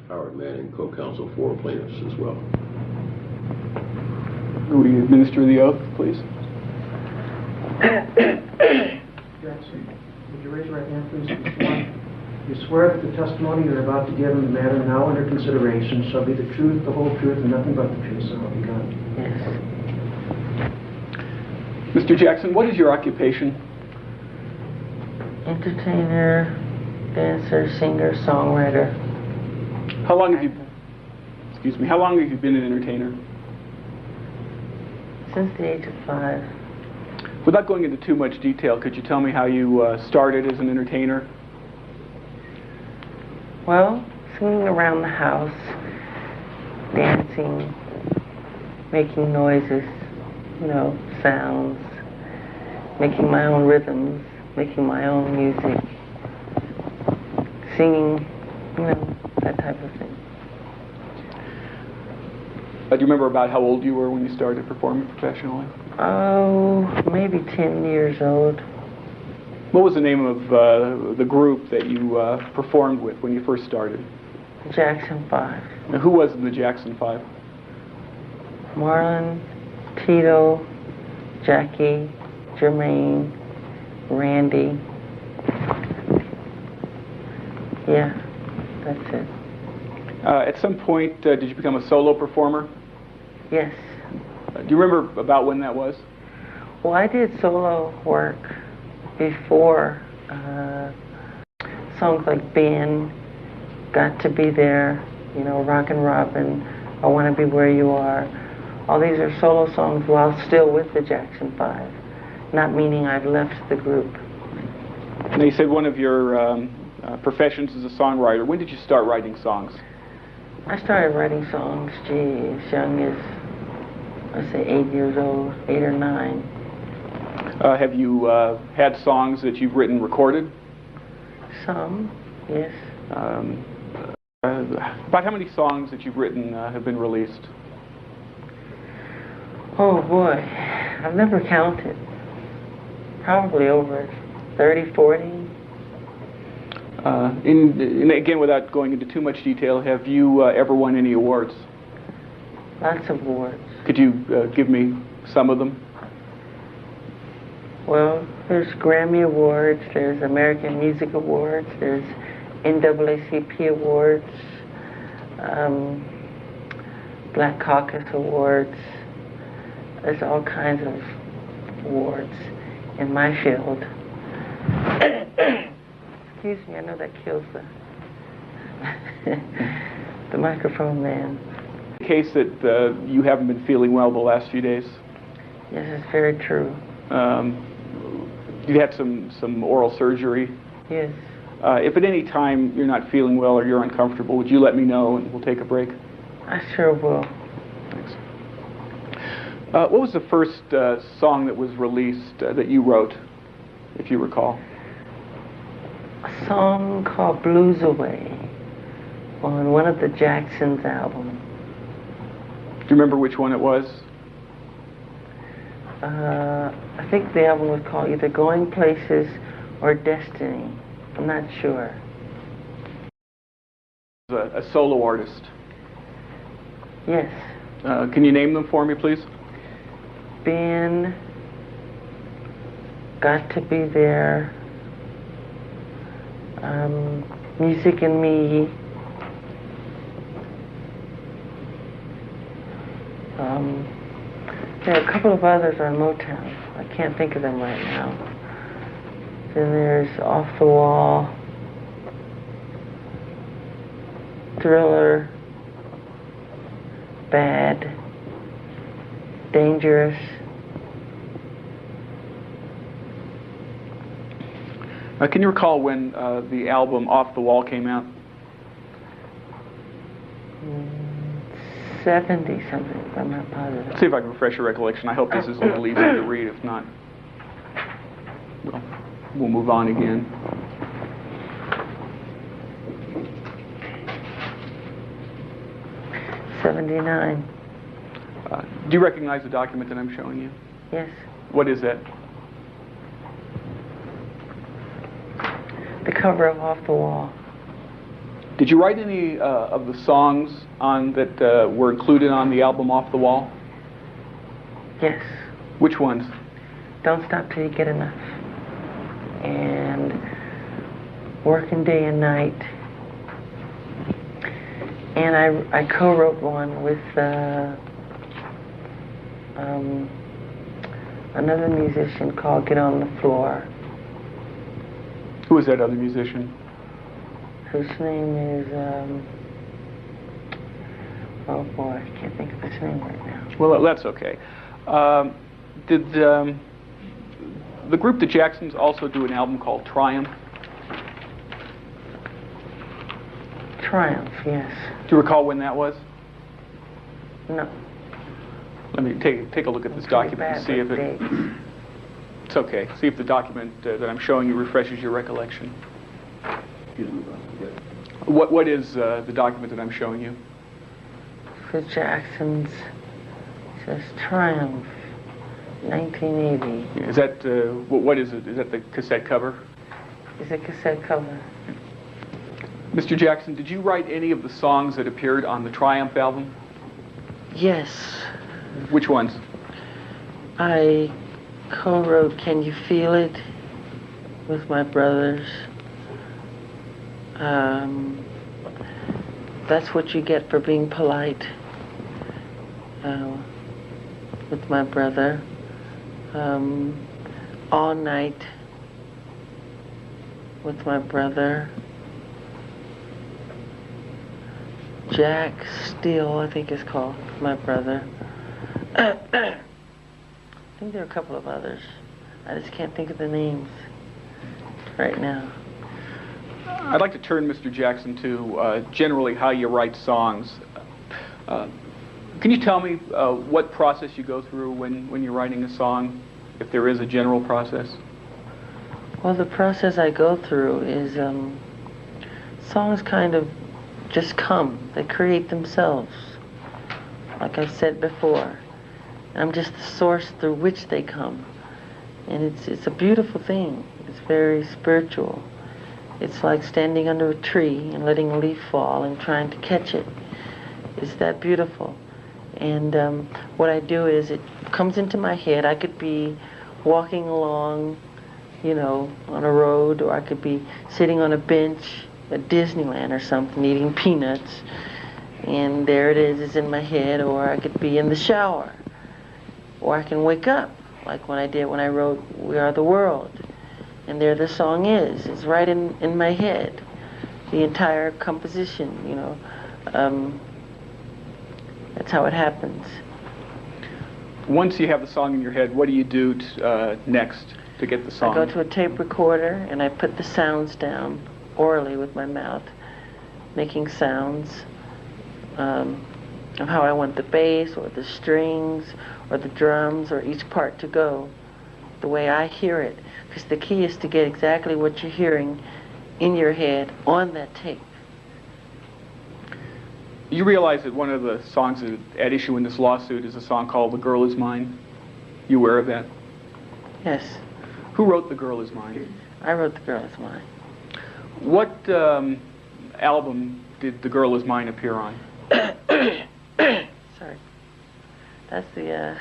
Howard Manning, co-counsel for plaintiffs as well. Will you administer the oath, please? Jackson, would you raise your right hand, please? You swear that the testimony you're about to give in the matter now under consideration shall be the truth, the whole truth, and nothing but the truth, so help you God. Yes. Mr. Jackson, what is your occupation? Entertainer, dancer, singer, songwriter. How long have you been an entertainer? Since the age of 5. Without going into too much detail, could you tell me how you started as an entertainer? Well, singing around the house, dancing, making noises, sounds, making my own rhythms, making my own music, singing, that type of thing. Do you remember about how old you were when you started performing professionally? Oh, maybe 10 years old. What was the name of the group that you performed with when you first started? Jackson 5. Now, who was in the Jackson 5? Marlon, Tito, Jackie, Jermaine, Randy. Yeah, that's it. At some point, did you become a solo performer? Yes. Do you remember about when that was? Well, I did solo work before. Songs like Ben, Got to Be There, Rockin' Robin, I Want to Be Where You Are. All these are solo songs while still with the Jackson 5, not meaning I've left the group. Now, you said one of your professions is a songwriter. When did you start writing songs? I started writing songs, as young as, let's say, 8 years old, 8 or 9. Have you had songs that you've written recorded? Some, yes. About how many songs that you've written have been released? Oh boy, I've never counted. Probably over 30, 40. And again, without going into too much detail, have you ever won any awards? Lots of awards. Could you give me some of them? Well, there's Grammy Awards, there's American Music Awards, there's NAACP Awards, Black Caucus Awards. There's all kinds of awards in my field. Excuse me, I know that kills the microphone man. The case that you haven't been feeling well the last few days? Yes, it's very true. You had some oral surgery. Yes. If at any time you're not feeling well or you're uncomfortable, would you let me know and we'll take a break? I sure will. Thanks. What was the first song that was released that you wrote, if you recall? A song called Blues Away on one of the Jacksons' albums. Do you remember which one it was? I think the album was called either Going Places or Destiny. I'm not sure. A solo artist. Yes. Can you name them for me, please? Ben, Got to Be There, Music and Me, there are a couple of others on Motown. I can't think of them right now. Then there's Off the Wall, Thriller, Bad, Dangerous. Can you recall when the album Off the Wall came out? 70 something, if I'm not positive. Let's see if I can refresh your recollection. I hope this is a little easier to read. If not, we'll move on again. '79. Do you recognize the document that I'm showing you? Yes. What is that? The cover of Off the Wall. Did you write any of the songs that were included on the album Off the Wall? Yes. Which ones? Don't Stop Till You Get Enough. And Working Day and Night. And I co-wrote one with another musician called Get on the Floor. Who is that other musician? Whose name is, oh boy, I can't think of his name right now. Well, that's okay. Did the group The Jacksons also do an album called Triumph? Triumph, yes. Do you recall when that was? No. Let me take a look at this document and see if it... It's okay. See if the document that I'm showing you refreshes your recollection. What is the document that I'm showing you? For Jackson's, it says Triumph, 1980. Is that, what is it? Is that the cassette cover? It's a cassette cover. Mr. Jackson, did you write any of the songs that appeared on the Triumph album? Yes. Which ones? I co-wrote Can You Feel It with my brothers. That's What You Get for Being Polite with my brother. All Night with my brother. Jack Steele, I think it's called, my brother. I think there are a couple of others. I just can't think of the names right now. I'd like to turn, Mr. Jackson, to generally how you write songs. Can you tell me what process you go through when you're writing a song, if there is a general process? Well, the process I go through is songs kind of just come. They create themselves. Like I said before, I'm just the source through which they come. And it's a beautiful thing. It's very spiritual. It's like standing under a tree and letting a leaf fall and trying to catch it. It's that beautiful. And what I do is it comes into my head. I could be walking along, you know, on a road, or I could be sitting on a bench at Disneyland or something, eating peanuts, and there it is, it's in my head. Or I could be in the shower, or I can wake up, like when I did when I wrote We Are the World, and there the song is. It's right in my head, the entire composition, you know. That's how it happens. Once you have the song in your head, what do you do next to get the song? I go to a tape recorder and I put the sounds down orally with my mouth, making sounds of how I want the bass or the strings or the drums or each part to go, the way I hear it. Because the key is to get exactly what you're hearing in your head on that tape. You realize that one of the songs at issue in this lawsuit is a song called The Girl Is Mine? You aware of that? Yes. Who wrote The Girl Is Mine? I wrote The Girl Is Mine. What album did The Girl Is Mine appear on? Sorry. That's the,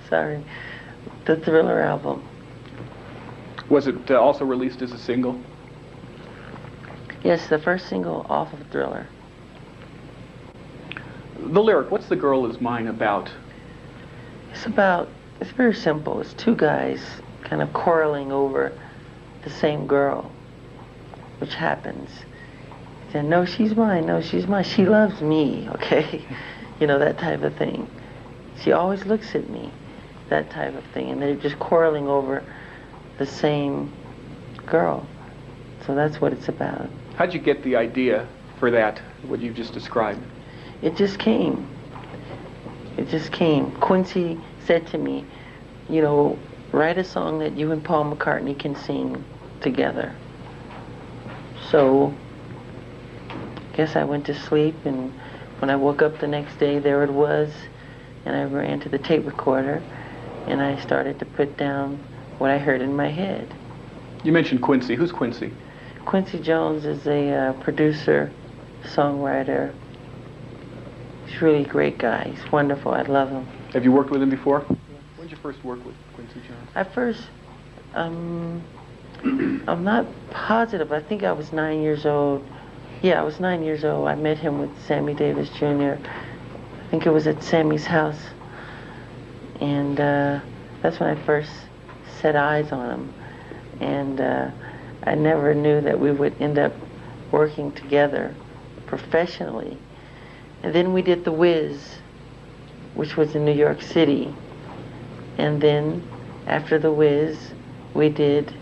sorry, the Thriller album. Was it also released as a single? Yes, the first single off of Thriller. The lyric, what's The Girl Is Mine about? It's very simple. It's two guys kind of quarreling over the same girl, which happens. Then, no, she's mine, no, she's mine, she loves me, okay? You know, that type of thing. She always looks at me, that type of thing. And they're just quarreling over the same girl. So that's what it's about. How'd you get the idea for that, what you just described? It just came. It just came. Quincy said to me, you know, write a song that you and Paul McCartney can sing together. So, I guess I went to sleep, and when I woke up the next day, there it was, and I ran to the tape recorder, and I started to put down what I heard in my head. You mentioned Quincy. Who's Quincy? Quincy Jones is a producer, songwriter. He's a really great guy. He's wonderful. I love him. Have you worked with him before? When did you first work with Quincy Jones? I first, I'm not positive. I think I was 9 years old. Yeah, I was 9 years old. I met him with Sammy Davis Jr. I think it was at Sammy's house. And that's when I first set eyes on him. And I never knew that we would end up working together professionally. And then we did The Wiz, which was in New York City. And then after The Wiz, we did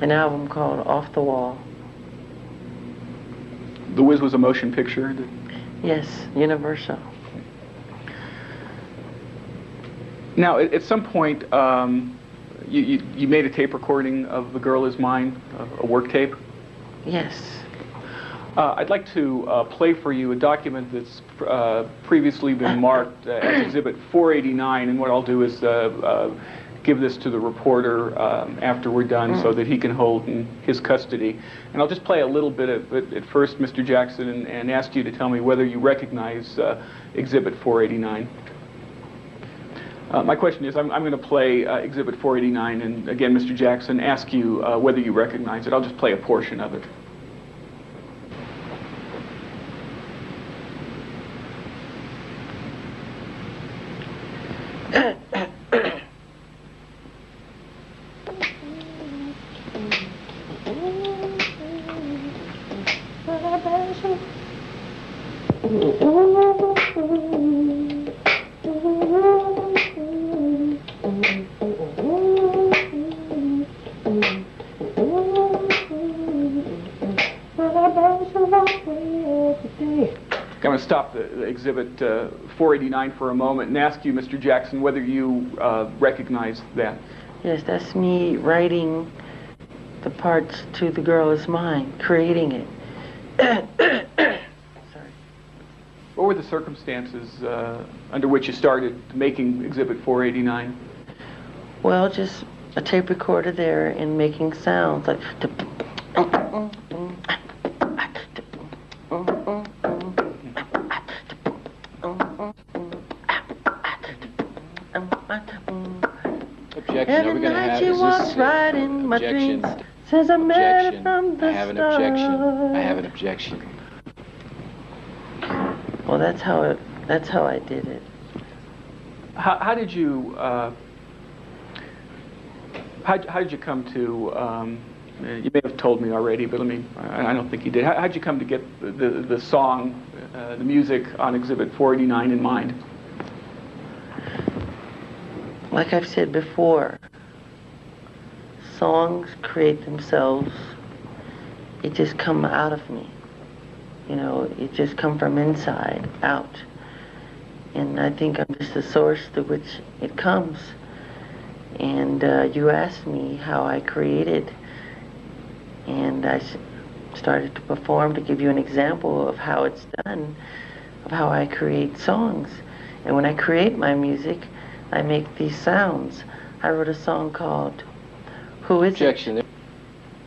an album called Off the Wall. The Wiz was a motion picture? Yes, Universal. Now, at some point, you made a tape recording of The Girl Is Mine, a work tape? Yes. I'd like to play for you a document that's previously been marked as Exhibit 489, and what I'll do is give this to the reporter after we're done so that he can hold in his custody. And I'll just play a little bit of it at first, Mr. Jackson, and ask you to tell me whether you recognize Exhibit 489. My question is, I'm going to play Exhibit 489, and again, Mr. Jackson, ask you whether you recognize it. I'll just play a portion of it. I'm going to stop the Exhibit 489 for a moment and ask you, Mr. Jackson, whether you recognize that. Yes, that's me writing the parts to The Girl Is Mine, creating it. Sorry. What were the circumstances under which you started making Exhibit 489? Well, just a tape recorder there and making sounds like... Objection. Are we going to have? Is this right in my objection? dreams, says I met her Objection. from the I have an objection. start. I have an objection. Well, that's how I did it. How did you how did you come to? You may have told me already, but I don't think you did. How did you come to get the song, the music on Exhibit 489 in mind? Like I've said before, songs create themselves. It just come out of me. You know, it just come from inside out. And I think I'm just the source through which it comes. And you asked me how I created, and I started to perform to give you an example of how it's done, of how I create songs. And when I create my music, I make these sounds. I wrote a song called Who Is Objection. It?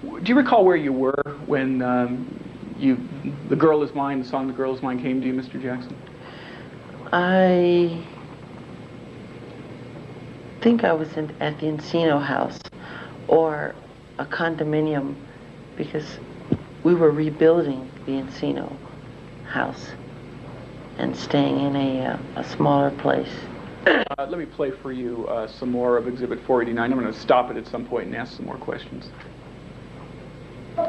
Do you recall where you were when The Girl Is Mine, the song The Girl Is Mine came to you, Mr. Jackson? I think I was at the Encino house or a condominium because we were rebuilding the Encino house and staying in a smaller place. Let me play for you some more of Exhibit 489. I'm going to stop it at some point and ask some more questions. Yeah,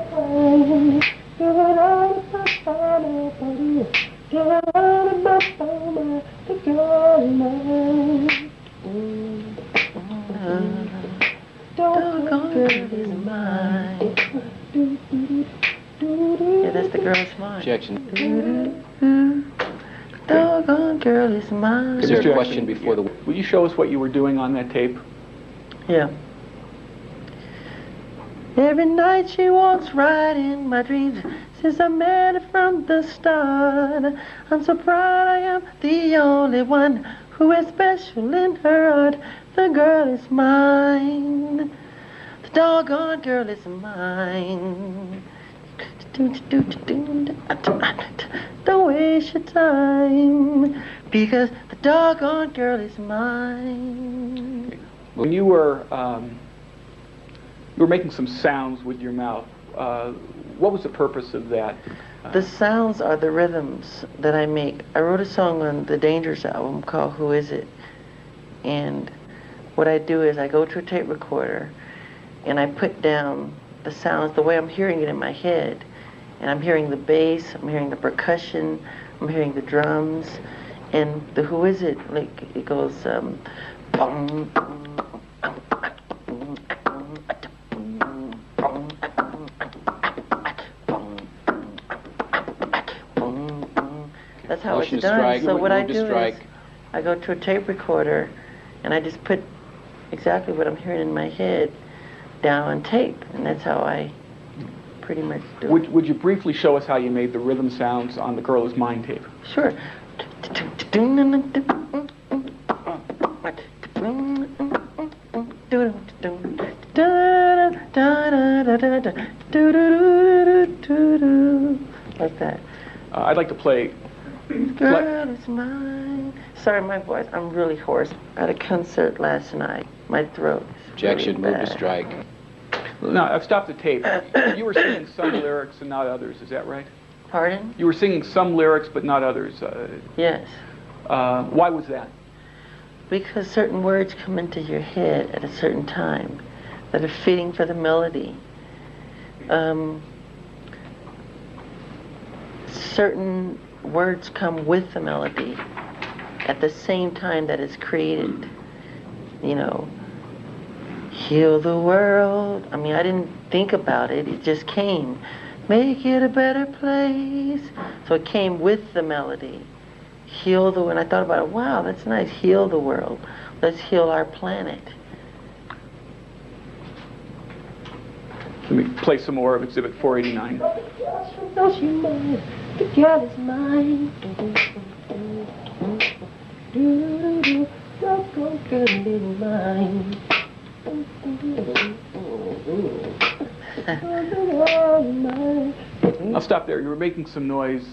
that's The Girl Is Mine. Objection. Doggone girl is mine. Is there Mr. a question Jackson, before the... Will you show us what you were doing on that tape? Yeah. Every night she walks right in my dreams. Since I met her from the start, I'm so proud I am the only one who is special in her heart. The girl is mine. The doggone girl is mine. Don't waste your time, because the doggone girl is mine. When you were making some sounds with your mouth, what was the purpose of that? The sounds are the rhythms that I make. I wrote a song on the Dangerous album called Who Is It? And what I do is I go to a tape recorder and I put down the sounds the way I'm hearing it in my head. And I'm hearing the bass, I'm hearing the percussion, I'm hearing the drums. And the Who Is It? Like, it goes, bum, that's how it's Motion to done. strike. So what I Move to do is strike. I go to a tape recorder and I just put exactly what I'm hearing in my head down on tape, and that's how I pretty much do it. Would you briefly show us how you made the rhythm sounds on The Girl Is Mine tape? Sure. Like that. I'd like to play. Girl is mine. Sorry, my voice. I'm really hoarse. At a concert last night. My throat is Objection, really move to bad. strike. No, I've stopped the tape. You were singing some lyrics and not others, is that right? Pardon? You were singing some lyrics but not others. Yes. Why was that? Because certain words come into your head at a certain time that are fitting for the melody. Certain words come with the melody at the same time that it's created. You know, heal the world. I mean, I didn't think about it. It just came. Make it a better place. So it came with the melody. Heal the world. And I thought about it. Wow, that's nice. Heal the world. Let's heal our planet. Let me play some more of Exhibit 489. Don't you mind? The girl is mine. Don't go girl is mine. I'll stop there. You were making some noise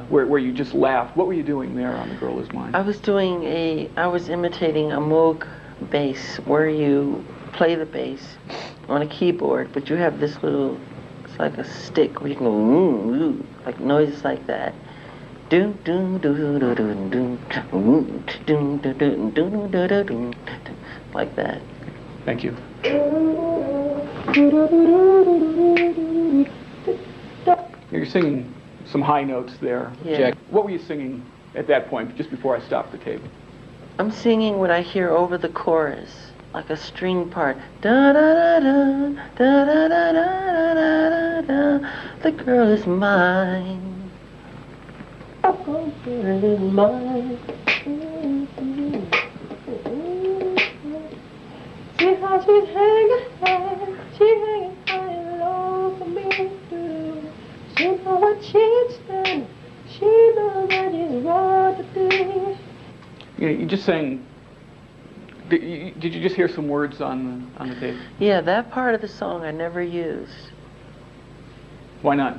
where you just laughed. What were you doing there on The Girl Is Mine? I was imitating a Moog bass where you play the bass on a keyboard, but you have this little, it's like a stick where you can go, like noises like that. Like that. Thank you. You're singing some high notes there. Yeah. Jack. What were you singing at that point, just before I stopped the tape? I'm singing what I hear over the chorus, like a string part. Da da da da da da da da da da. The girl is mine. The girl is mine. See how she's hanging high. She's hanging high and low for me. She know what she's done. She knows that is what to do. You just sang. Did you just hear some words on the tape? Yeah, that part of the song I never used Why not?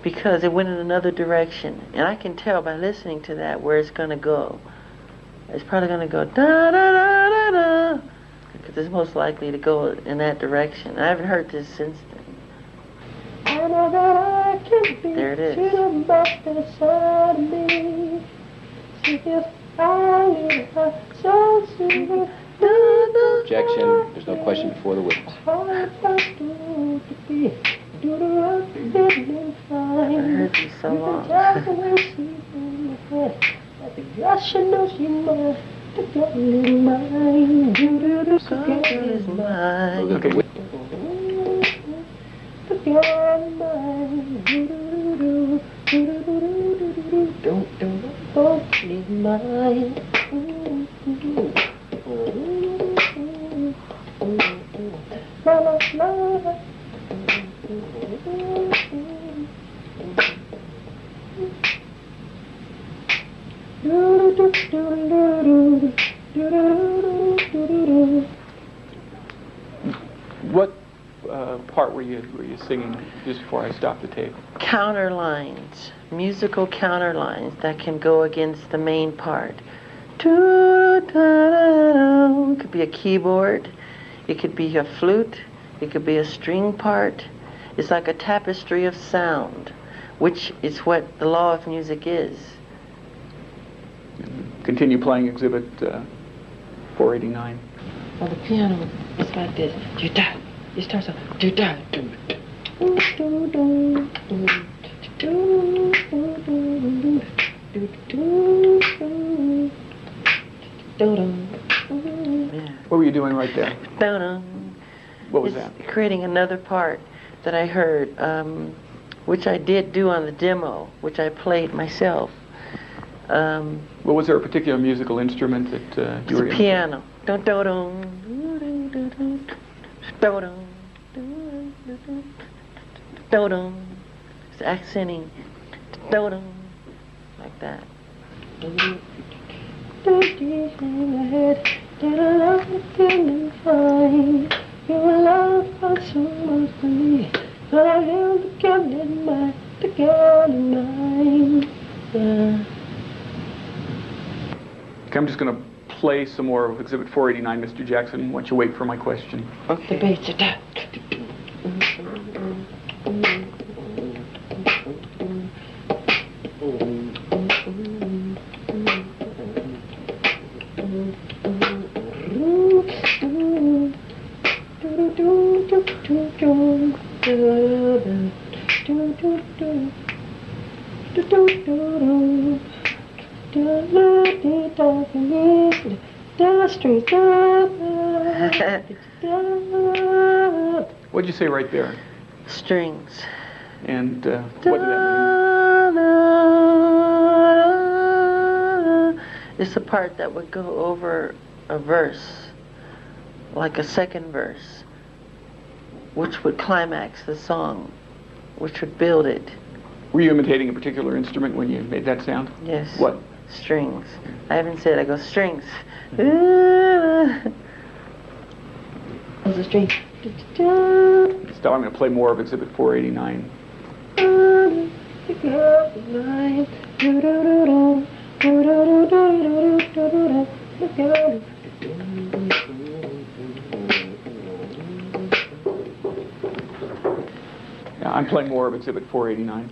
because it went in another direction, and I can tell by listening to that where it's gonna go. It's probably gonna go da da da da da, because it's most likely to go in that direction. I haven't heard this since then. I know that I can be. There it is. She done bust inside of me. She just I her so sweet. Objection, there's no question before the witness. I heard this so long. Yes, she knows she mine. The girl is mine. The girl is mine. Move to the witness. The girl is mine. Don't she's mine. La la la. were you singing just before I stopped the tape? Counter lines, musical counter lines that can go against the main part. It could be a keyboard, it could be a flute, it could be a string part. It's like a tapestry of sound, which is what the law of music is. Continue playing Exhibit 489. On the piano, it's like this. Do-da. It starts off. Do-da. What were you doing right there? What was It's that? creating another part that I heard, which I did do on the demo, which I played myself. Well, was there a particular musical instrument that It's you were a in? piano. It's accenting. Like that. Your love got so much to me, but I held the gun in my, the gun in mine. Okay, I'm just going to play some more of Exhibit 489, Mr. Jackson, once you wait for my question. The bass are that. What'd you say right there? Strings. And what did that mean? It's the part that would go over a verse, like a second verse, which would climax the song, which would build it. Were you imitating a particular instrument when you made that sound? Yes. What? Strings. I haven't said, I go strings. The string. Stop, I'm going to play more of Exhibit 489. Yeah, I'm playing more of Exhibit 489.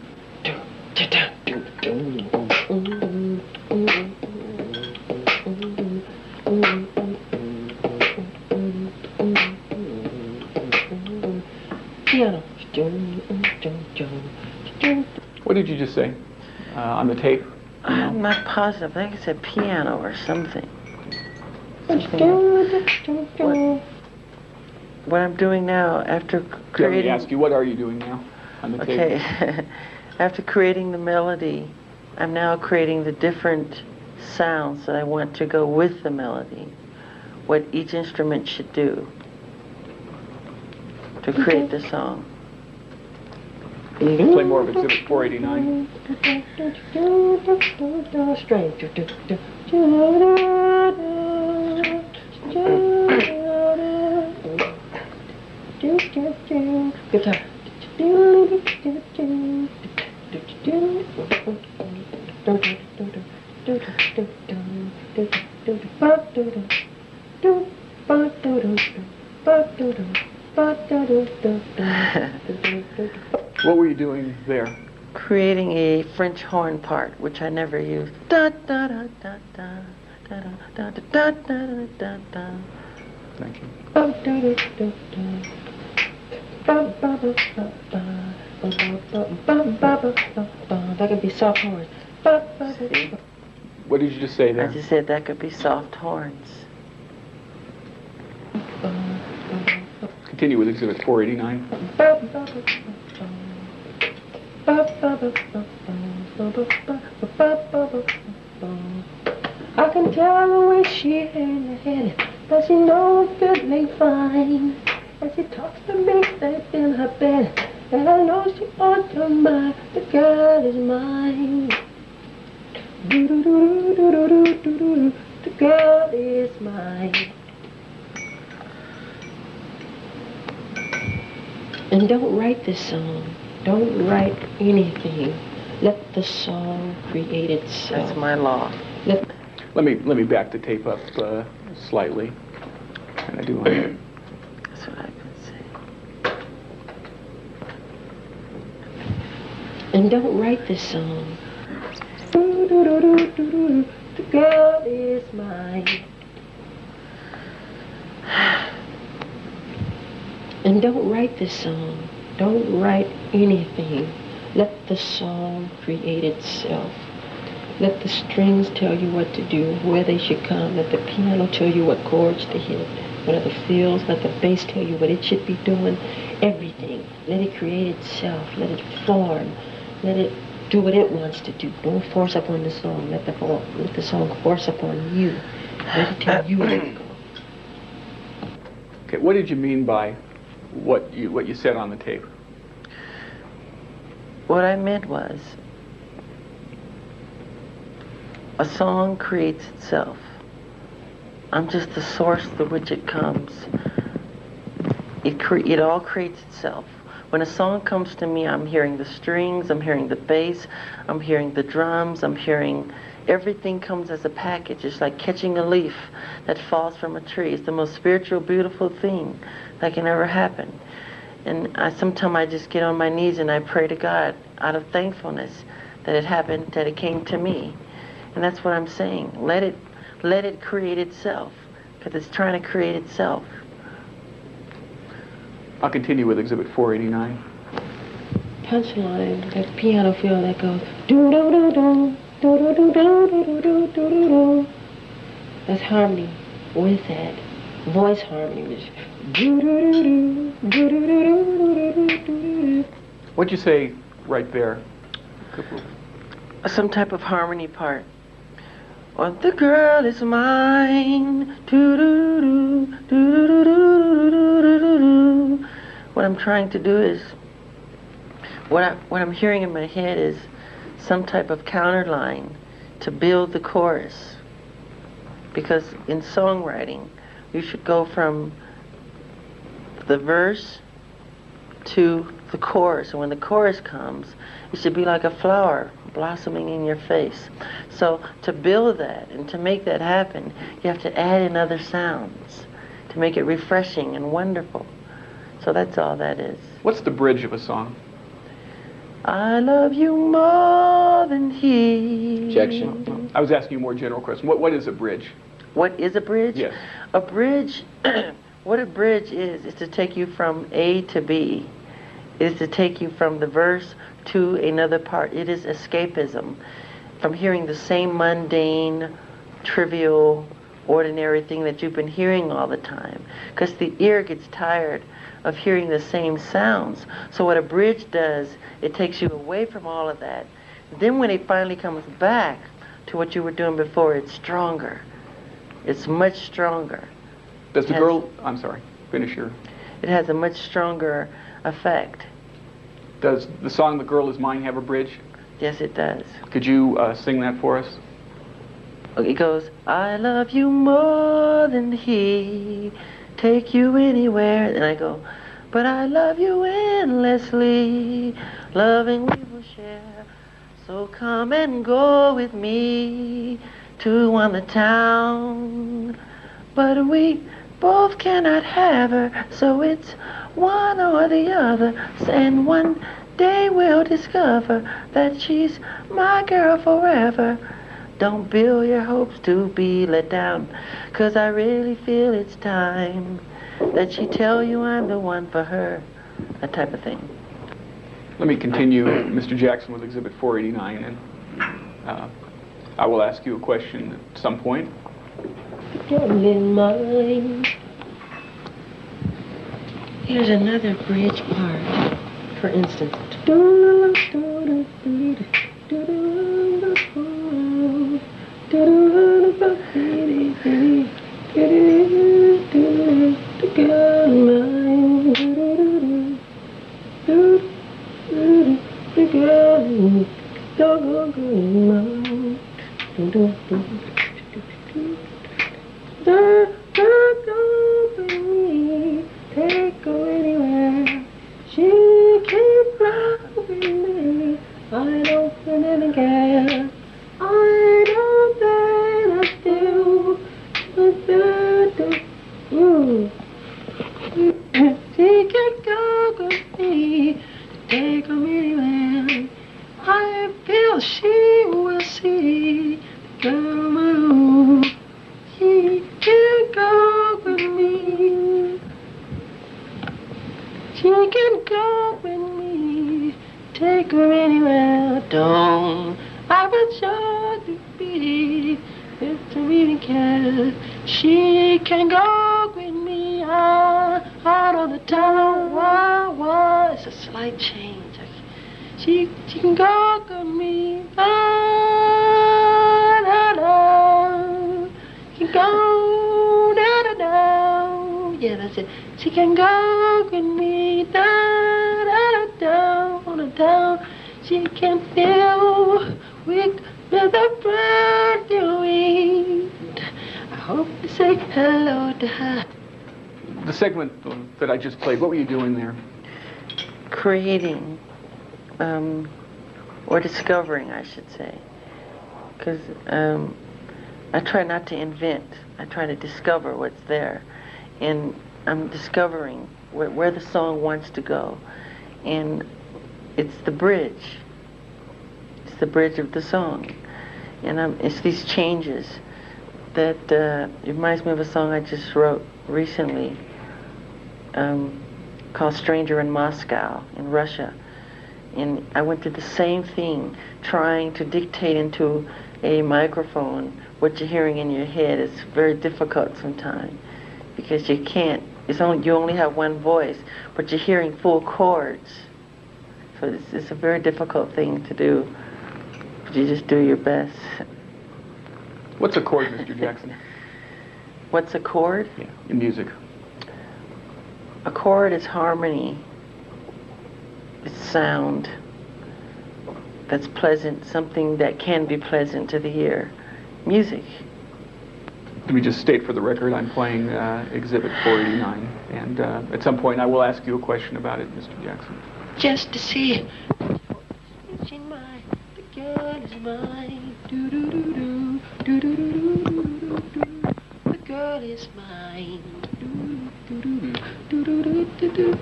Piano. What did you just say on the tape? I'm not positive. I think it said piano or something. What I'm doing now, after Let me creating... ask you, what are you doing now on the tape? Okay. After creating the melody, I'm now creating the different sounds that I want to go with the melody. What each instrument should do to create the song. Play more of Exhibit 489. String. Guitar. What were you doing there? Creating a French horn part, which I never used. Da da da da da da da da da da da da. Thank you. That could be soft horn. What did you just say I there? just said that could be soft horns. Continue with Exhibit 489. I can tell the way she hang her head, but she knows goodly fine. And she talks to me safe in her bed, and I know she ought to mind. The girl is mine. Do-do-do-do-do-do-do-do. The girl is mine. And And don't write this song. Don't write anything. Let the song create itself. That's my law. Let me back the tape up slightly. And I do want to. That's what I can say. And don't write this song. The girl is mine. And don't write this song. Don't write anything. Let the song create itself. Let the strings tell you what to do, where they should come. Let the piano tell you what chords to hit, what are the fills. Let the bass tell you what it should be doing. Everything. Let it create itself. Let it form. Let it do what it wants to do. Don't force upon the song. Let the song force upon you. Let it tell you where to go. Okay, what did you mean by what you said on the tape? What I meant was, a song creates itself. I'm just the source through which it comes. It all creates itself. When a song comes to me, I'm hearing the strings, I'm hearing the bass, I'm hearing the drums, I'm hearing everything comes as a package. It's like catching a leaf that falls from a tree. It's the most spiritual, beautiful thing that can ever happen. And sometimes I just get on my knees and I pray to God out of thankfulness that it happened, that it came to me. And that's what I'm saying. Let it create itself, because it's trying to create itself. I'll continue with Exhibit 489. Punchline, that piano feel that goes do do do do do do do do do do do do. That's harmony with that voice harmony, which do do do do do do do do do. What'd you say right there? Some type of harmony part. Oh, the girl is mine. Do do do do do do do do do. What I'm trying to do is, what I'm hearing in my head is some type of counter line to build the chorus. Because in songwriting, you should go from the verse to the chorus. And when the chorus comes, it should be like a flower blossoming in your face. So to build that and to make that happen, you have to add in other sounds to make it refreshing and wonderful. So that's all that is. What's the bridge of a song? I love you more than he. Objection. I was asking you a more general question. What is a bridge? What is a bridge? Yes. A bridge, what a bridge is to take you from A to B. It is to take you from the verse to another part. It is escapism from hearing the same mundane, trivial, ordinary thing that you've been hearing all the time. Because the ear gets tired of hearing the same sounds. So what a bridge does, it takes you away from all of that. Then when it finally comes back to what you were doing before, it's stronger. It's much stronger. Does the girl... I'm sorry. Finish your... It has a much stronger effect. Does the song The Girl Is Mine have a bridge? Yes, it does. Could you sing that for us? It goes, I love you more than he, take you anywhere. And I go, but I love you endlessly, loving we will share. So come and go with me to on the town. But we both cannot have her, so it's one or the other. And one day we'll discover that she's my girl forever. Don't build your hopes to be let down, 'cause I really feel it's time that she tell you I'm the one for her. That type of thing. Let me continue, Mr. Jackson, with Exhibit 489, and I will ask you a question at some point. Girl in mine. Here's another bridge part. For instance. Take go anywhere. She feeling girl. I know that I do. She can go with me, take me anywhere. I feel she will see the girl on my own. She can go with me. She can go with me, take her anywhere. Don't I would sure to be if I really care. She can go with me out of the town. Why? It's a slight change. She can go with me. Da, da. She can go da da da. Yeah, that's it. She can go with me. Da da da da da. She can feel with the breath you wind. I hope you say hello to her. The segment that I just played, what were you doing there? Creating, or discovering, I should say. Because I try not to invent. I try to discover what's there. And I'm discovering where the song wants to go. And it's the bridge. It's the bridge of the song. And it's these changes that it reminds me of a song I just wrote recently called Stranger in Moscow in Russia. And I went through the same thing, trying to dictate into a microphone what you're hearing in your head. It's very difficult sometimes because you can't, you only have one voice, but you're hearing full chords. So it's a very difficult thing to do. But you just do your best. What's a chord, Mr. Jackson? What's a chord? Yeah, in music. A chord is harmony. It's sound that's pleasant, something that can be pleasant to the ear. Music. Let me just state for the record, I'm playing Exhibit 489, and at some point I will ask you a question about it, Mr. Jackson. Just to see it's in mine, the girl is mine. Do do do do do do do do do. The girl is mine. Do do do do do do do do.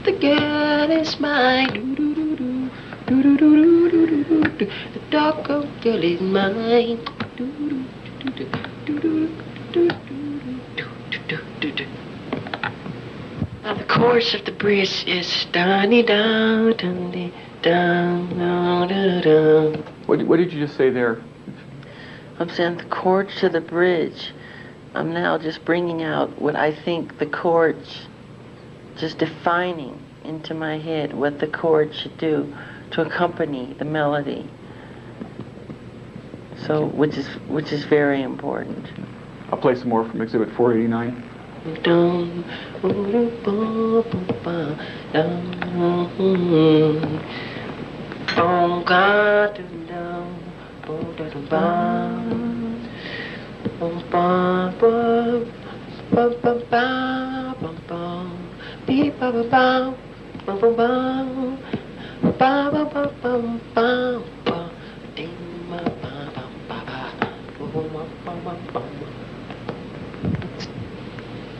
The girl is mine. Do do do do do do do do do do. The dark girl is mine. Do do do do do do do do do do. Now the chorus of the bridge is down down down down down down. What did you just say there? I'm saying the chords to the bridge. I'm now just bringing out what I think the chords, just defining into my head what the chords should do to accompany the melody. So, which is very important. I'll play some more from Exhibit 489. Down, oh God, down,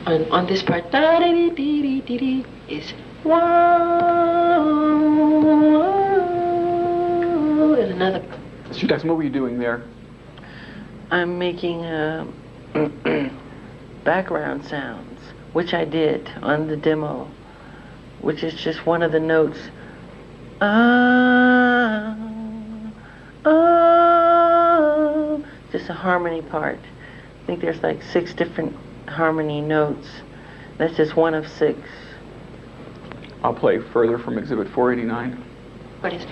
and on this part, is wow, and another. Mr. Jackson, what were you doing there? I'm making background sounds, which I did on the demo, which is just one of the notes. Just a harmony part. I think there's like 6 different harmony notes. That's just one of 6. I'll play further from Exhibit 489. What is?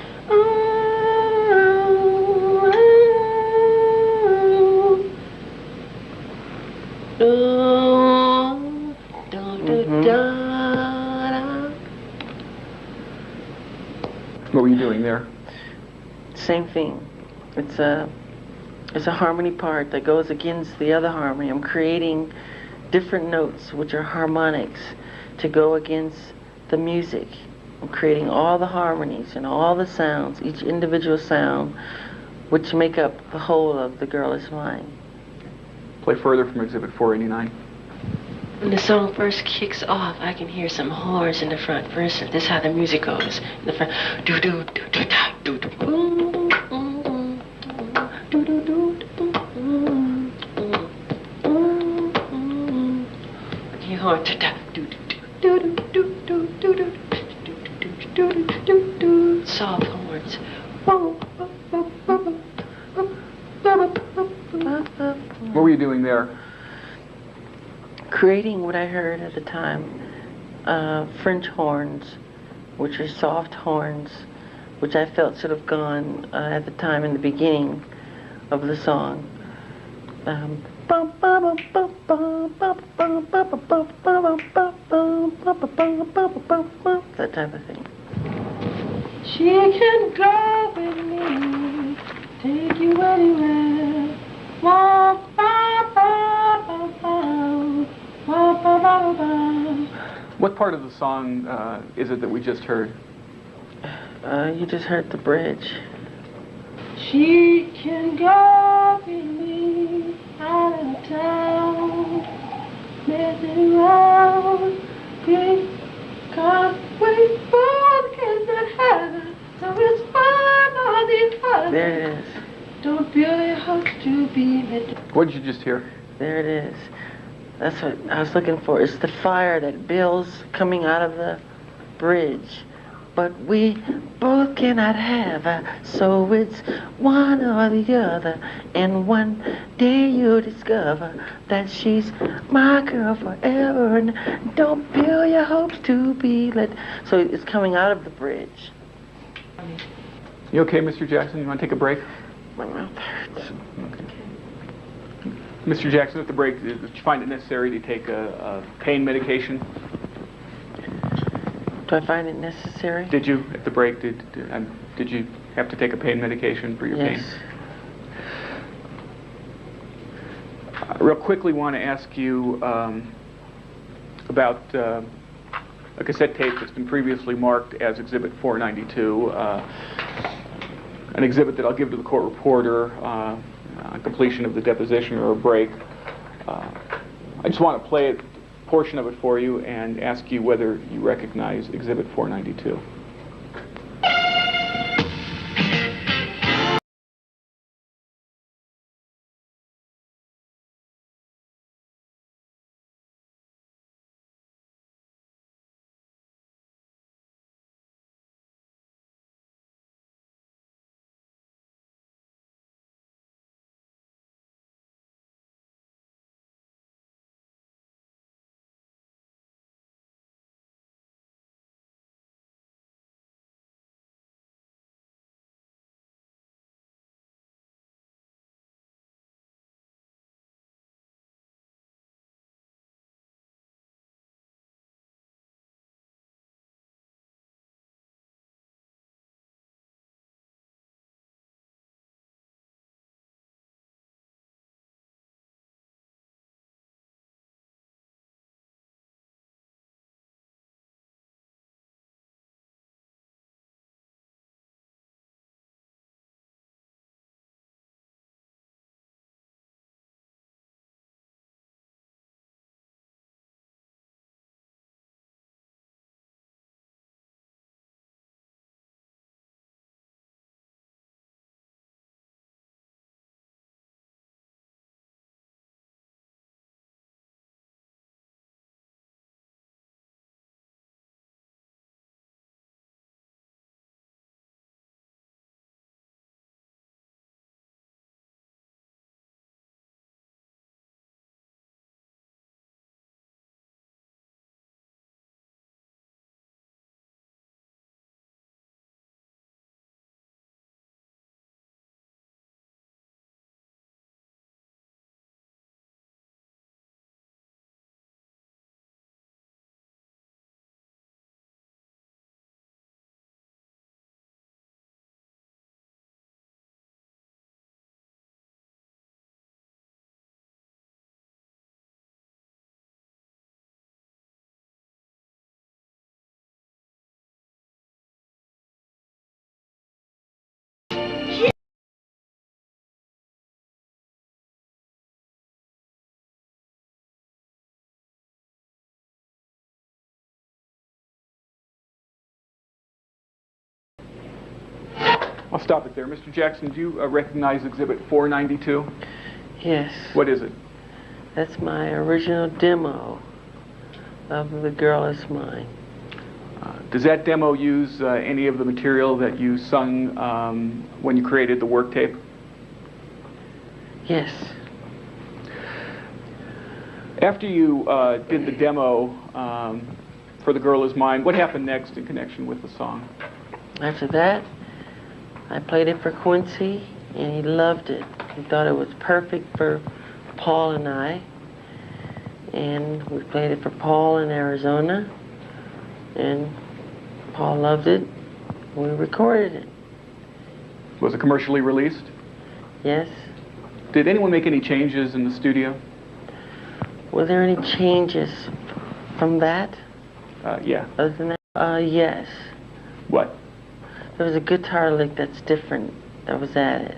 What were you doing there? Same thing. It's a harmony part that goes against the other harmony. I'm creating different notes, which are harmonics, to go against the music. I'm creating all the harmonies and all the sounds, each individual sound, which make up the whole of The Girl Is Mine. Play further from Exhibit 489. When the song first kicks off, I can hear some horns in the front. For instance, this is how the music goes. In the front, do do do do da do do boom boom do do do boom boom boom. I can hear horns da do do do do do do do do do do do do. Soft horns. What were you doing there? Creating what I heard at the time, French horns, which are soft horns, which I felt should have gone at the time in the beginning of the song. That type of thing. She can go with me, take you anywhere. Wah, ba, ba, ba, ba. Wah, ba, ba, ba, ba. What part of the song is it that we just heard? You just heard the bridge. She can go with me out of town, messing around, great God, we both can heaven, so it's fun all the other. There it is. Don't build your hopes to be met. What did you just hear? There it is. That's what I was looking for. It's the fire that builds coming out of the bridge. But we both cannot have her, so it's one or the other. And one day you'll discover that she's my girl forever. And don't build your hopes to be let. So it's coming out of the bridge. You okay, Mr. Jackson? You want to take a break? My mouth hurts. Okay. Mr. Jackson, at the break, did you find it necessary to take a pain medication? Do I find it necessary? Did you, at the break, did you have to take a pain medication for your pain? Yes. Real quickly want to ask you about a cassette tape that's been previously marked as Exhibit 492, an exhibit that I'll give to the court reporter on completion of the deposition or a break. I just want to play a portion of it for you and ask you whether you recognize Exhibit 492. I'll stop it there. Mr. Jackson, do you recognize Exhibit 492? Yes. What is it? That's my original demo of The Girl Is Mine. Does that demo use any of the material that you sung when you created the work tape? Yes. After you did the demo for The Girl Is Mine, what happened next in connection with the song? After that, I played it for Quincy, and he loved it. He thought it was perfect for Paul and I. And we played it for Paul in Arizona, and Paul loved it. We recorded it. Was it commercially released? Yes. Did anyone make any changes in the studio? Were there any changes from that? Yeah. Other than that? Yes. What? There was a guitar lick that's different that was added.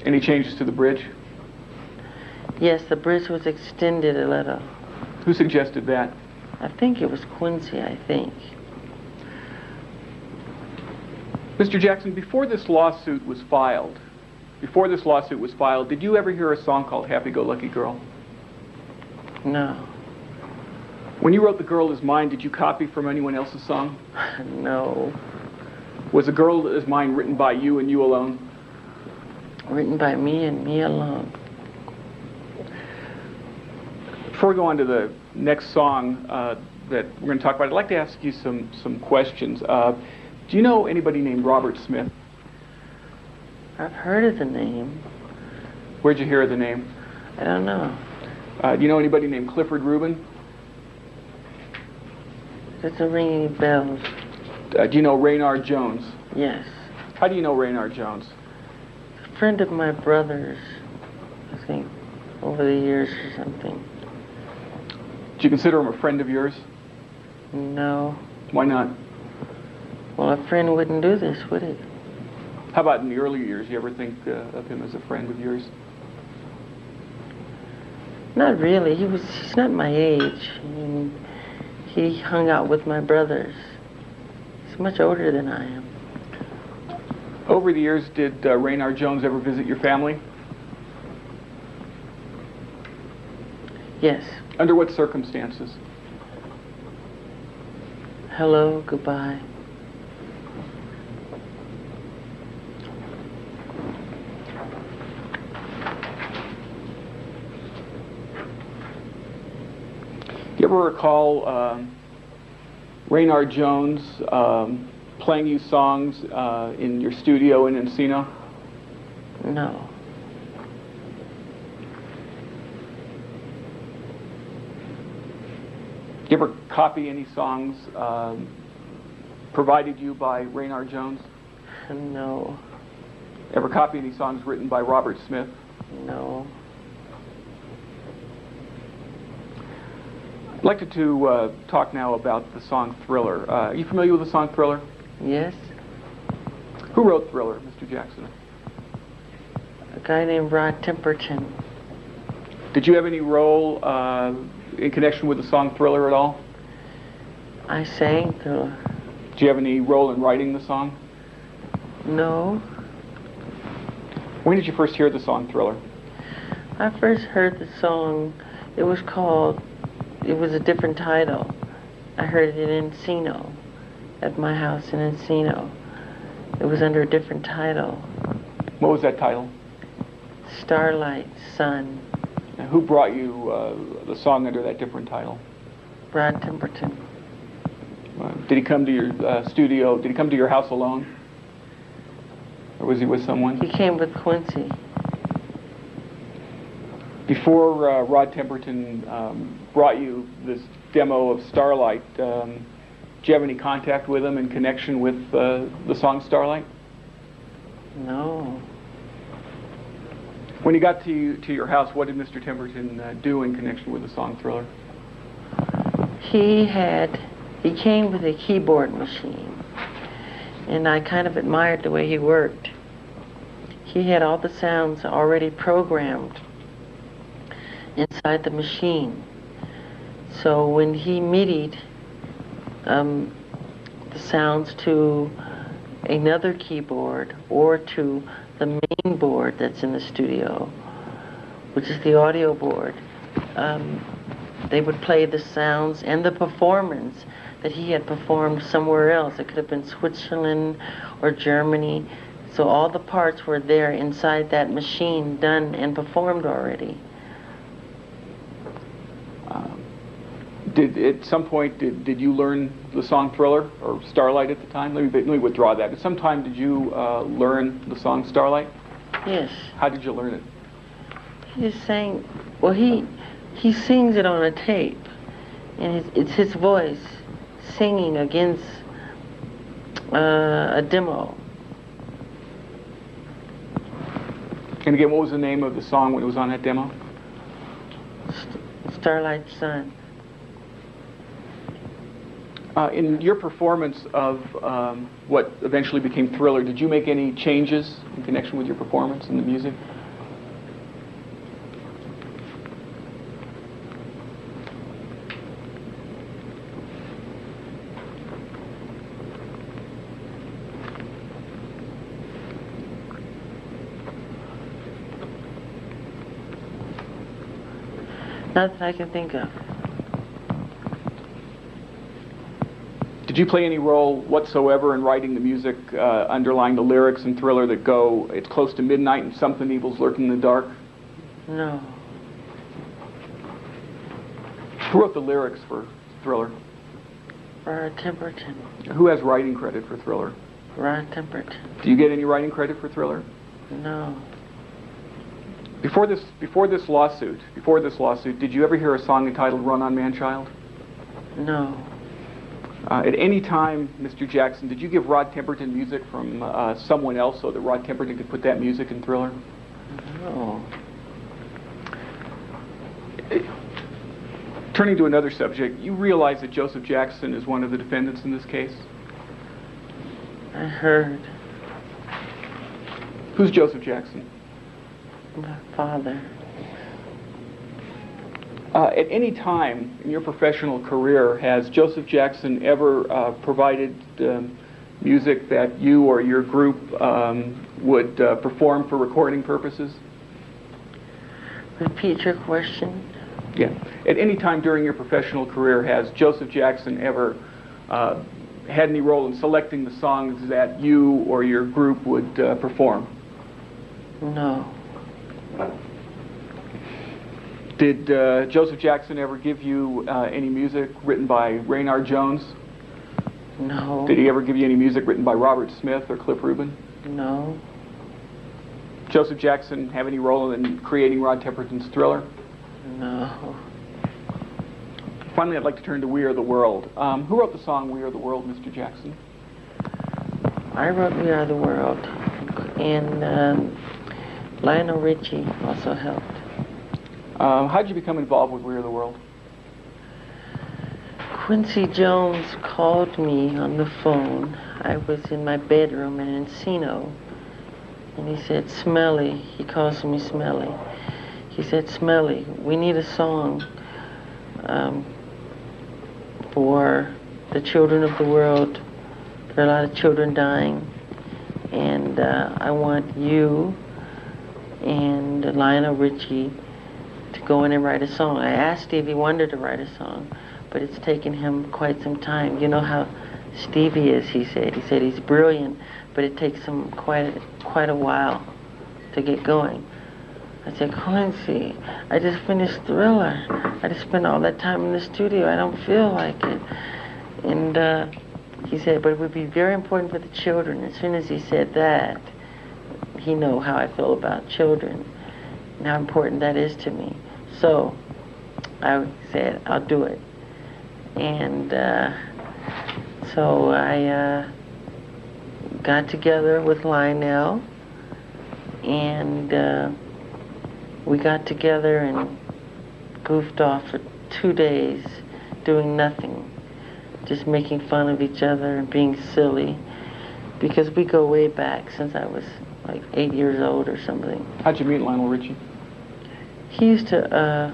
Any changes to the bridge? Yes, the bridge was extended a little. Who suggested that? I think it was Quincy, I think. Mr. Jackson, before this lawsuit was filed, did you ever hear a song called Happy Go Lucky Girl? No. When you wrote The Girl Is Mine, did you copy from anyone else's song? No. Was The Girl Is Mine written by you and you alone? Written by me and me alone. Before we go on to the next song that we're going to talk about, I'd like to ask you some questions. Do you know anybody named Robert Smith? I've heard of the name. Where'd you hear the name? I don't know. Do you know anybody named Clifford Rubin? Doesn't ring any bells. Do you know Raynard Jones? Yes. How do you know Raynard Jones? A friend of my brother's, I think, over the years or something. Do you consider him a friend of yours? No. Why not? Well, a friend wouldn't do this, would he? How about in the early years? You ever think of him as a friend of yours? Not really. He's not my age. I mean, he hung out with my brothers. He's much older than I am. Over the years, did Raynard Jones ever visit your family? Yes. Under what circumstances? Hello, goodbye. Do you ever recall Raynard Jones playing you songs in your studio in Encino? No. Do you ever copy any songs provided you by Raynard Jones? No. Ever copy any songs written by Robert Smith? No. I'd like to talk now about the song Thriller. Are you familiar with the song Thriller? Yes. Who wrote Thriller, Mr. Jackson? A guy named Rod Temperton. Did you have any role in connection with the song Thriller at all? I sang Thriller. Did you have any role in writing the song? No. When did you first hear the song Thriller? I first heard the song, it was a different title. I heard it in Encino, at my house in Encino. It was under a different title. What was that title? Starlight, Sun. And who brought you the song under that different title? Rod Temperton. Did he come to your studio? Did he come to your house alone? Or was he with someone? He came with Quincy. Before Rod Temperton brought you this demo of Starlight, did you have any contact with him in connection with the song Starlight? No. When you got to your house, what did Mr. Temperton do in connection with the song Thriller? He came with a keyboard machine, and I kind of admired the way he worked. He had all the sounds already programmed inside the machine. So when he MIDI'd the sounds to another keyboard or to the main board that's in the studio, which is the audio board. They would play the sounds and the performance that he had performed somewhere else. It could have been Switzerland or Germany. So all the parts were there inside that machine, done and performed already. At some point, did you learn the song Thriller or Starlight at the time? Let me withdraw that. At some time, did you learn the song Starlight? Yes. How did you learn it? He just sang, well, he sings it on a tape, and it's his voice singing against a demo. And again, what was the name of the song when it was on that demo? Starlight Sun. In your performance of what eventually became Thriller, did you make any changes in connection with your performance in the music? Not that I can think of. Did you play any role whatsoever in writing the music underlying the lyrics in Thriller that go, it's close to midnight and something evil's lurking in the dark? No. Who wrote the lyrics for Thriller? Rod Temperton. Who has writing credit for Thriller? Rod Temperton. Do you get any writing credit for Thriller? No. Before this lawsuit, did you ever hear a song entitled Run on Man-Child? No. At any time, Mr. Jackson, did you give Rod Temperton music from someone else so that Rod Temperton could put that music in Thriller? No. Turning to another subject, you realize that Joseph Jackson is one of the defendants in this case? I heard. Who's Joseph Jackson? My father. At any time in your professional career, has Joseph Jackson ever provided music that you or your group would perform for recording purposes? Repeat your question. Yeah. At any time during your professional career, has Joseph Jackson ever had any role in selecting the songs that you or your group would perform? No. Did Joseph Jackson ever give you any music written by Raynard Jones? No. Did he ever give you any music written by Robert Smith or Cliff Rubin? No. Joseph Jackson have any role in creating Rod Temperton's Thriller? No. Finally, I'd like to turn to We Are the World. Who wrote the song We Are the World, Mr. Jackson? I wrote We Are the World, and Lionel Richie also helped. How did you become involved with We Are the World? Quincy Jones called me on the phone. I was in my bedroom in Encino, and he said, Smelly, he calls me Smelly. He said, Smelly, we need a song for the children of the world. There are a lot of children dying, and I want you and Lionel Richie to go in and write a song. I asked Stevie Wonder to write a song, but it's taken him quite some time. You know how Stevie is, he said. He said he's brilliant, but it takes him quite a while to get going. I said, Quincy, I just finished Thriller. I just spent all that time in the studio. I don't feel like it. And he said, but it would be very important for the children. As soon as he said that, he knew how I feel about children and how important that is to me. So I said, I'll do it. And so I got together with Lionel, and we got together and goofed off for 2 days doing nothing, just making fun of each other and being silly, because we go way back since I was like 8 years old or something. How'd you meet Lionel Richie? He used to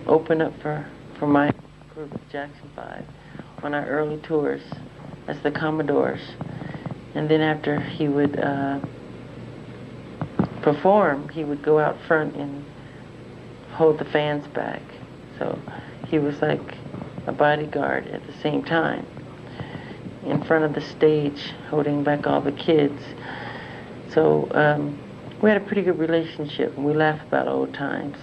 open up for my group, Jackson 5, on our early tours as the Commodores. And then after he would perform, he would go out front and hold the fans back. So he was like a bodyguard at the same time, in front of the stage, holding back all the kids. So we had a pretty good relationship, and we laughed about old times.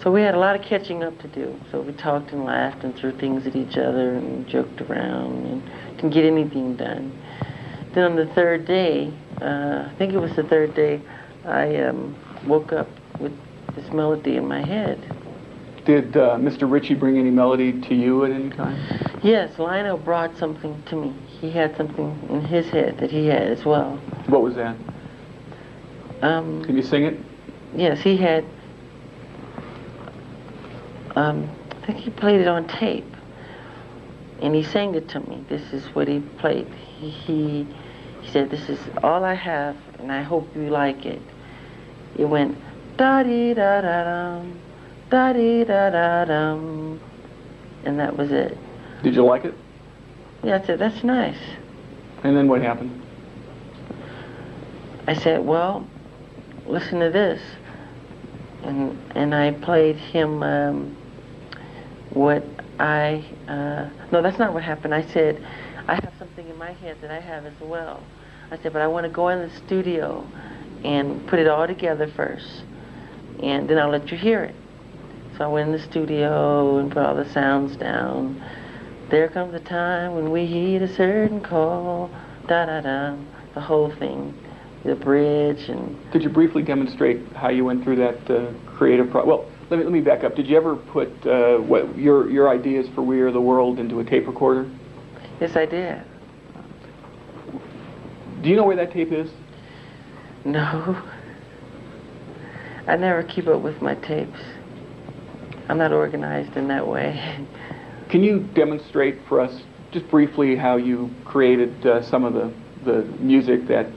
So we had a lot of catching up to do. So we talked and laughed and threw things at each other and joked around and didn't get anything done. Then on the third day, I think it was the third day, I woke up with this melody in my head. Did Mr. Ritchie bring any melody to you at any time? Yes, Lionel brought something to me. He had something in his head that he had as well. What was that? Can you sing it? Yes, he had, I think he played it on tape. And he sang it to me. This is what he played. He said, "This is all I have, and I hope you like it." It went, da-dee-da-da-dum, da-dee-da-da-dum. And that was it. Did you like it? Yeah, I said, "That's nice." And then what happened? I said, "Well, listen to this." And I played him what I, no, that's not what happened. I said, "I have something in my head that I have as well." I said, "But I want to go in the studio and put it all together first, and then I'll let you hear it." So I went in the studio and put all the sounds down. There comes a time when we heed a certain call, da-da-da, the whole thing, the bridge. And Could you briefly demonstrate how you went through that creative process? Well, let me back up. Did you ever put what your ideas for We Are the World into a tape recorder? yes, I did. Do you know where that tape is? No. I never keep up with my tapes. I'm not organized in that way. Can you demonstrate for us, just briefly, how you created some of the music that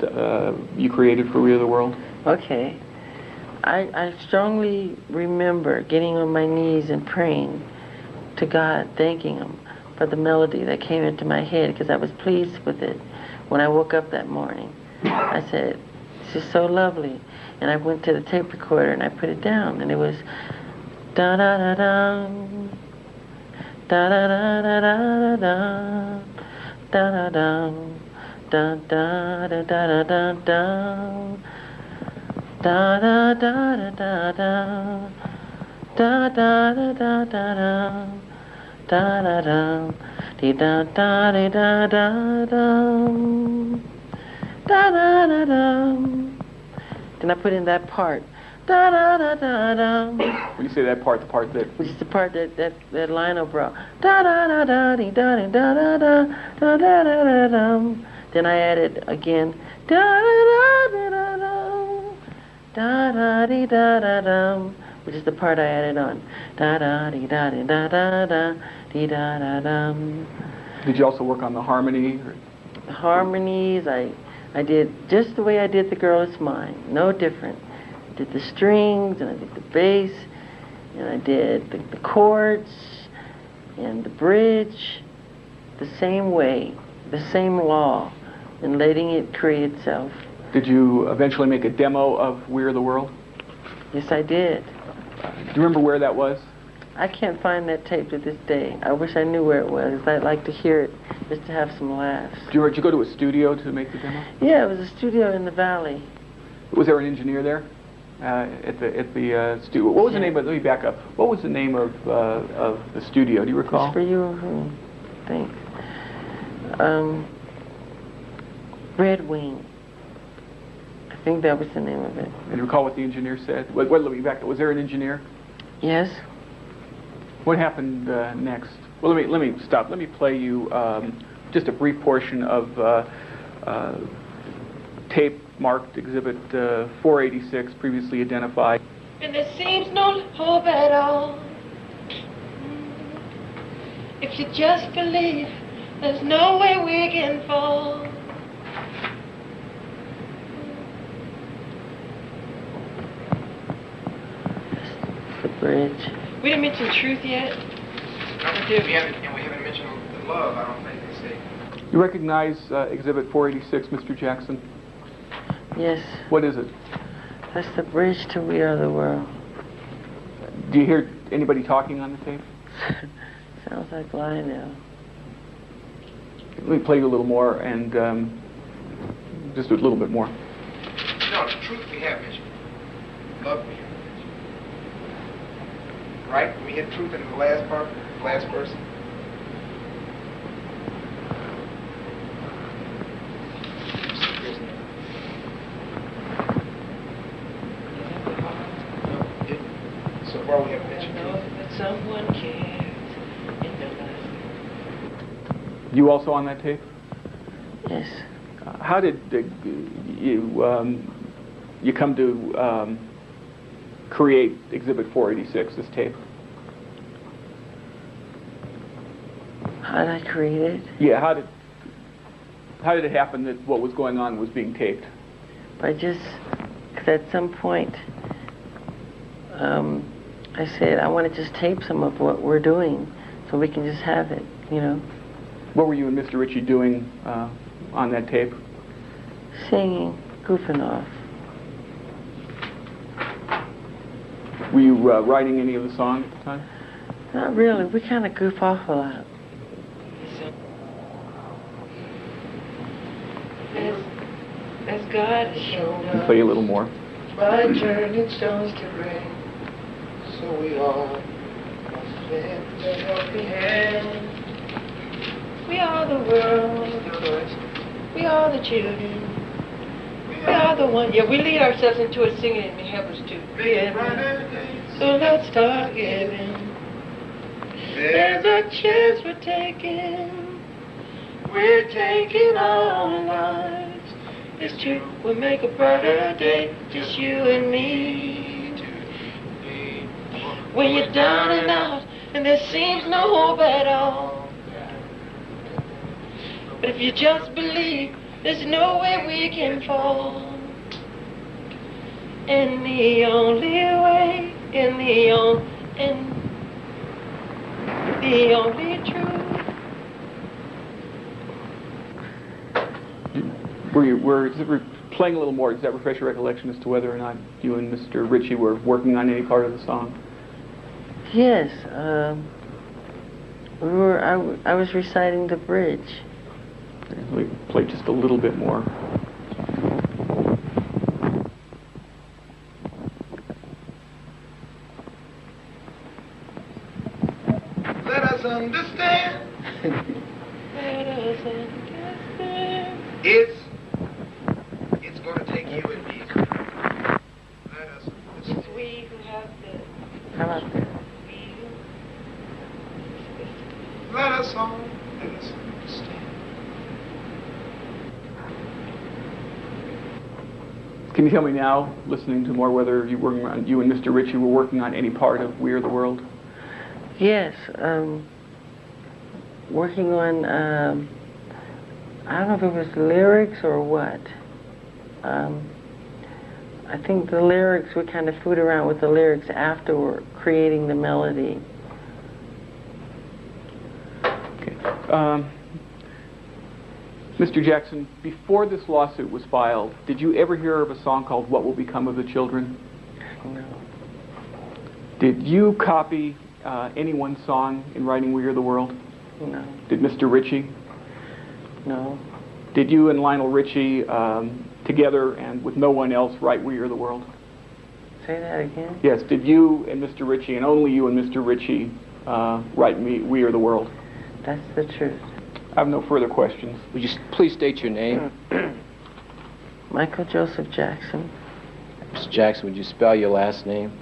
you created for We Are the World? Okay. I strongly remember getting on my knees and praying to God, thanking Him for the melody that came into my head, because I was pleased with it when I woke up that morning. I said, "This is so lovely." And I went to the tape recorder and I put it down, and it was da-da-da-dum, da-da-da-da-da-da, da-da-dum, da-da-da-da-da-da-dum, da-da-da-da-da-da, da-da-da-da-da-da, da-da-dum, dee-da-da-dee-da-da-dum, da-da-da-dum. Then I put in that part, da-da-da-da-dum. When you say that part, the part that... Which is the part that Lionel brought. Da-da-da-da-dee-da-dee-da-da-da, then I added again, da-da-da-da-da-dum, da-da-dee-da-da-dum, which is the part I added on. Da-da-dee-da-dee-da-da-da, dee-da-da-dum. Did you also work on the harmony? The harmonies, I did just the way I did The Girl Is Mine, no different. I did the strings, and I did the bass, and I did the chords, and the bridge, the same way, the same law, and letting it create itself. Did you eventually make a demo of We Are the World? Yes, I did. Do you remember where that was? I can't find that tape to this day. I wish I knew where it was. I'd like to hear it just to have some laughs. Did you go to a studio to make the demo? Yeah, it was a studio in the valley. Was there an engineer there at the studio? What was the name of? Let me back up. What was the name of the studio? Do you recall? It's for you or who? Thanks. Red Wing. I think that was the name of it. And you recall what the engineer said? Let me back up. Was there an engineer? Yes. What happened next? Well, let me stop. Let me play you just a brief portion of tape marked Exhibit 486, previously identified. And there seems no hope at all. If you just believe, there's no way we can fall. The bridge. We didn't mention truth yet. No, we did. We haven't mentioned the love. I don't think they say. You recognize Exhibit 486, Mr. Jackson? Yes, What is it? that's the bridge to We Are the World. Do you hear anybody talking on the tape? Sounds like Lionel. Let me play you a little more and just a little bit more. No, the truth we have mentioned. Love we have mentioned. Right? We hit truth in the last part, last verse. So far we haven't mentioned truth. That someone cares in their life. You also on that tape? Yes. How did you come to create Exhibit 486, this tape? How did I create it? Yeah, how did it happen that what was going on was being taped? By just, because at some point, I said, I want to just tape some of what we're doing so we can just have it, you know. What were you and Mr. Ritchie doing on that tape? Singing, goofing off. Were you writing any of the song at the time? Not really. We kind of goof off a lot. As God has shown I'll play you a little more. by turning stones to bread, So we all must live. the helping hand. We are the world. We are the children. We are the one. Yeah, we lead ourselves into it singing and it helps us to give. So let's start giving. There's a chance we're taking. We're taking our lives. It's true, we'll make a brighter day, just you and me. When you're down and out, and there seems no hope at all. But if you just believe, there's no way we can fall. And the only way, and the only truth. We're playing a little more. Does that refresh your recollection as to whether or not you and Mr. Ritchie were working on any part of the song? Yes, I was reciting the bridge. Let me play just a little bit more. Let us understand. Let us understand. It's going to take you and me. Let us It's understand. we who have the. How about that? We Let us all. Let us understand. Can you tell me now, listening to more, whether you and Mr. Ritchie were working on any part of We Are the World? Yes, working on, I don't know if it was lyrics or what. I think the lyrics, we kind of fooled around with the lyrics after we're creating the melody. Okay. Mr. Jackson, before this lawsuit was filed, did you ever hear of a song called What Will Become of the Children? No. Did you copy anyone's song in writing We Are the World? No. Did Mr. Ritchie? No. Did you and Lionel Richie together and with no one else write We Are the World? Say that again? Yes. Did you and Mr. Ritchie, and only you and Mr. Ritchie, write We Are the World? That's the truth. I have no further questions. Would you please state your name? Michael Joseph Jackson. Mr. Jackson, would you spell your last name?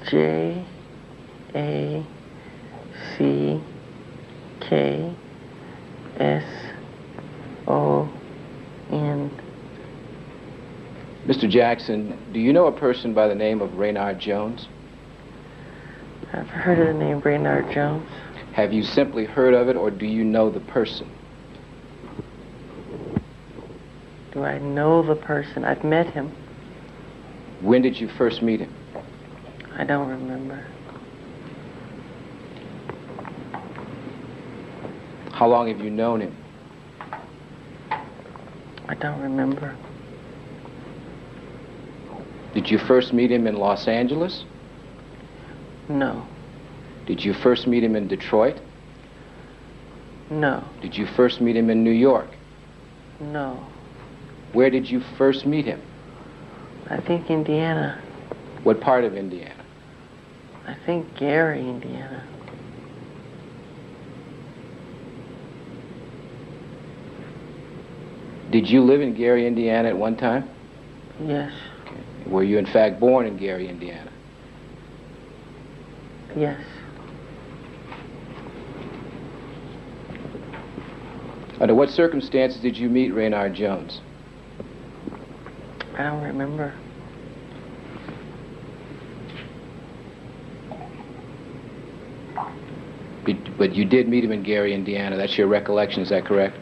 Jackson. Mr. Jackson, do you know a person by the name of Raynard Jones? I've heard of the name Raynard Jones. Have you simply heard of it, or do you know the person? Do I know the person? I've met him. When did you first meet him? I don't remember. How long have you known him? I don't remember. Did you first meet him in Los Angeles? No. Did you first meet him in Detroit? No. Did you first meet him in New York? No. Where did you first meet him? I think Indiana. What part of Indiana? I think Gary, Indiana. Did you live in Gary, Indiana at one time? Yes. Okay. Were you in fact born in Gary, Indiana? Yes. Under what circumstances did you meet Raynard Jones? I don't remember. But you did meet him in Gary, Indiana. That's your recollection, is that correct?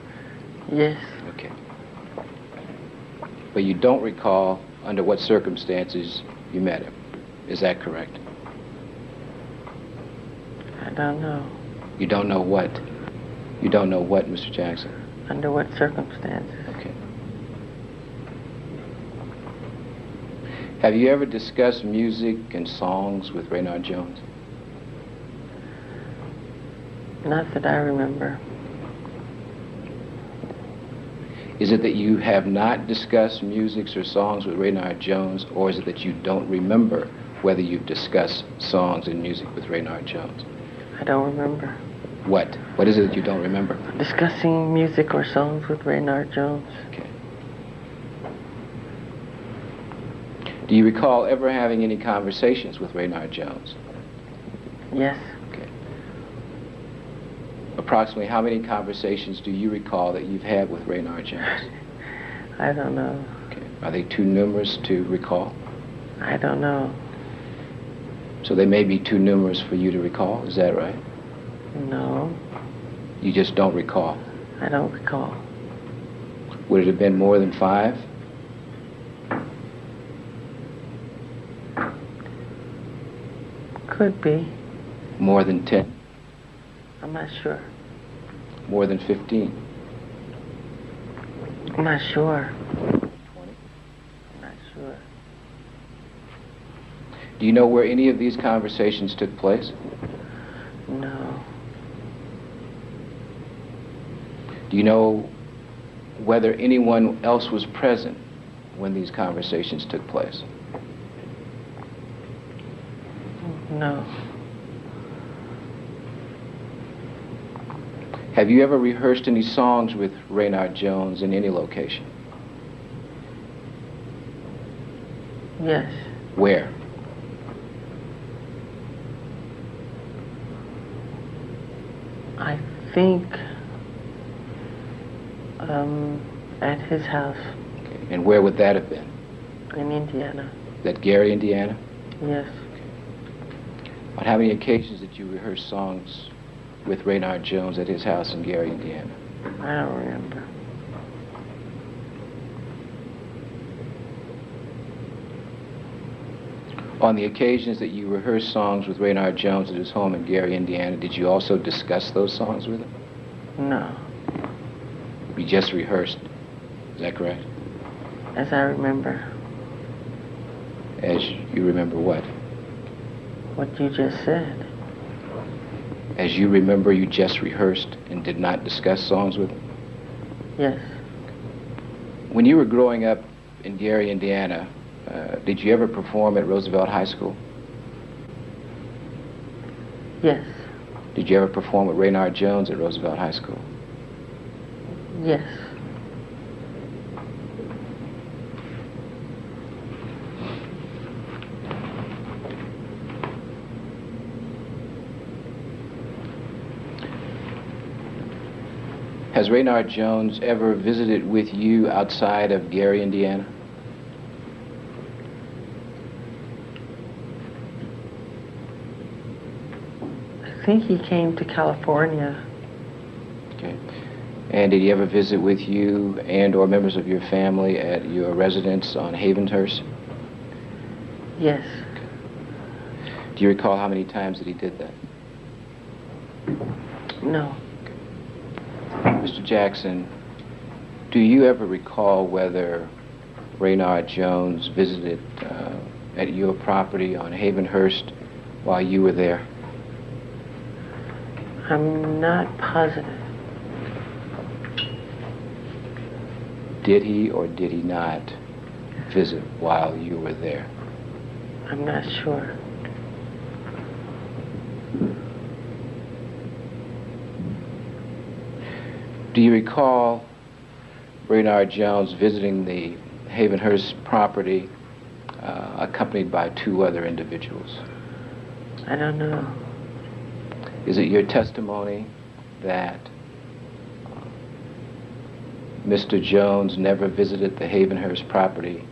Yes. Okay. But you don't recall under what circumstances you met him. Is that correct? I don't know. You don't know what? You don't know what, Mr. Jackson? Under what circumstances? Okay. Have you ever discussed music and songs with Raynard Jones? Not that I remember. Is it that you have not discussed music or songs with Raynard Jones, or is it that you don't remember whether you've discussed songs and music with Raynard Jones? I don't remember. What? What is it that you don't remember? Discussing music or songs with Raynard Jones. Okay. Do you recall ever having any conversations with Raynard Jones? Yes. Okay. Approximately how many conversations do you recall that you've had with Raynard Jones? I don't know. Okay. Are they too numerous to recall? I don't know. So they may be too numerous for you to recall, is that right? No. You just don't recall? I don't recall. Would it have been more than 5? Could be. More than 10? I'm not sure. More than 15? I'm not sure. 20? I'm not sure. Do you know where any of these conversations took place? No. Do you know whether anyone else was present when these conversations took place? No. Have you ever rehearsed any songs with Raynard Jones in any location? Yes. Where? I think at his house Okay. And where would that have been? in Indiana. Is that Gary, Indiana? Yes. On how many occasions did you rehearse songs with Raynard Jones at his house in Gary, Indiana? I don't remember. On the occasions that you rehearsed songs with Raynard Jones at his home in Gary, Indiana, did you also discuss those songs with him? No. You just rehearsed. Is that correct? As I remember. As you remember what? What you just said. As you remember, you just rehearsed and did not discuss songs with him? Yes. When you were growing up in Gary, Indiana, did you ever perform at Roosevelt High School? Yes. Did you ever perform with Raynard Jones at Roosevelt High School? Yes. Has Raynard Jones ever visited with you outside of Gary, Indiana? I think he came to California. Okay. And did he ever visit with you and or members of your family at your residence on Havenhurst? Yes. Do you recall how many times that he did that? No. Mr. Jackson, do you ever recall whether Raynard Jones visited at your property on Havenhurst while you were there? I'm not positive. Did he or did he not visit while you were there? I'm not sure. Do you recall Raynard Jones visiting the Havenhurst property accompanied by 2 other individuals? I don't know. Is it your testimony that Mr. Jones never visited the Havenhurst property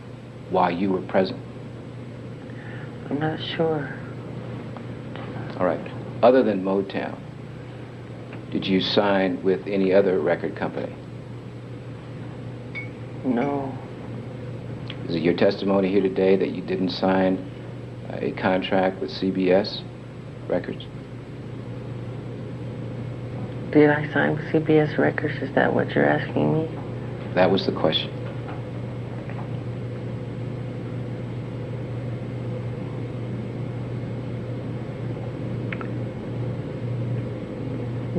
while you were present? I'm not sure. All right. Other than Motown, did you sign with any other record company? No. Is it your testimony here today that you didn't sign a contract with CBS Records? Did I sign with CBS Records? Is that what you're asking me? That was the question.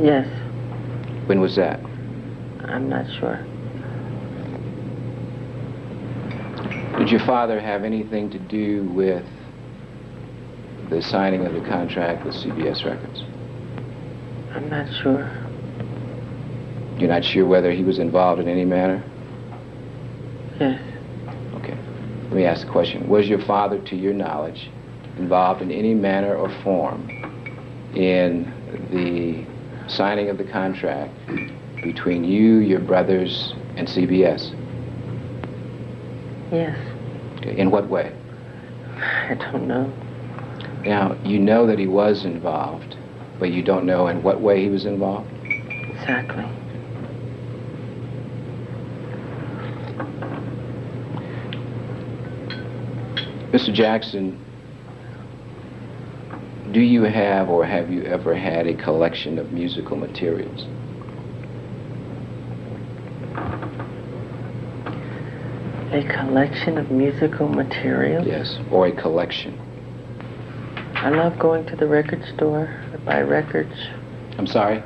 Yes. When was that? I'm not sure. Did your father have anything to do with the signing of the contract with CBS Records? I'm not sure. You're not sure whether he was involved in any manner? Yes. Okay. Let me ask the question. Was your father, to your knowledge, involved in any manner or form in the signing of the contract between you, your brothers, and CBS? Yes. Okay. In what way? I don't know. Now, you know that he was involved, but you don't know in what way he was involved? Exactly. Mr. Jackson, do you have or have you ever had a collection of musical materials? A collection of musical materials? Yes, or a collection. I love going to the record store to buy records. I'm sorry?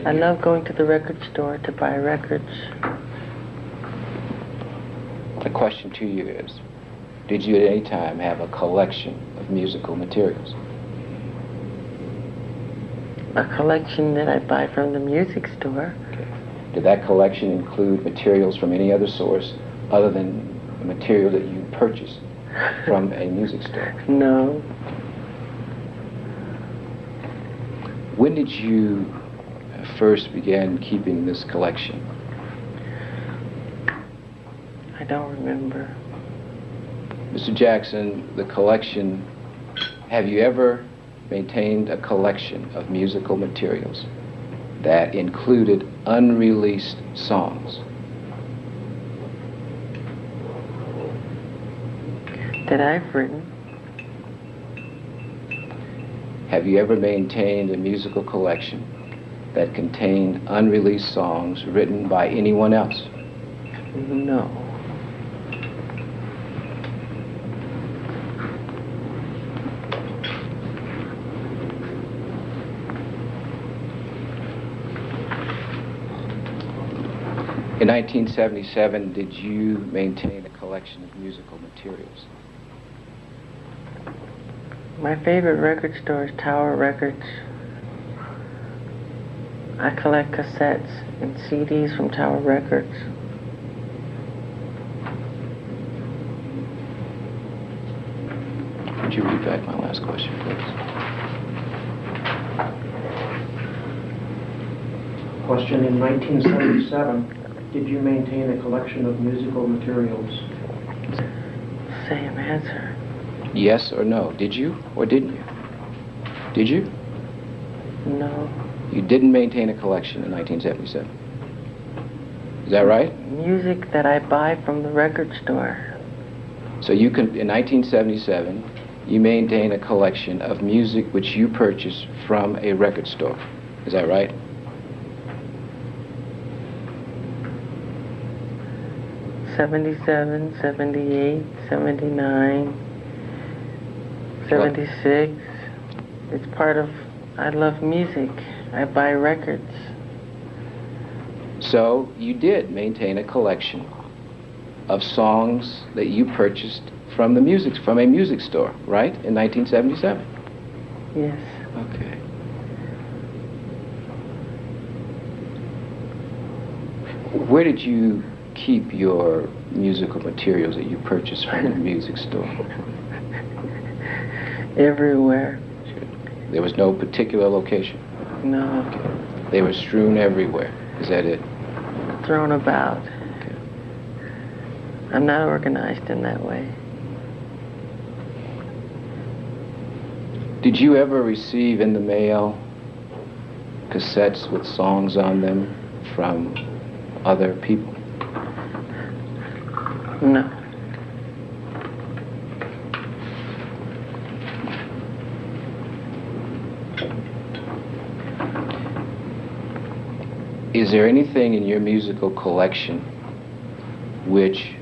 I love going to the record store to buy records. The question to you is, did you at any time have a collection of musical materials? A collection that I buy from the music store. Okay. Did that collection include materials from any other source other than the material that you purchased from a music store? No. When did you first begin keeping this collection? I don't remember. Mr. Jackson, the collection, have you ever maintained a collection of musical materials that included unreleased songs? That I've written. Have you ever maintained a musical collection that contained unreleased songs written by anyone else? No. In 1977, did you maintain a collection of musical materials? My favorite record store is Tower Records. I collect cassettes and CDs from Tower Records. Would you read back my last question, please? Question: in 1977, did you maintain a collection of musical materials? Same answer. Yes or no? Did you or didn't you? Did you? No. You didn't maintain a collection in 1977. Is that right? Music that I buy from the record store. So you can, in 1977, you maintain a collection of music which you purchased from a record store. Is that right? 77, 78, 79, 76. It's part of, I love music. I buy records. So you did maintain a collection of songs that you purchased from a music store, right? In 1977. Yes. Okay. Where did you keep your musical materials that you purchased from the music store? Everywhere. There was no particular location? No. Okay. They were strewn everywhere. Is that it? Thrown about. Okay. I'm not organized in that way. Did you ever receive in the mail cassettes with songs on them from other people? No. Is there anything in your musical collection which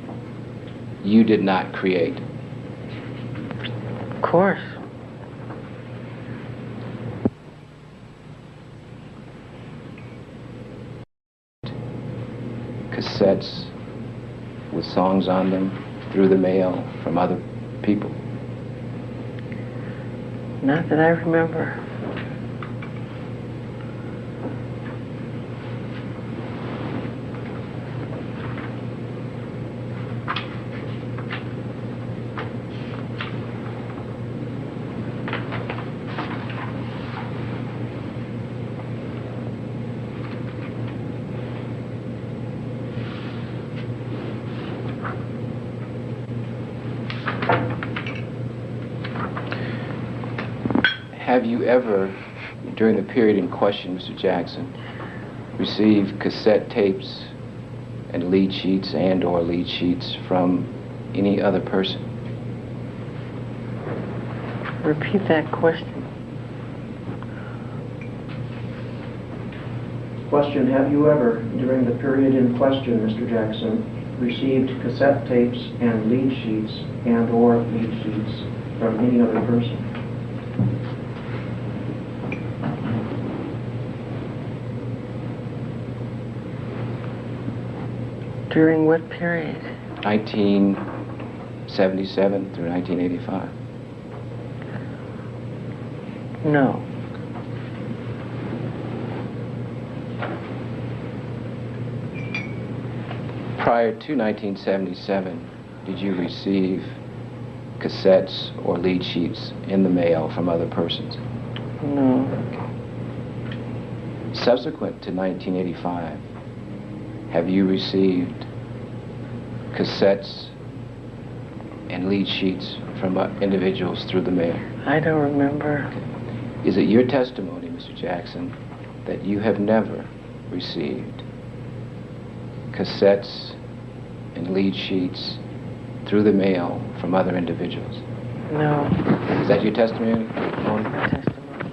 you did not create? Of course. Cassettes with songs on them through the mail from other people? Not that I remember. Have you ever, during the period in question, Mr. Jackson, received cassette tapes and lead sheets and/or lead sheets from any other person? Repeat that question. Question, have you ever, during the period in question, Mr. Jackson, received cassette tapes and lead sheets and/or lead sheets from any other person? During what period? 1977 through 1985. No. Prior to 1977, did you receive cassettes or lead sheets in the mail from other persons? No. Subsequent to 1985, have you received cassettes and lead sheets from individuals through the mail? I don't remember. Is it your testimony, Mr. Jackson, that you have never received cassettes and lead sheets through the mail from other individuals? No. Is that your testimony? Testimony.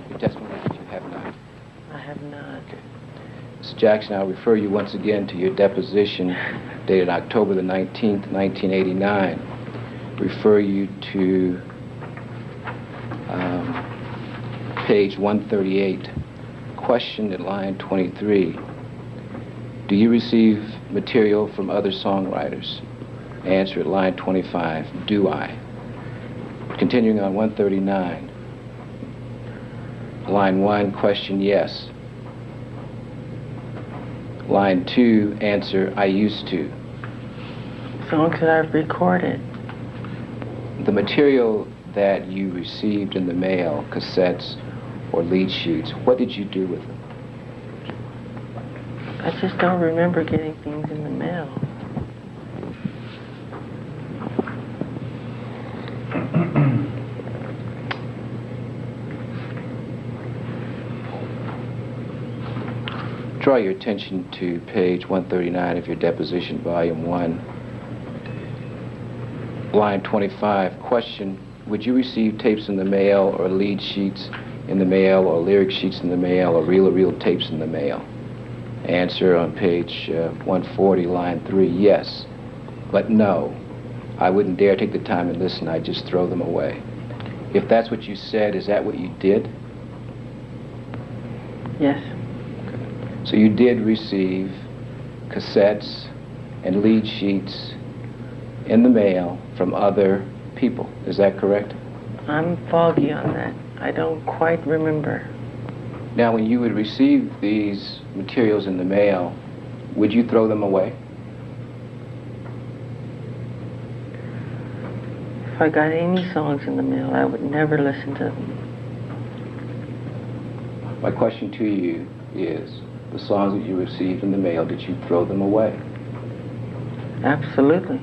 Your testimony that you have not? I have not. Okay. Mr. Jackson, I'll refer you once again to your deposition dated October the 19th, 1989. Refer you to page 138. Question at line 23. Do you receive material from other songwriters? Answer at line 25. Do I? Continuing on 139. Line 1, question, yes. Line 2, answer, I used to. Songs that I've recorded. The material that you received in the mail, cassettes or lead sheets, what did you do with them? I just don't remember getting things in the mail. Draw your attention to page 139 of your deposition, volume 1. Line 25, question, would you receive tapes in the mail or lead sheets in the mail or lyric sheets in the mail or reel-to-reel tapes in the mail? Answer on page 140, line 3, yes. But no, I wouldn't dare take the time and listen. I'd just throw them away. If that's what you said, is that what you did? Yes. So you did receive cassettes and lead sheets in the mail from other people. Is that correct? I'm foggy on that. I don't quite remember. Now, when you would receive these materials in the mail, would you throw them away? If I got any songs in the mail, I would never listen to them. My question to you is, the songs that you received in the mail, did you throw them away? Absolutely.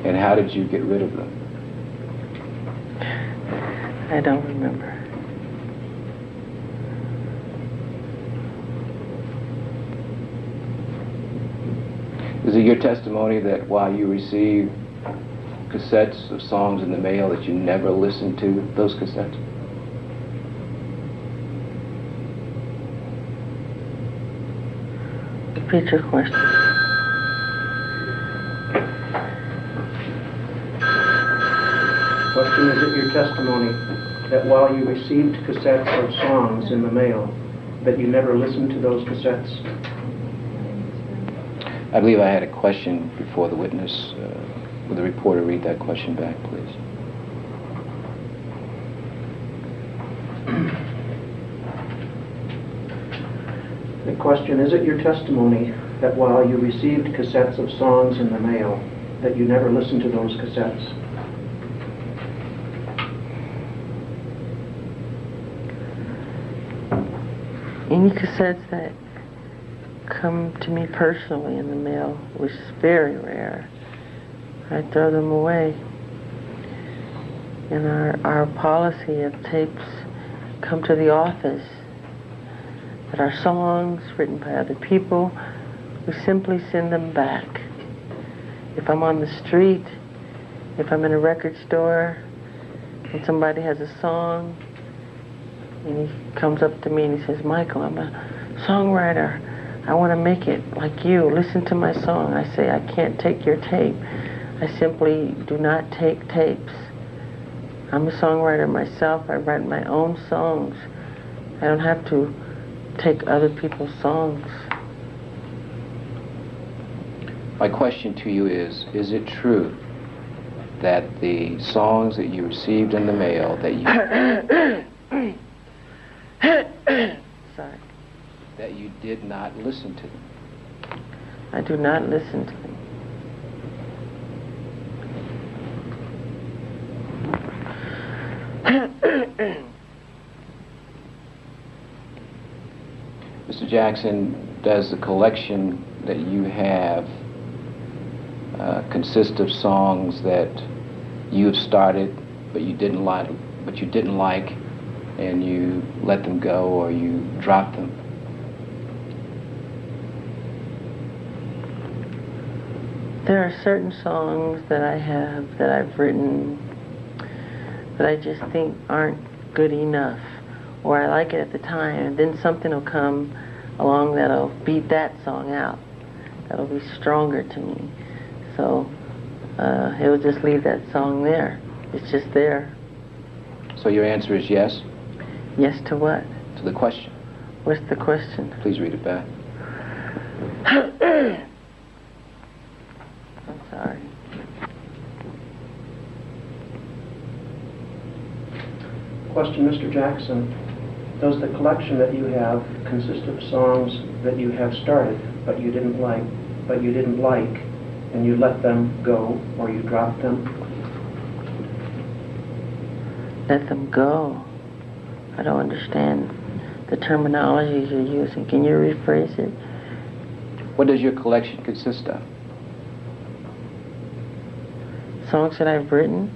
And how did you get rid of them? I don't remember. Is it your testimony that while you received cassettes of songs in the mail that you never listened to those cassettes? Repeat your question. Question, is it your testimony that while you received cassettes of songs in the mail, that you never listened to those cassettes? I believe I had a question before the witness. Would the reporter read that question back, please? The question, is it your testimony that while you received cassettes of songs in the mail, that you never listened to those cassettes? Any cassettes that come to me personally in the mail, which is very rare, I throw them away. And our policy of tapes come to the office that are songs written by other people, we simply send them back. If I'm on the street, if I'm in a record store, and somebody has a song, and he comes up to me and he says, "Michael, I'm a songwriter. I want to make it like you. Listen to my song." I say, "I can't take your tape. I simply do not take tapes. I'm a songwriter myself. I write my own songs. I don't have to take other people's songs." My question to you is it true that the songs that you received in the mail that you Sorry. that you did not listen to them? I do not listen to them. Mr. Jackson, does the collection that you have consist of songs that you have started but you didn't like, and you let them go or you dropped them? There are certain songs that I have that I've written that I just think aren't good enough, or I like it at the time, and then something will come along that'll beat that song out, that'll be stronger to me. So it'll just leave that song there. It's just there. So your answer is yes Yes to what? to the question. What's the question? Please read it back. I'm sorry. Question, Mr. Jackson, does the collection that you have consist of songs that you have started but you didn't like, and you let them go or you dropped them? Let them go. I don't understand the terminology you're using. Can you rephrase it? What does your collection consist of? Songs that I've written?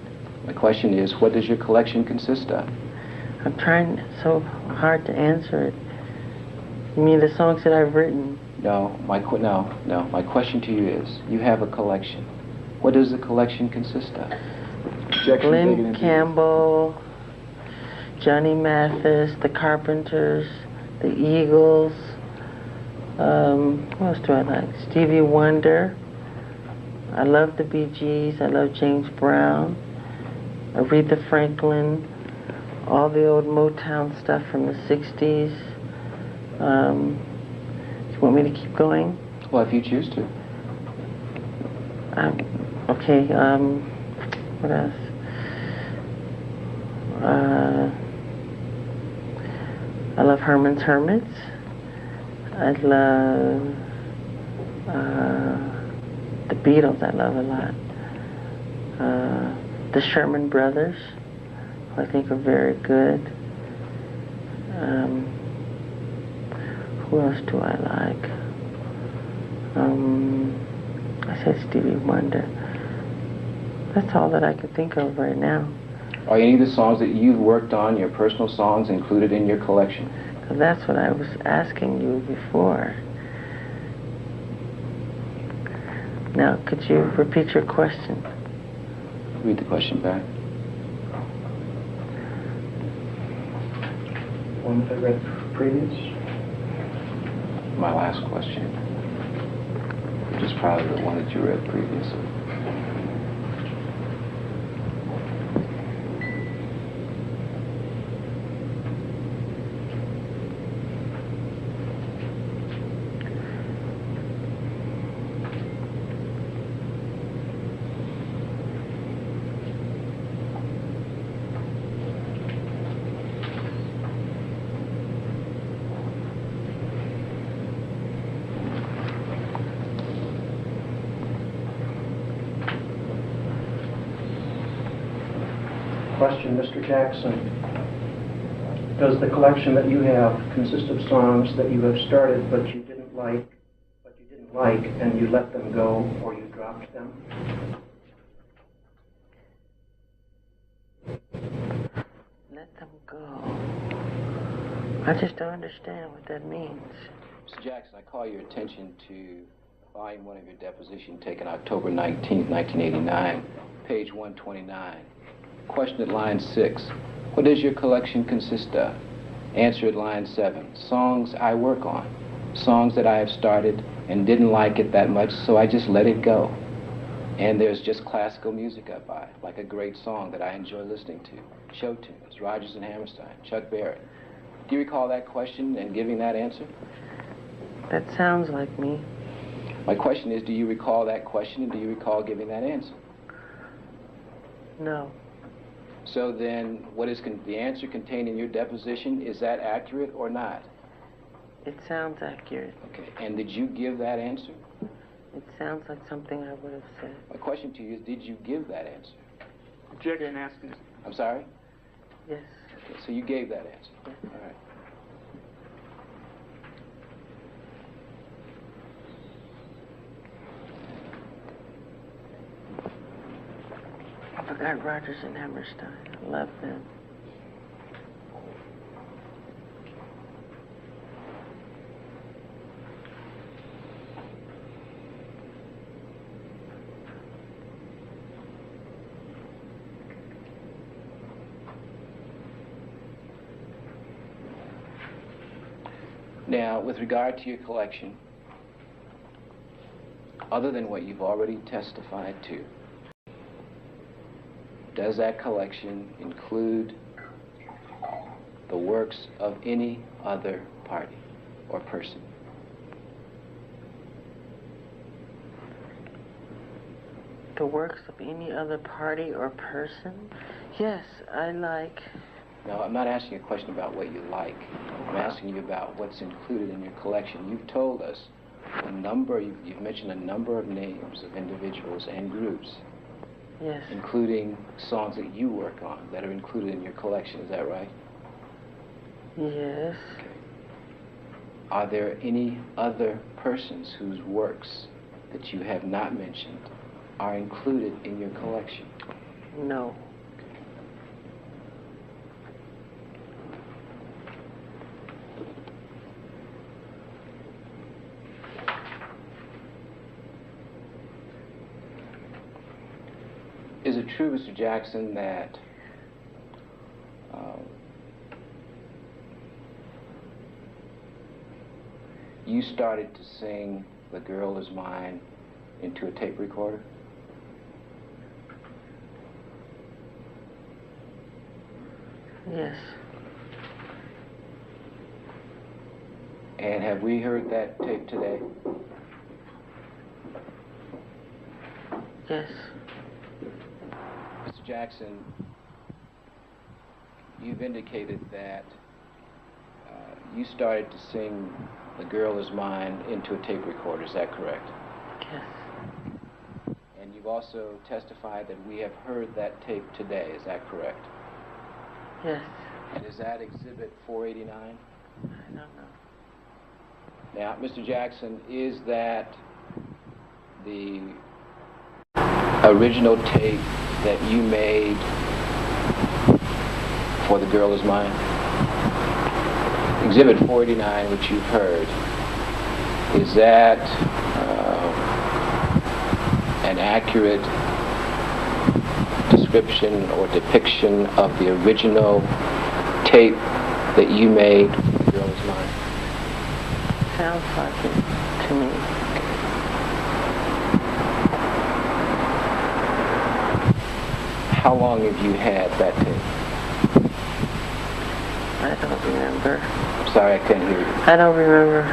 My question is, what does your collection consist of? I'm trying so hard to answer it. You mean the songs that I've written? No. My question to you is, you have a collection. What does the collection consist of? Glenn Campbell, Johnny Mathis, the Carpenters, the Eagles, What else do I like? Stevie Wonder. I love the Bee Gees. I love James Brown, Aretha Franklin, all the old Motown stuff from the 60s. You want me to keep going? Well, if you choose to. Okay, what else? I love Herman's Hermits. I love the Beatles. I love a lot. The Sherman Brothers, who I think are very good. Who else do I like? I said Stevie Wonder. That's all that I can think of right now. Are any of the songs that you've worked on, your personal songs, included in your collection? That's what I was asking you before. Now, could you repeat your question? Read the question back. One that I read previous. My last question, which is probably the one that you read previously. Question, Mr. Jackson. Does the collection that you have consist of songs that you have started but you didn't like, and you let them go or you dropped them? Let them go. I just don't understand what that means. Mr. Jackson, I call your attention to volume 1 of your deposition taken October 19th, 1989, page 129. Question at line 6. What does your collection consist of? Answer at line 7. Songs I work on. Songs that I have started and didn't like it that much, so I just let it go. And there's just classical music I buy, like a great song that I enjoy listening to. Show tunes, Rodgers and Hammerstein, Chuck Berry. Do you recall that question and giving that answer? That sounds like me. My question is, do you recall that question and do you recall giving that answer? No. So then, what is the answer contained in your deposition? Is that accurate or not? It sounds accurate. Okay, and did you give that answer? It sounds like something I would have said. My question to you is, did you give that answer? Objection, asking. I'm sorry? Yes. Okay, so you gave that answer. Yes. All right. I forgot Rodgers and Hammerstein. I love them. Now, with regard to your collection, other than what you've already testified to, does that collection include the works of any other party or person? The works of any other party or person? Yes, I like. No, I'm not asking you a question about what you like. I'm asking you about what's included in your collection. You've told us you've mentioned a number of names of individuals and groups. Yes. Including songs that you work on that are included in your collection, is that right? Yes. Okay. Are there any other persons whose works that you have not mentioned are included in your collection? No. Is it true, Mr. Jackson, that you started to sing "The Girl Is Mine" into a tape recorder? Yes. And have we heard that tape today? Yes. Mr. Jackson, you've indicated that you started to sing "The Girl Is Mine" into a tape recorder. Is that correct? Yes. And you've also testified that we have heard that tape today. Is that correct? Yes. And is that Exhibit 489? I don't know. Now, Mr. Jackson, is that the original tape that you made for "The Girl Is Mine"? Exhibit 489, which you've heard, is that an accurate description or depiction of the original tape that you made for "The Girl Is Mine"? Sounds like it to me. How long have you had that tape? I don't remember. Sorry, I couldn't hear you. I don't remember.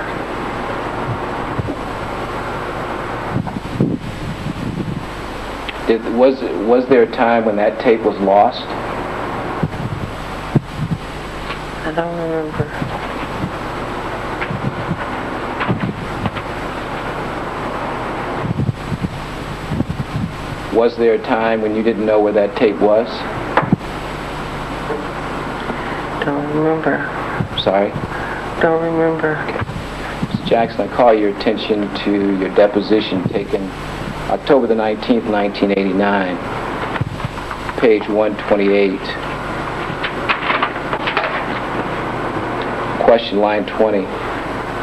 Was there a time when that tape was lost? I don't remember. Was there a time when you didn't know where that tape was? Don't remember. Sorry? Don't remember. Mr. Jackson, I call your attention to your deposition taken October the 19th, 1989, page 128. Question, line 20.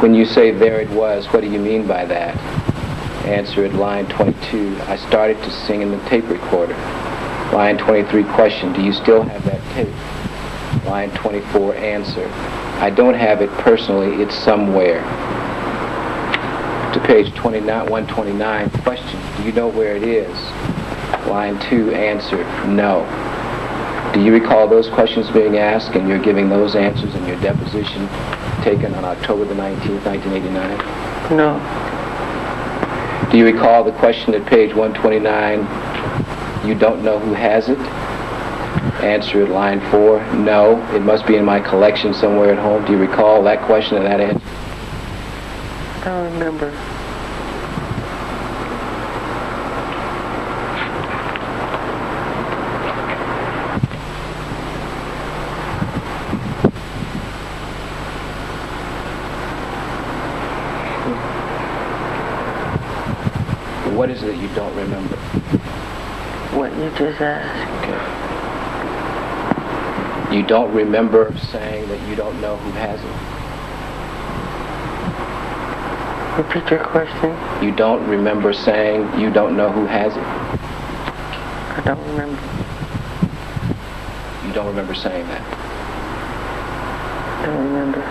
When you say "there it was," what do you mean by that? Answer at line 22. I started to sing in the tape recorder. Line 23, question. Do you still have that tape? Line 24, answer. I don't have it personally. It's somewhere. To page 129, question. Do you know where it is? Line 2, answer. No. Do you recall those questions being asked and you're giving those answers in your deposition taken on October the 19th, 1989? No. Do you recall the question at page 129, you don't know who has it? Answer at line 4, no. It must be in my collection somewhere at home. Do you recall that question and that answer? I don't remember. What is it that you don't remember? What you just asked. Okay. You don't remember saying that you don't know who has it? Repeat your question. You don't remember saying you don't know who has it? I don't remember. You don't remember saying that? I don't remember.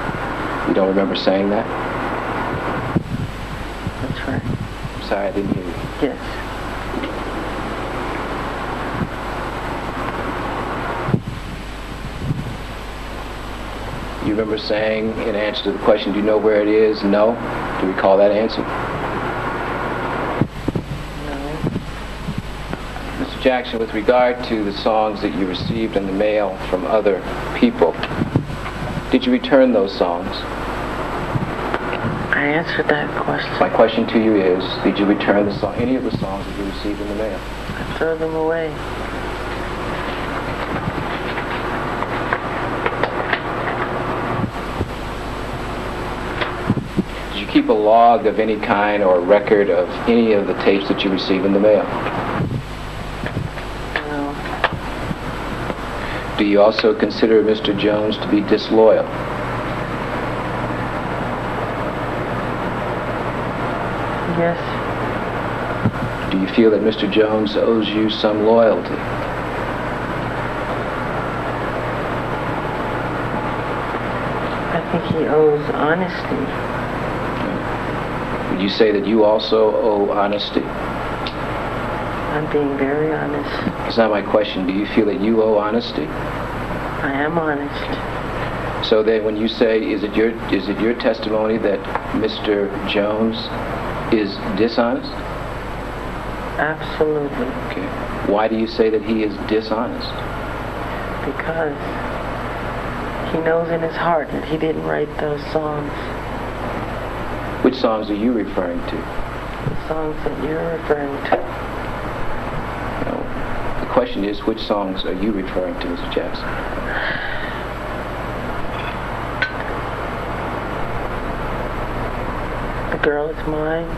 You don't remember saying that? That's right. I'm sorry, I didn't hear you. Yes. You remember saying in answer to the question, do you know where it is? No. Do you recall that answer? No. Mr. Jackson, with regard to the songs that you received in the mail from other people, did you return those songs? I answered that question. My question to you is, did you return any of the songs that you received in the mail? I threw them away. Did you keep a log of any kind or a record of any of the tapes that you received in the mail? No. Do you also consider Mr. Jones to be disloyal? Yes. Do you feel that Mr. Jones owes you some loyalty? I think he owes honesty. you say that you also owe honesty? I'm being very honest. That's not my question. Do you feel that you owe honesty? I am honest. So then when you say, is it your testimony that Mr. Jones is dishonest? Absolutely. Okay. Why do you say that he is dishonest? Because he knows in his heart that he didn't write those songs. Which songs are you referring to? The songs that you're referring to. No. The question is, which songs are you referring to, Mr. Jackson? The Girl Is Mine.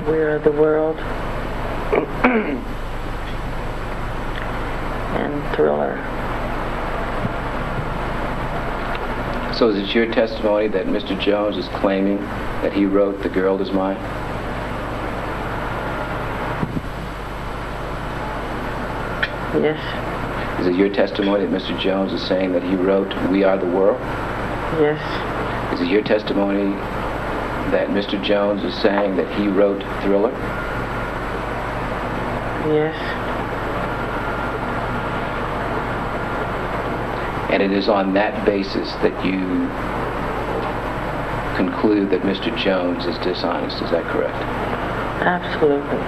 We Are the World. And Thriller. So is it your testimony that Mr. Jones is claiming that he wrote The Girl Is Mine? Yes. Is it your testimony that Mr. Jones is saying that he wrote We Are the World? Yes. Is it your testimony that Mr. Jones is saying that he wrote Thriller? Yes. And it is on that basis that you conclude that Mr. Jones is dishonest, is that correct? Absolutely.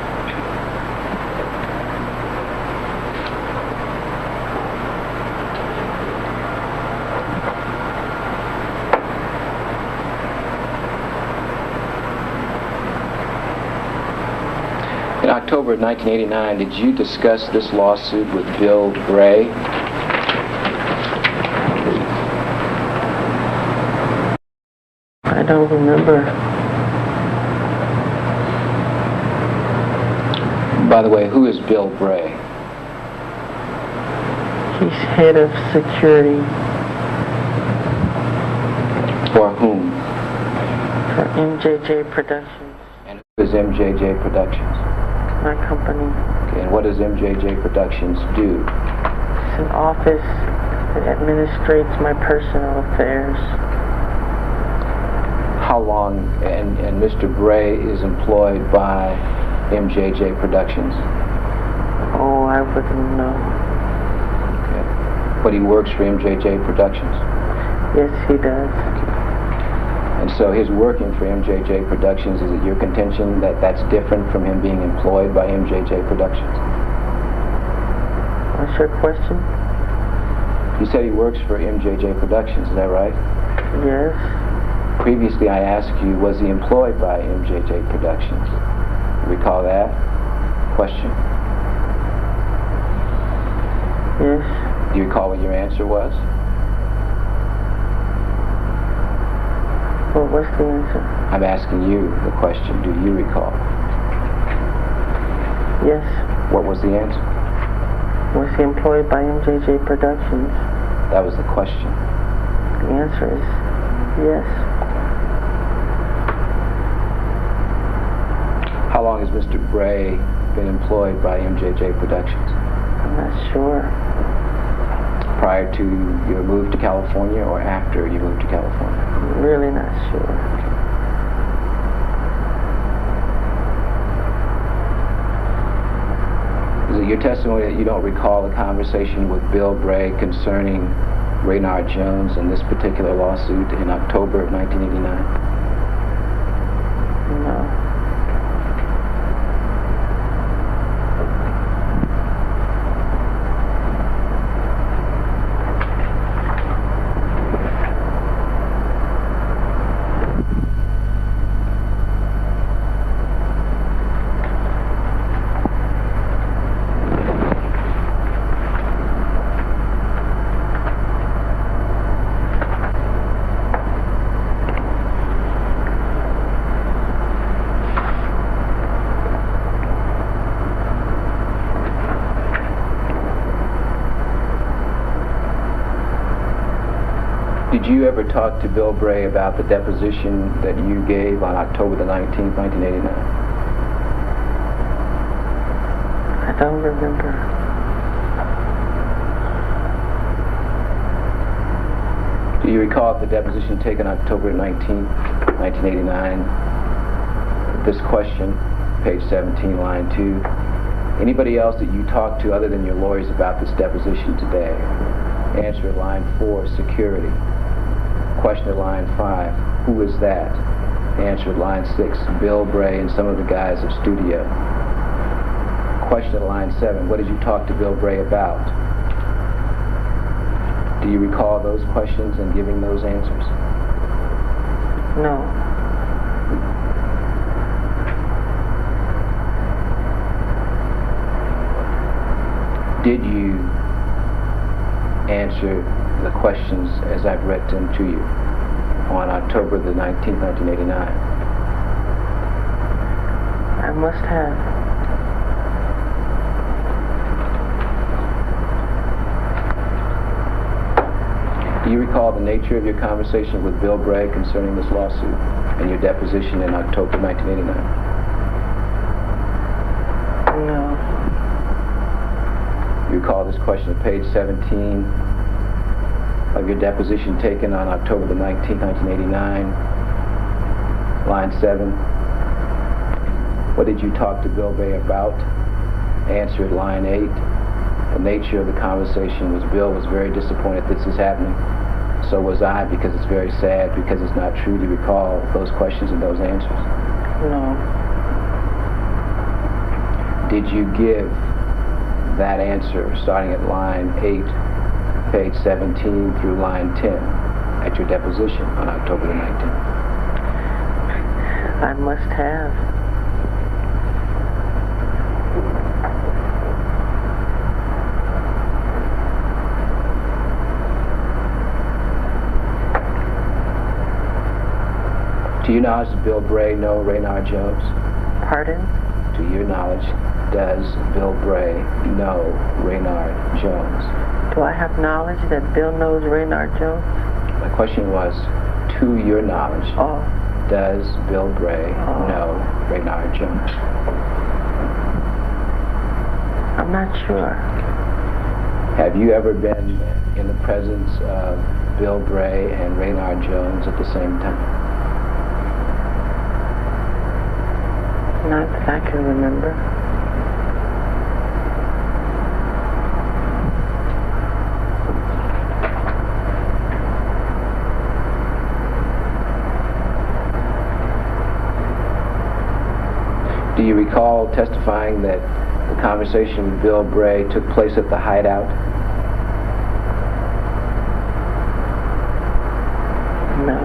In October of 1989, did you discuss this lawsuit with Bill Bray? I don't remember. By the way, who is Bill Bray? He's head of security For whom? for MJJ Productions, And who is MJJ Productions? my company. Okay, and what does MJJ Productions do? It's an office that administrates my personal affairs. How long, and Mr. Bray is employed by MJJ Productions? Oh, I wouldn't know. Okay. But he works for MJJ Productions? Yes, he does. And so his working for MJJ Productions, is it your contention that that's different from him being employed by MJJ Productions? What's your question? You said he works for MJJ Productions, is that right? Yes. Previously I asked you, was he employed by MJJ Productions? Recall that question? Yes. Do you recall what your answer was? What was the answer? I'm asking you the question, do you recall? Yes. What was the answer? Was he employed by MJJ Productions? That was the question. The answer is yes. How long has Mr. Bray been employed by MJJ Productions? I'm not sure. Prior to your move to California or after you moved to California? I'm really not sure. Is it your testimony that you don't recall a conversation with Bill Bray concerning Raynard Jones in this particular lawsuit in October of 1989? No. Did you ever talk to Bill Bray about the deposition that you gave on October the 19th, 1989? I don't remember. Do Do you recall the deposition taken October 19, 1989? This question, page 17, line 2. Anybody else that you talked to other than your lawyers about this deposition today? Answer at line 4, security. Question at line 5, who is that? Answer at line 6, Bill Bray and some of the guys of studio. Question at line 7, what did you talk to Bill Bray about? Do you recall those questions and giving those answers? No. Did you answer the questions as I've read them to you on October the 19th, 1989? I must have. Do you recall the nature of your conversation with Bill Bray concerning this lawsuit and your deposition in October 1989? No. You recall this question at page 17 of your deposition taken on October the 19th, 1989, line 7. What did you talk to Bill Bray about? Answer at line 8. The nature of the conversation was Bill was very disappointed this is happening. So was I, because it's very sad, because it's not true. Do you recall those questions and those answers? No. Did you give that answer starting at line 8, page 17 through line 10 at your deposition on October the 19th? I must have. To your knowledge, does Bill Bray know Raynard Jones? Pardon? To your knowledge, does Bill Bray know Raynard Jones? Do I have knowledge that Bill knows Raynard Jones? My question was, to your knowledge, Oh. does Bill Bray know Raynard Jones? I'm not sure. Have you ever been in the presence of Bill Bray and Raynard Jones at the same time? Not that I can remember. Do you recall testifying that the conversation with Bill Bray took place at the hideout? No.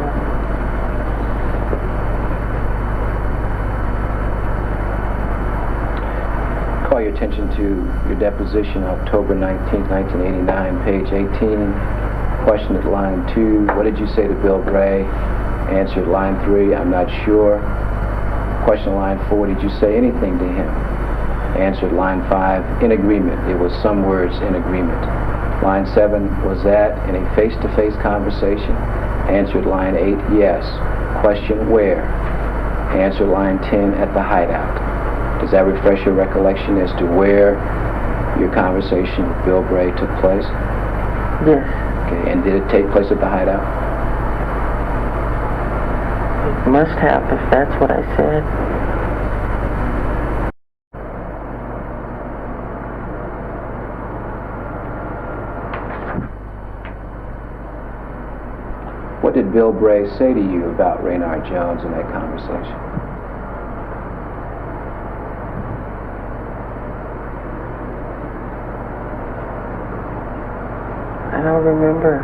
Call your attention to your deposition, October 19th, 1989, page 18. Question at line 2, what did you say to Bill Bray? Answer at line 3, I'm not sure. Question at line 4, did you say anything to him? Answer at line 5, in agreement. It was some words in agreement. Line 7, was that in a face-to-face conversation? Answer at line 8, yes. Question, where? Answer at line 10, at the hideout. Does that refresh your recollection as to where your conversation with Bill Bray took place? Yes. Okay, and did it take place at the hideout? It must have, if that's what I said. What did Bill Bray say to you about Raynard Jones in that conversation? I don't remember.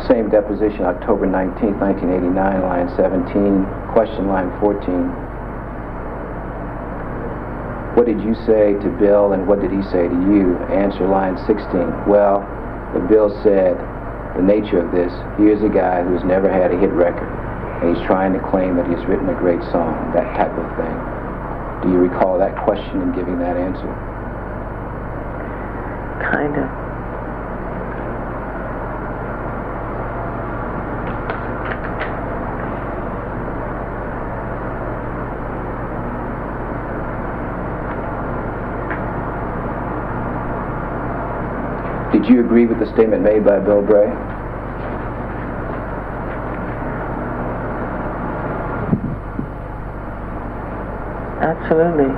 Same deposition, October 19th, 1989, line 17. Question, line 14. What did you say to Bill and what did he say to you? Answer, line 16. Well, what Bill said, the nature of this, here's a guy who's never had a hit record and he's trying to claim that he's written a great song, that type of thing. Do you recall that question and giving that answer? Kind of. Did you agree with the statement made by Bill Bray? Absolutely.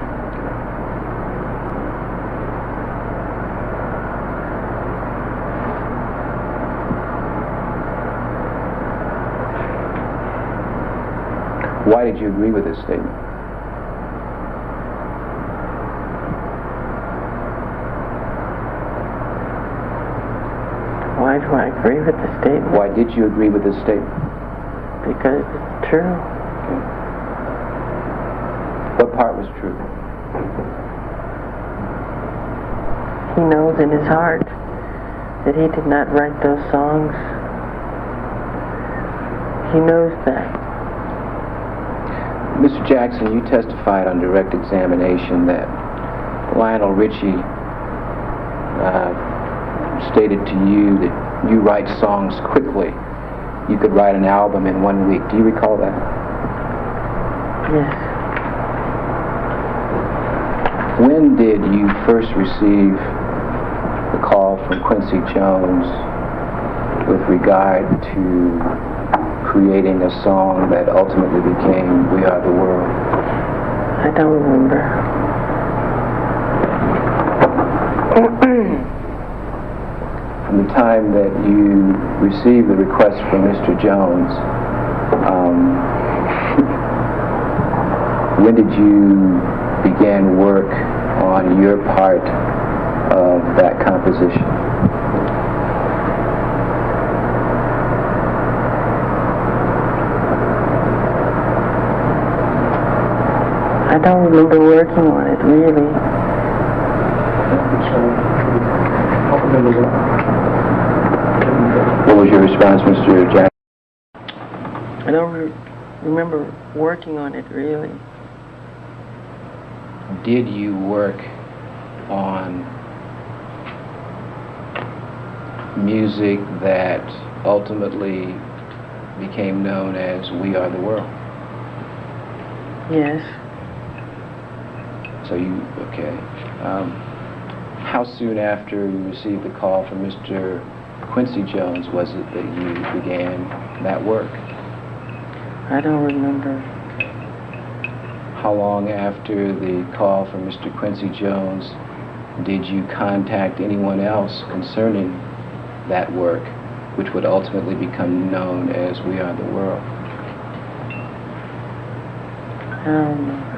Why did you agree with this statement? Why do I agree with the statement? Why did you agree with this statement? Because it's true. What part was true? He knows in his heart that he did not write those songs. He knows that. Mr. Jackson, you testified on direct examination that Lionel Richie stated to you that you write songs quickly. You could write an album in 1 week. Do you recall that? Yes. When did you first receive the call from Quincy Jones with regard to creating a song that ultimately became We Are the World? I don't remember. From the time that you received the request from Mr. Jones, when did you begin work on your part of that composition? I don't remember working on it, really. What was your response, Mr. Jackson? I don't remember working on it, really. Did you work on music that ultimately became known as We Are the World? Yes. So you, okay. How soon after you received the call from Mr. Quincy Jones was it that you began that work? I don't remember. How long after the call from Mr. Quincy Jones did you contact anyone else concerning that work, which would ultimately become known as We Are the World? I don't remember.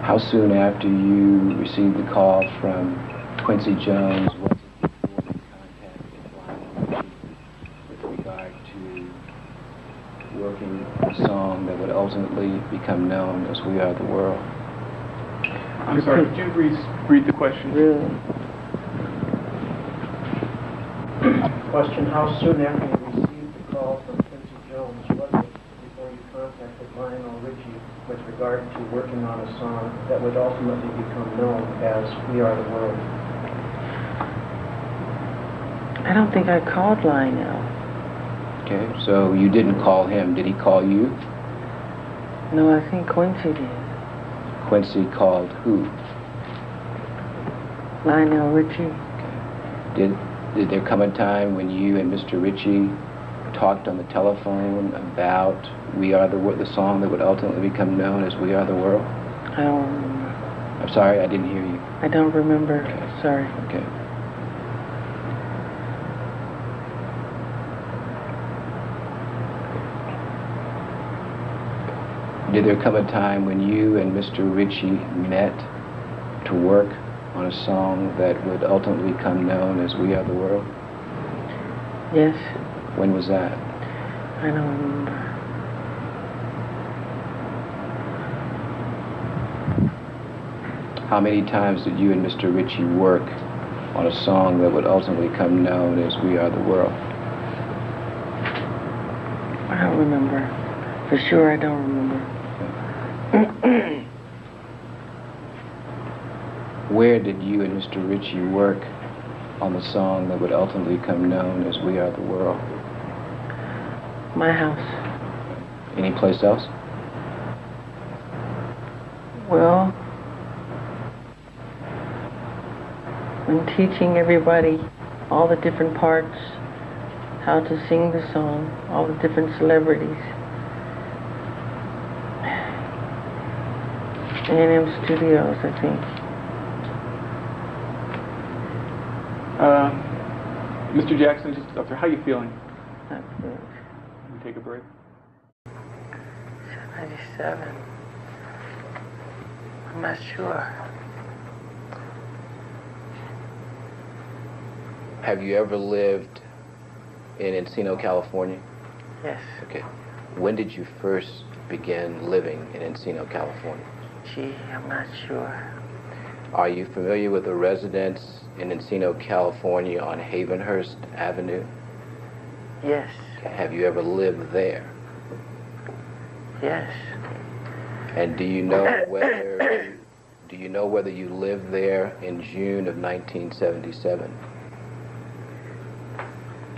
How soon after you received the call from Quincy Jones was it before you contacted Lionel with regard to working a song that would ultimately become known as We Are the World? I'm sorry, could you read the question? Really? Question, how soon after you received the call from Quincy Jones was it before you contacted Lionel Richie with regard to working on a song that would ultimately become known as We Are the World? I don't think I called Lionel. Okay, so you didn't call him. Did he call you? No, I think Quincy did. Quincy called who? Lionel Richie. Did there come a time when you and Mr. Richie talked on the telephone about We Are the World, the song that would ultimately become known as We Are the World? I don't remember. I'm sorry, I didn't hear you. I don't remember. Okay. Sorry. Okay. Did there come a time when you and Mr. Richie met to work on a song that would ultimately become known as We Are the World? Yes. When was that? I don't remember. How many times did you and Mr. Richie work on a song that would ultimately become known as We Are the World? I don't remember. For sure, I don't remember. Where did you and Mr. Richie work on the song that would ultimately become known as We Are the World? My house. Any place else? Well, and teaching everybody all the different parts, how to sing the song, all the different celebrities. A&M Studios, I think. Mr. Jackson, just up there, how are you feeling? Not good. Can we take a break? 97. I'm not sure. Have you ever lived in Encino, California? Yes. Okay. When did you first begin living in Encino, California? Gee, I'm not sure. Are you familiar with a residence in Encino, California on Havenhurst Avenue? Yes. Okay. Have you ever lived there? Yes. And do you know whether you lived there in June of 1977?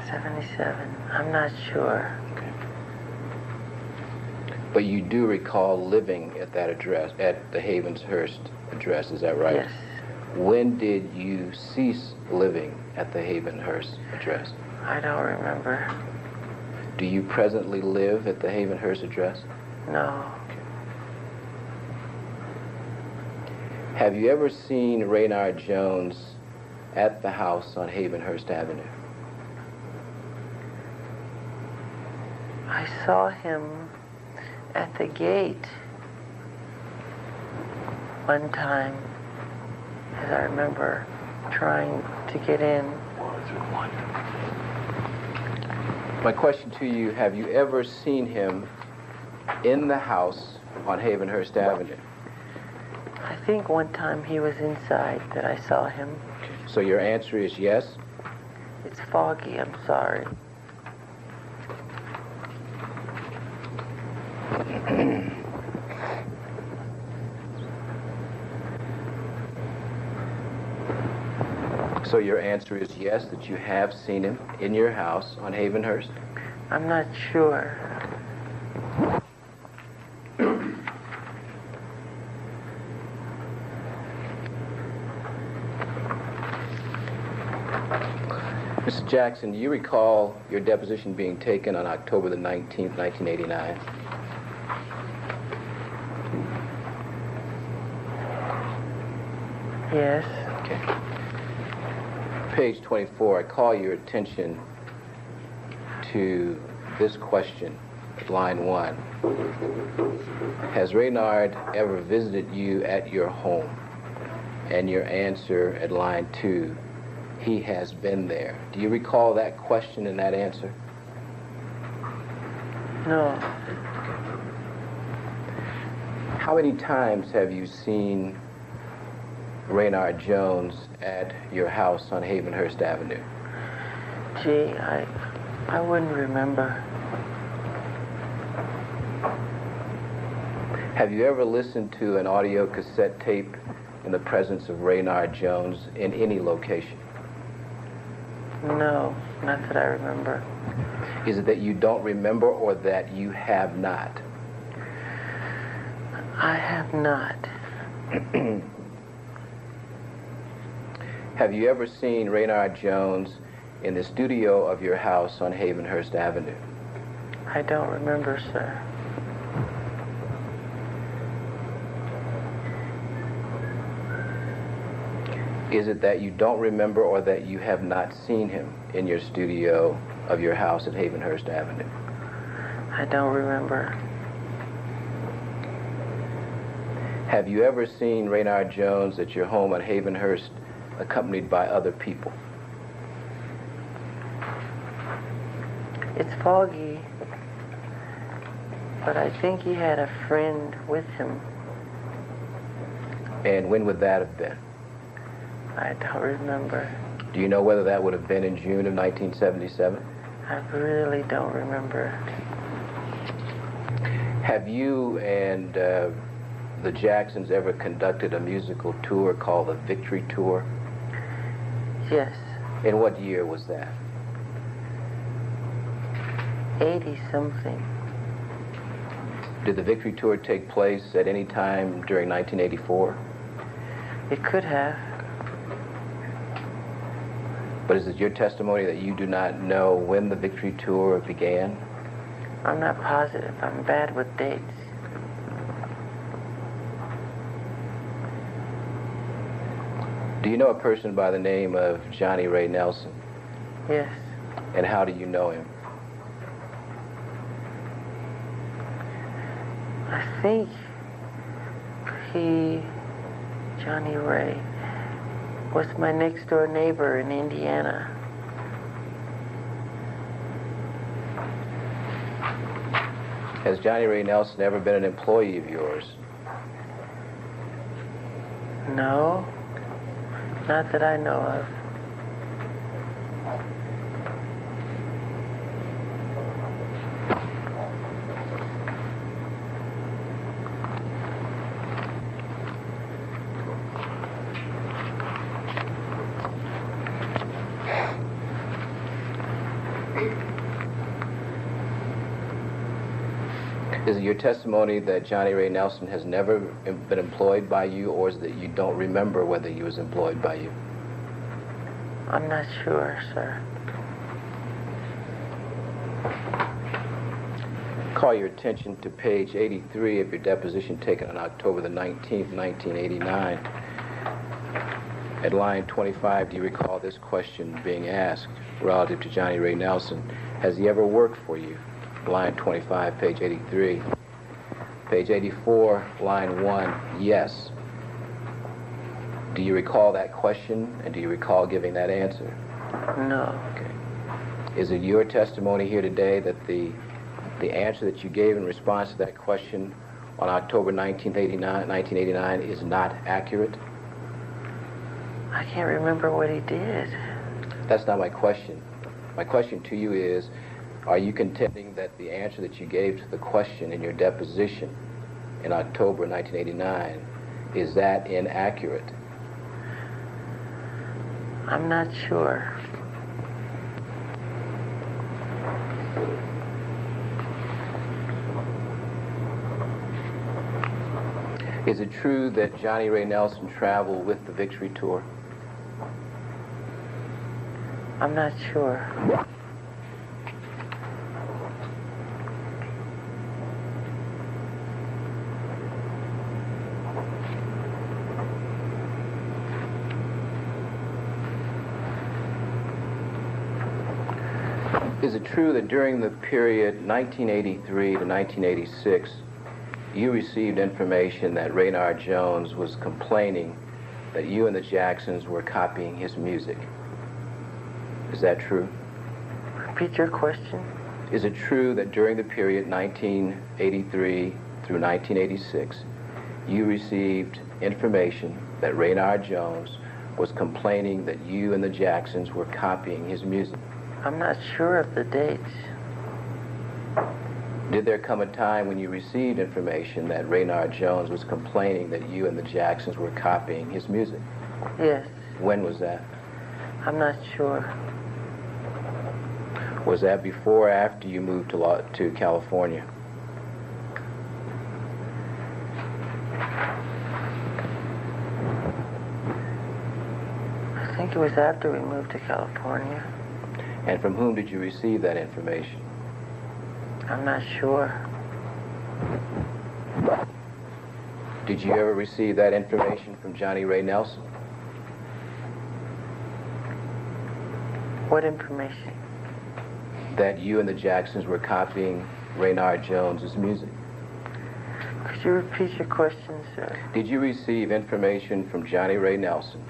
77. I'm not sure. Okay. But you do recall living at that address, at the Havenhurst address, is that right? Yes. When did you cease living at the Havenhurst address? I don't remember. Do you presently live at the Havenhurst address? No. Have you ever seen Raynard Jones at the house on Havenhurst Avenue? I saw him at the gate one time, as I remember trying to get in. My question to you, have you ever seen him in the house on Havenhurst Avenue? I think one time he was inside that I saw him. So your answer is yes? It's foggy, I'm sorry. So your answer is yes, that you have seen him in your house on Havenhurst? I'm not sure. Mr. Jackson, do you recall your deposition being taken on October the 19th, 1989? Yes. Okay. Page 24, I call your attention to this question, line 1. Has Raynard ever visited you at your home? And your answer at line 2, he has been there. Do you recall that question and that answer? No. How many times have you seen Raynard Jones at your house on Havenhurst Avenue? Gee, I wouldn't remember. Have you ever listened to an audio cassette tape in the presence of Raynard Jones in any location? No, not that I remember. Is it that you don't remember or that you have not? I have not. Have you ever seen Raynard Jones in the studio of your house on Havenhurst Avenue? I don't remember, sir. Is it that you don't remember or that you have not seen him in your studio of your house at Havenhurst Avenue? I don't remember. Have you ever seen Raynard Jones at your home on Havenhurst accompanied by other people? It's foggy, but I think he had a friend with him. And when would that have been? I don't remember. Do you know whether that would have been in June of 1977? I really don't remember. Have you and the Jacksons ever conducted a musical tour called the Victory Tour? Yes. In what year was that? 80-something. Did the Victory Tour take place at any time during 1984? It could have. But is it your testimony that you do not know when the Victory Tour began? I'm not positive. I'm bad with dates. Do you know a person by the name of Johnny Ray Nelson? Yes. And how do you know him? I think Johnny Ray, was my next door neighbor in Indiana. Has Johnny Ray Nelson ever been an employee of yours? No, not that I know of. Is it your testimony that Johnny Ray Nelson has never been employed by you, or is it that you don't remember whether he was employed by you? I'm not sure, sir. Call your attention to page 83 of your deposition taken on October the 19th, 1989. At line 25, do you recall this question being asked relative to Johnny Ray Nelson? Has he ever worked for you? Line 25, page 83. Page 84, line 1, yes. Do you recall that question, and do you recall giving that answer? No. Okay. Is it your testimony here today that the answer that you gave in response to that question on October 1989 is not accurate? I can't remember what he did. That's not my question. My question to you is, are you contending that the answer that you gave to the question in your deposition in October 1989, is that inaccurate? I'm not sure. Is it true that Johnny Ray Nelson traveled with the Victory Tour? I'm not sure. Is it true that during the period 1983 to 1986, you received information that Raynard Jones was complaining that you and the Jacksons were copying his music? Is that true? Repeat your question. Is it true that during the period 1983 through 1986, you received information that Raynard Jones was complaining that you and the Jacksons were copying his music? I'm not sure of the dates. Did there come a time when you received information that Raynard Jones was complaining that you and the Jacksons were copying his music? Yes. When was that? I'm not sure. Was that before or after you moved to California? I think it was after we moved to California. And from whom did you receive that information? I'm not sure. Did you ever receive that information from Johnny Ray Nelson? What information? That you and the Jacksons were copying Raynard Jones's music. Could you repeat your question, sir? Did you receive information from Johnny Ray Nelson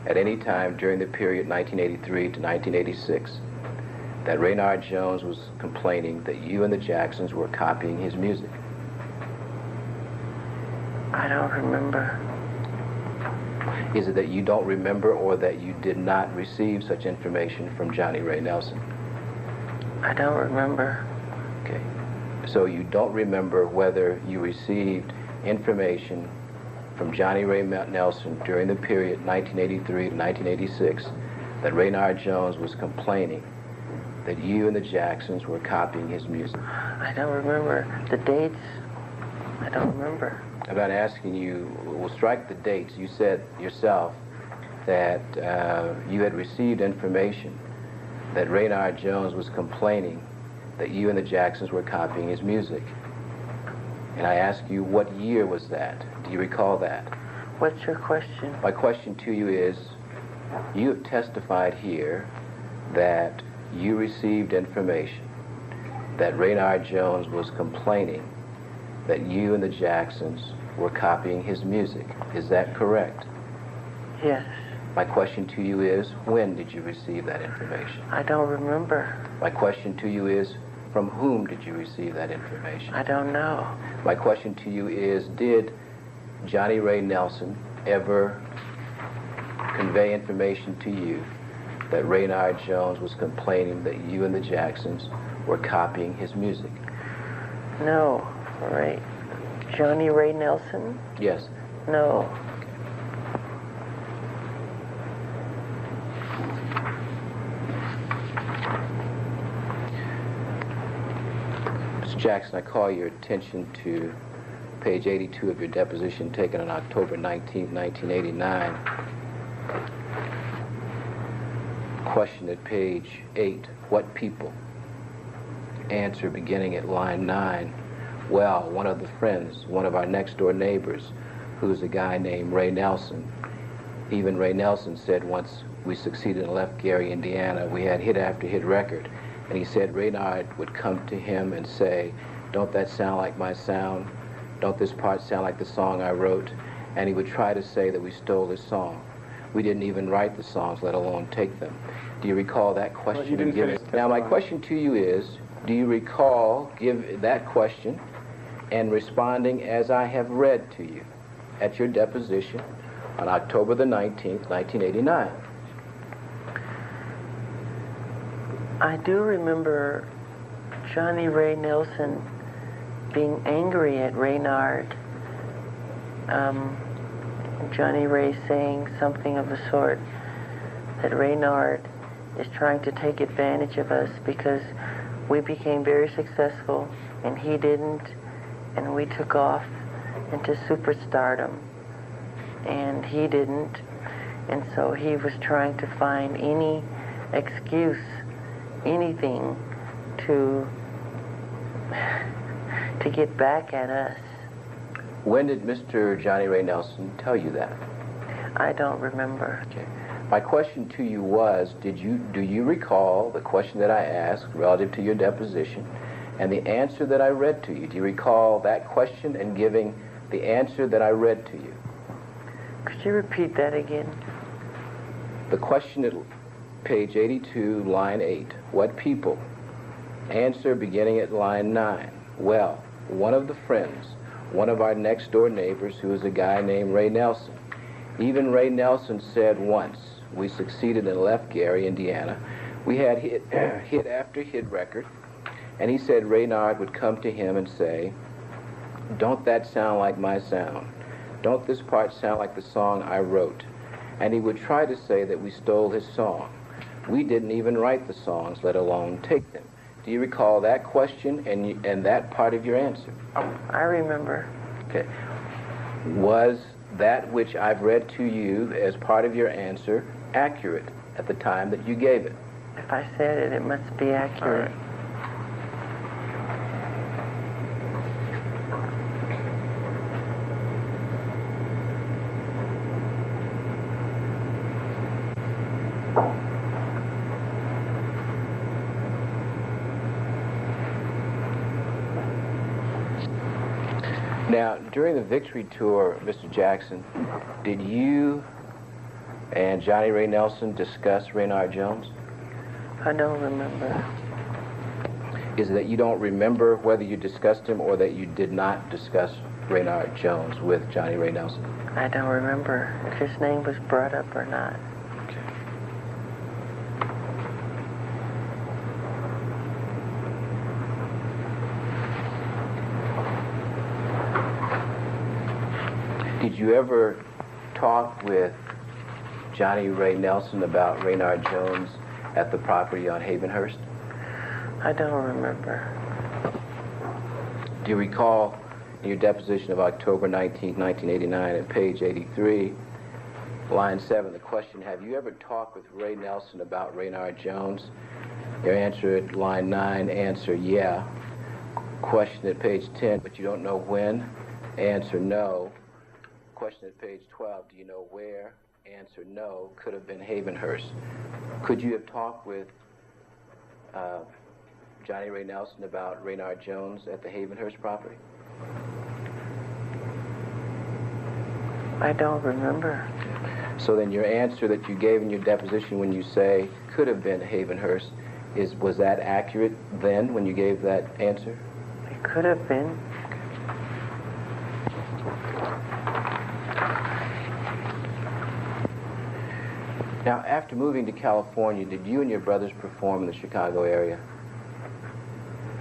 at any time during the period 1983 to 1986 that Raynard Jones was complaining that you and the Jacksons were copying his music? I don't remember. Is it that you don't remember, or that you did not receive such information from Johnny Ray Nelson? I don't remember. Okay. So you don't remember whether you received information from Johnny Ray Nelson during the period 1983 to 1986 that Raynard Jones was complaining that you and the Jacksons were copying his music? I don't remember. The dates, I don't remember. I'm not asking you, we'll strike the dates. You said yourself that you had received information that Raynard Jones was complaining that you and the Jacksons were copying his music. And I ask you, what year was that? Do you recall that? What's your question? My question to you is, you have testified here that you received information that Raynard Jones was complaining that you and the Jacksons were copying his music. Is that correct? Yes. My question to you is, when did you receive that information? I don't remember. My question to you is, from whom did you receive that information? I don't know. My question to you is, did Johnny Ray Nelson ever convey information to you that Raynard Jones was complaining that you and the Jacksons were copying his music? No. Right. Johnny Ray Nelson? Yes. No. Mr. Jackson, I call your attention to page 82 of your deposition taken on October 19, 1989. Question at page 8, what people? Answer beginning at line 9. Well, one of the friends, one of our next door neighbors, who's a guy named Ray Nelson. Even Ray Nelson said once we succeeded and left Gary, Indiana, we had hit after hit record. And he said Raynard would come to him and say, don't that sound like my sound? Don't this part sound like the song I wrote? And he would try to say that we stole his song. We didn't even write the songs, let alone take them. Do you recall that question? Well, you didn't finish Now, my testifying. question to you is, do you recall give that question and responding as I have read to you at your deposition on October the 19th, 1989? I do remember Johnny Ray Nelson being angry at Raynard. Johnny Ray saying something of the sort that Raynard is trying to take advantage of us because we became very successful and he didn't, and we took off into superstardom and he didn't, and so he was trying to find any excuse, anything to get back at us. When did Mr. Johnny Ray Nelson tell you that? I don't remember. Okay. My question to you was, do you recall the question that I asked relative to your deposition and the answer that I read to you? Do you recall that question and giving the answer that I read to you? Could you repeat that again? The question at page 82, line 8. What people? Answer beginning at line 9. Well, one of the friends, one of our next door neighbors who is a guy named Ray Nelson. Even Ray Nelson said once, we succeeded and left Gary, Indiana. We had hit after hit record, and he said Raynard would come to him and say, don't that sound like my sound? Don't this part sound like the song I wrote? And he would try to say that we stole his song. We didn't even write the songs, let alone take them. Do you recall that question and that part of your answer? I remember. Okay. Was that which I've read to you as part of your answer accurate at the time that you gave it? If I said it, it must be accurate. All right. Now, during the Victory Tour, Mr. Jackson, did you and Johnny Ray Nelson discuss Raynard Jones? I don't remember. Is it that you don't remember whether you discussed him or that you did not discuss Raynard Jones with Johnny Ray Nelson? I don't remember if his name was brought up or not. Did you ever talk with Johnny Ray Nelson about Raynard Jones at the property on Havenhurst? I don't remember. Do you recall in your deposition of October 19, 1989 at page 83 Line 7, the question, have you ever talked with Ray Nelson about Raynard Jones? Your answer at line 9, answer, yeah. Question at page 10, but you don't know when? Answer, no. Question at page 12, do you know where? Answer, no. Could have been Havenhurst. Could you have talked with Johnny Ray Nelson about Raynard Jones at the Havenhurst property? I don't remember. So then your answer that you gave in your deposition when you say could have been Havenhurst, was that accurate then when you gave that answer? It could have been. Now, after moving to California, did you and your brothers perform in the Chicago area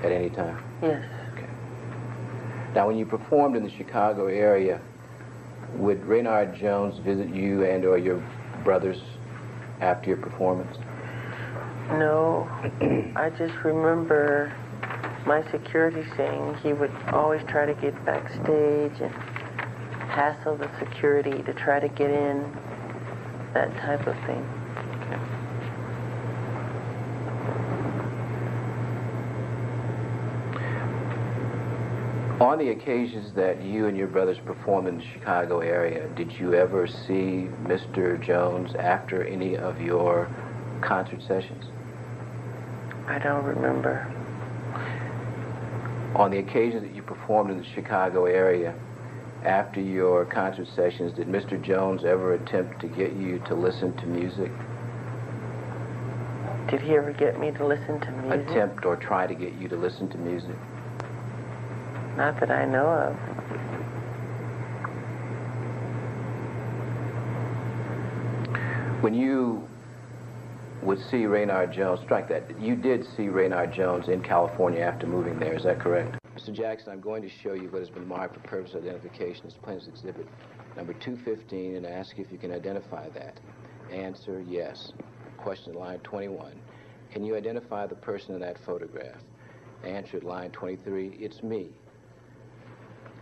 at any time? Yes. Okay. Now, when you performed in the Chicago area, would Raynard Jones visit you and or your brothers after your performance? No, I just remember my security saying he would always try to get backstage and hassle the security to try to get in, that type of thing. On the occasions that you and your brothers performed in the Chicago area, did you ever see Mr. Jones after any of your concert sessions? I don't remember. On the occasions that you performed in the Chicago area, after your concert sessions, did Mr. Jones ever attempt to get you to listen to music? Did he ever get me to listen to music? Attempt or try to get you to listen to music? Not that I know of. When you would see Raynard Jones, strike that, you did see Raynard Jones in California after moving there, is that correct? Mr. Jackson, I'm going to show you what has been marked for purpose of identification as plaintiff's exhibit number 215 and ask if you can identify that. Answer, yes. Question line 21. Can you identify the person in that photograph? Answer at line 23, it's me.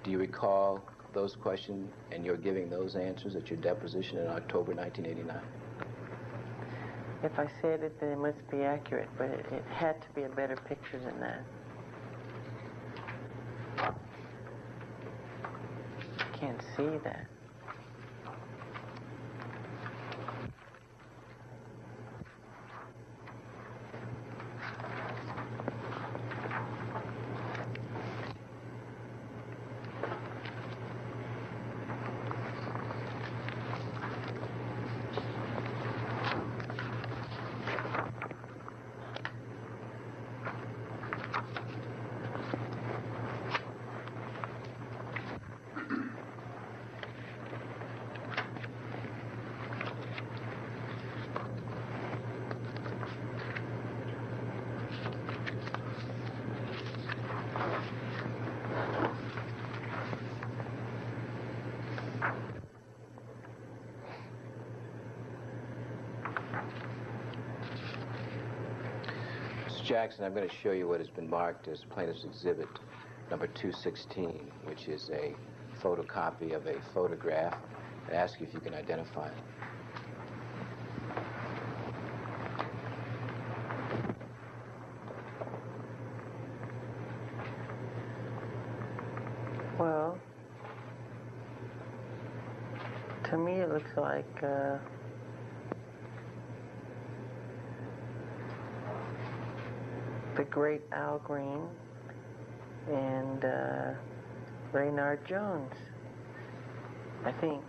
Do you recall those questions and you're giving those answers at your deposition in October 1989? If I said it, then it must be accurate, but it had to be a better picture than that. Can't see that. Jackson, I'm going to show you what has been marked as plaintiff's exhibit number 216, which is a photocopy of a photograph. I ask you if you can identify it. Well, to me it looks like the great Al Green and Raynard Jones, I think.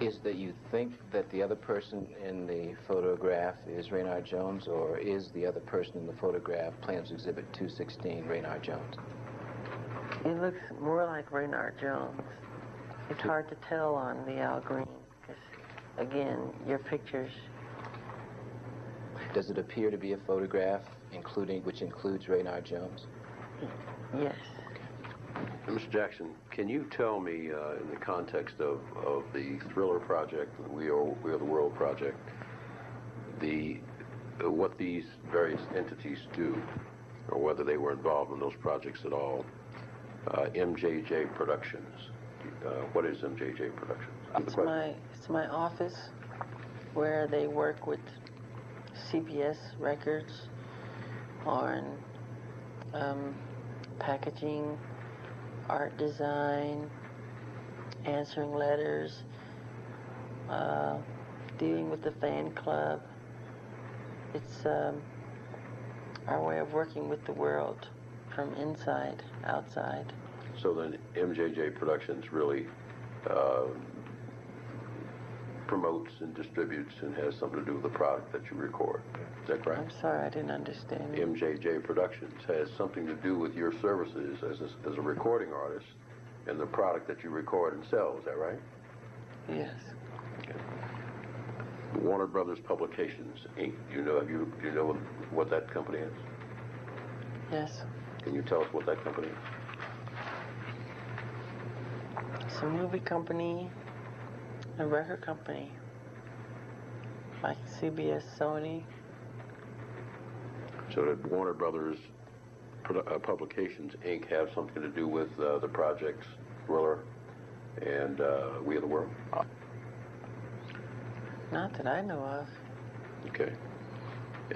Is that you think that the other person in the photograph is Raynard Jones, or is the other person in the photograph plaintiff's exhibit 216 Raynard Jones? It looks more like Raynard Jones. It's hard to tell on the Al Green, because, again, your pictures... Does it appear to be a photograph which includes Raynard Jones? Yes. Okay. Mr. Jackson, can you tell me, in the context of the Thriller project, the We Are the World project, what these various entities do, or whether they were involved in those projects at all? MJJ Productions. What is MJJ Productions? It's my office where they work with CBS Records on packaging, art design, answering letters, dealing with the fan club. It's our way of working with the world from inside, outside. So then MJJ Productions really promotes and distributes and has something to do with the product that you record. Is that correct? I'm sorry, I didn't understand you. MJJ Productions has something to do with your services as a recording artist and the product that you record and sell. Is that right? Yes. Okay. Warner Brothers Publications, Inc. Do you know what that company is? Yes. Can you tell us what that company is? It's a movie company, a record company, like CBS, Sony. So that Warner Brothers Publications, Inc. have something to do with the projects Thriller and We Are the World? Not that I know of. Okay.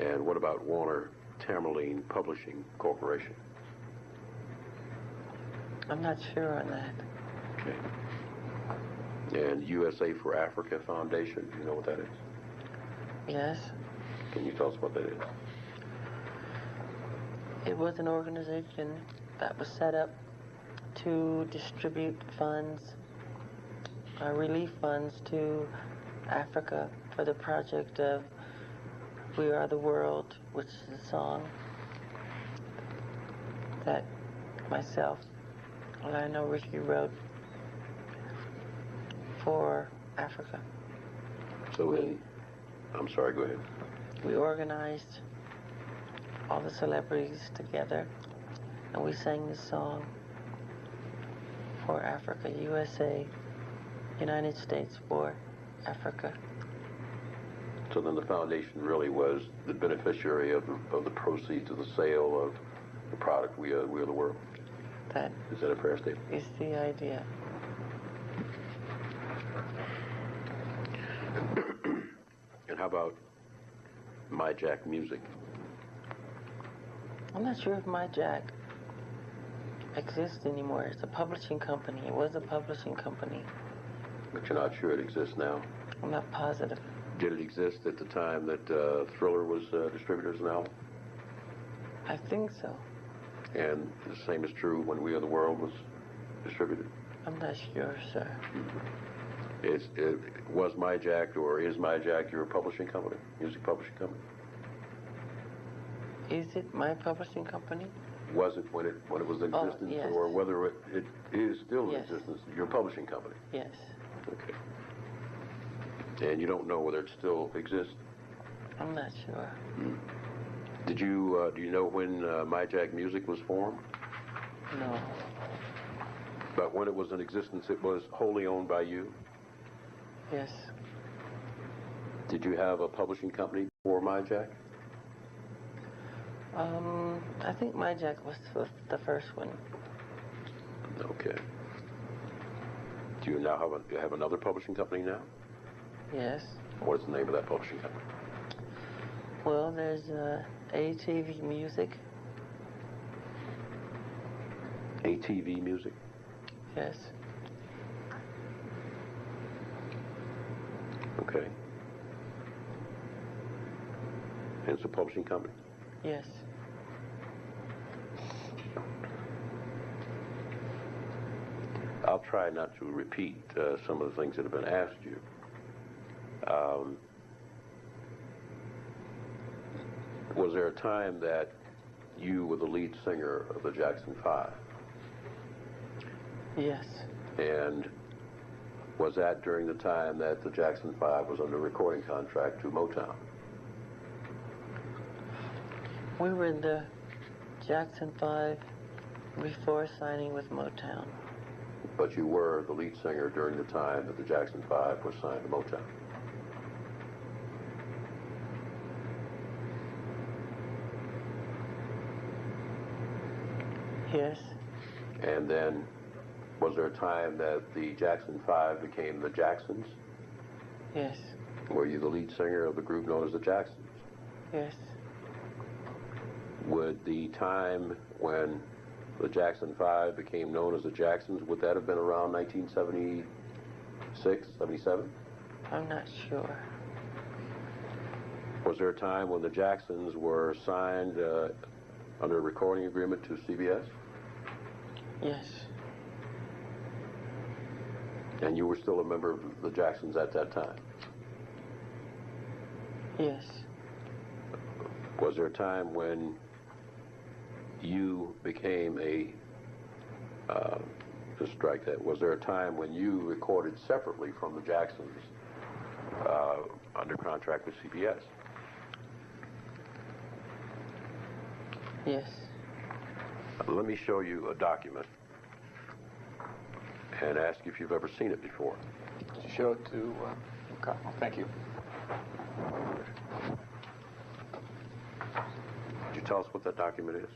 And what about Warner Tamerlane Publishing Corporation? I'm not sure on that. Okay. And USA for Africa Foundation, do you know what that is? Yes. Can you tell us what that is? It was an organization that was set up to distribute funds, relief funds to Africa for the project of We Are the World, which is a song that myself, Lionel Richie, wrote for Africa. So I'm sorry, go ahead. We organized all the celebrities together and we sang this song for Africa, USA, United States for Africa. So then the foundation really was the beneficiary of the proceeds of the sale of the product We Are the World. Is that a fair statement? Is the idea. And how about MyJack Music? I'm not sure if MyJack exists anymore. It's a publishing company. It was a publishing company. But you're not sure it exists now? I'm not positive. Did it exist at the time that Thriller was distributed as an album? I think so. And the same is true when We Are the World was distributed? I'm not sure, sir. Was MyJack or is MyJack your publishing company, music publishing company? Is it my publishing company? Was it when it was in existence, yes. or whether it is still in existence, your publishing company? Yes. Okay. And you don't know whether it still exists? I'm not sure. Do you know when MyJack Music was formed? No. But when it was in existence, it was wholly owned by you? Yes. Did you have a publishing company before MyJack? I think MyJack was the first one. Okay. Do you now have another publishing company now? Yes. What is the name of that publishing company? Well, there's ATV Music. ATV Music? Yes. Okay. And it's a publishing company? Yes. I'll try not to repeat some of the things that have been asked you. Was there a time that you were the lead singer of the Jackson 5? Yes. And was that during the time that the Jackson 5 was under recording contract to Motown? We were in the Jackson 5 Before signing with Motown. But you were the lead singer during the time that the Jackson 5 was signed to Motown. Yes. And then, was there a time that the Jackson 5 became the Jacksons? Yes. Were you the lead singer of the group known as the Jacksons? Yes. Would the time when the Jackson 5 became known as the Jacksons, would that have been around 1976, 77? I'm not sure. Was there a time when the Jacksons were signed under a recording agreement to CBS? Yes. And you were still a member of the Jacksons at that time? Yes. Was there a time when you became just strike that, was there a time when you recorded separately from the Jacksons under contract with CBS? Yes. Let me show you a document and ask you if you've ever seen it before. Show it to Carl. Thank you. Could you tell us what that document is?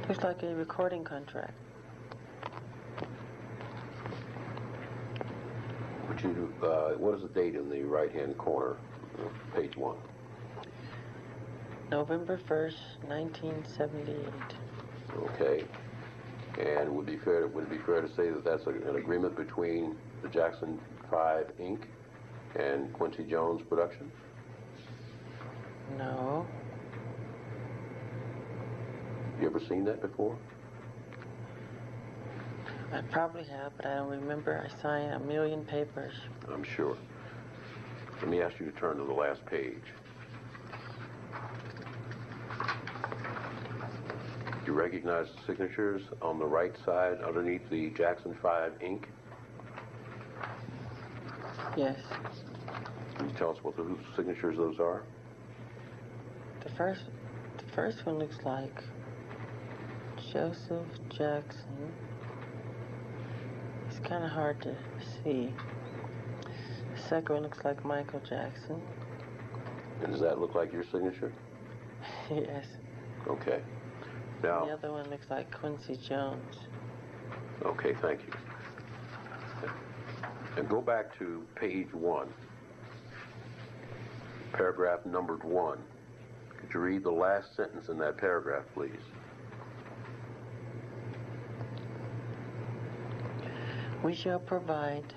Looks like a recording contract. Would you, what is the date in the right-hand corner, page 1? November 1st, 1978. Okay. And would it be fair to say that that's an agreement between the Jackson 5 Inc. and Quincy Jones Productions? No. You ever seen that before? I probably have, but I don't remember. I signed a million papers. I'm sure. Let me ask you to turn to the last page. You recognize the signatures on the right side underneath the Jackson 5 Inc.? Yes. Can you tell us what whose signatures those are? The first one looks like Joseph Jackson. It's kind of hard to see. The second one looks like Michael Jackson. And does that look like your signature? Yes. Okay. Now, The other one looks like Quincy Jones. okay, thank you. And go back to page 1, paragraph numbered 1. Could you read the last sentence in that paragraph, please? We shall provide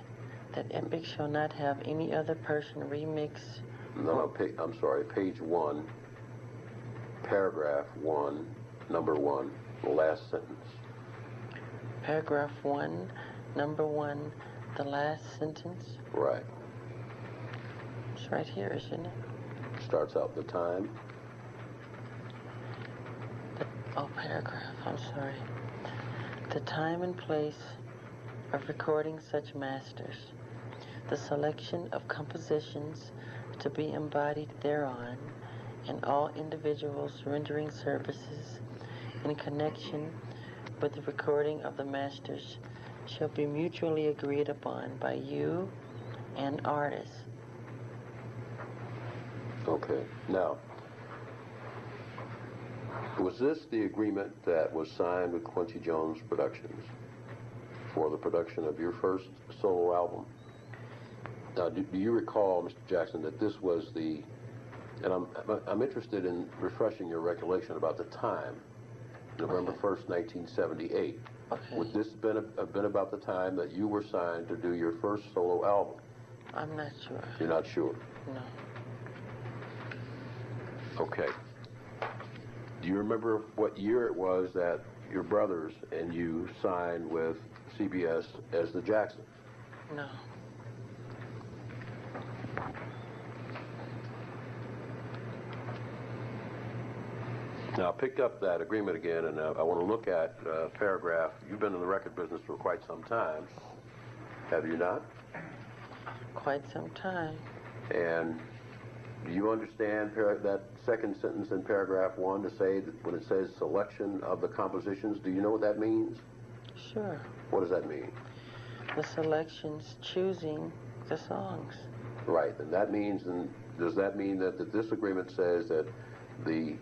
that Epic shall not have any other person remix. No, I'm sorry, page 1, paragraph 1, number 1, the last sentence. Paragraph 1, number 1, the last sentence. Right. It's right here, isn't it? Starts out the time. Paragraph, I'm sorry. The time and place of recording such masters, the selection of compositions to be embodied thereon, and all individuals rendering services in connection but the recording of the masters shall be mutually agreed upon by you and artists. Okay. Now, was this the agreement that was signed with Quincy Jones Productions for the production of your first solo album? Now, do you recall, Mr. Jackson, that this was the, and I'm interested in refreshing your recollection about the time, November 1st, 1978. Okay. Would this have been about the time that you were signed to do your first solo album? I'm not sure. You're not sure? No. Okay. Do you remember what year it was that your brothers and you signed with CBS as the Jacksons? No. Now, I picked up that agreement again, and I want to look at paragraph. You've been in the record business for quite some time, have you not? Quite some time. And do you understand that second sentence in paragraph 1 to say that when it says selection of the compositions, do you know what that means? Sure. What does that mean? The selections choosing the songs. Right, and that means, and does that mean that this agreement says that the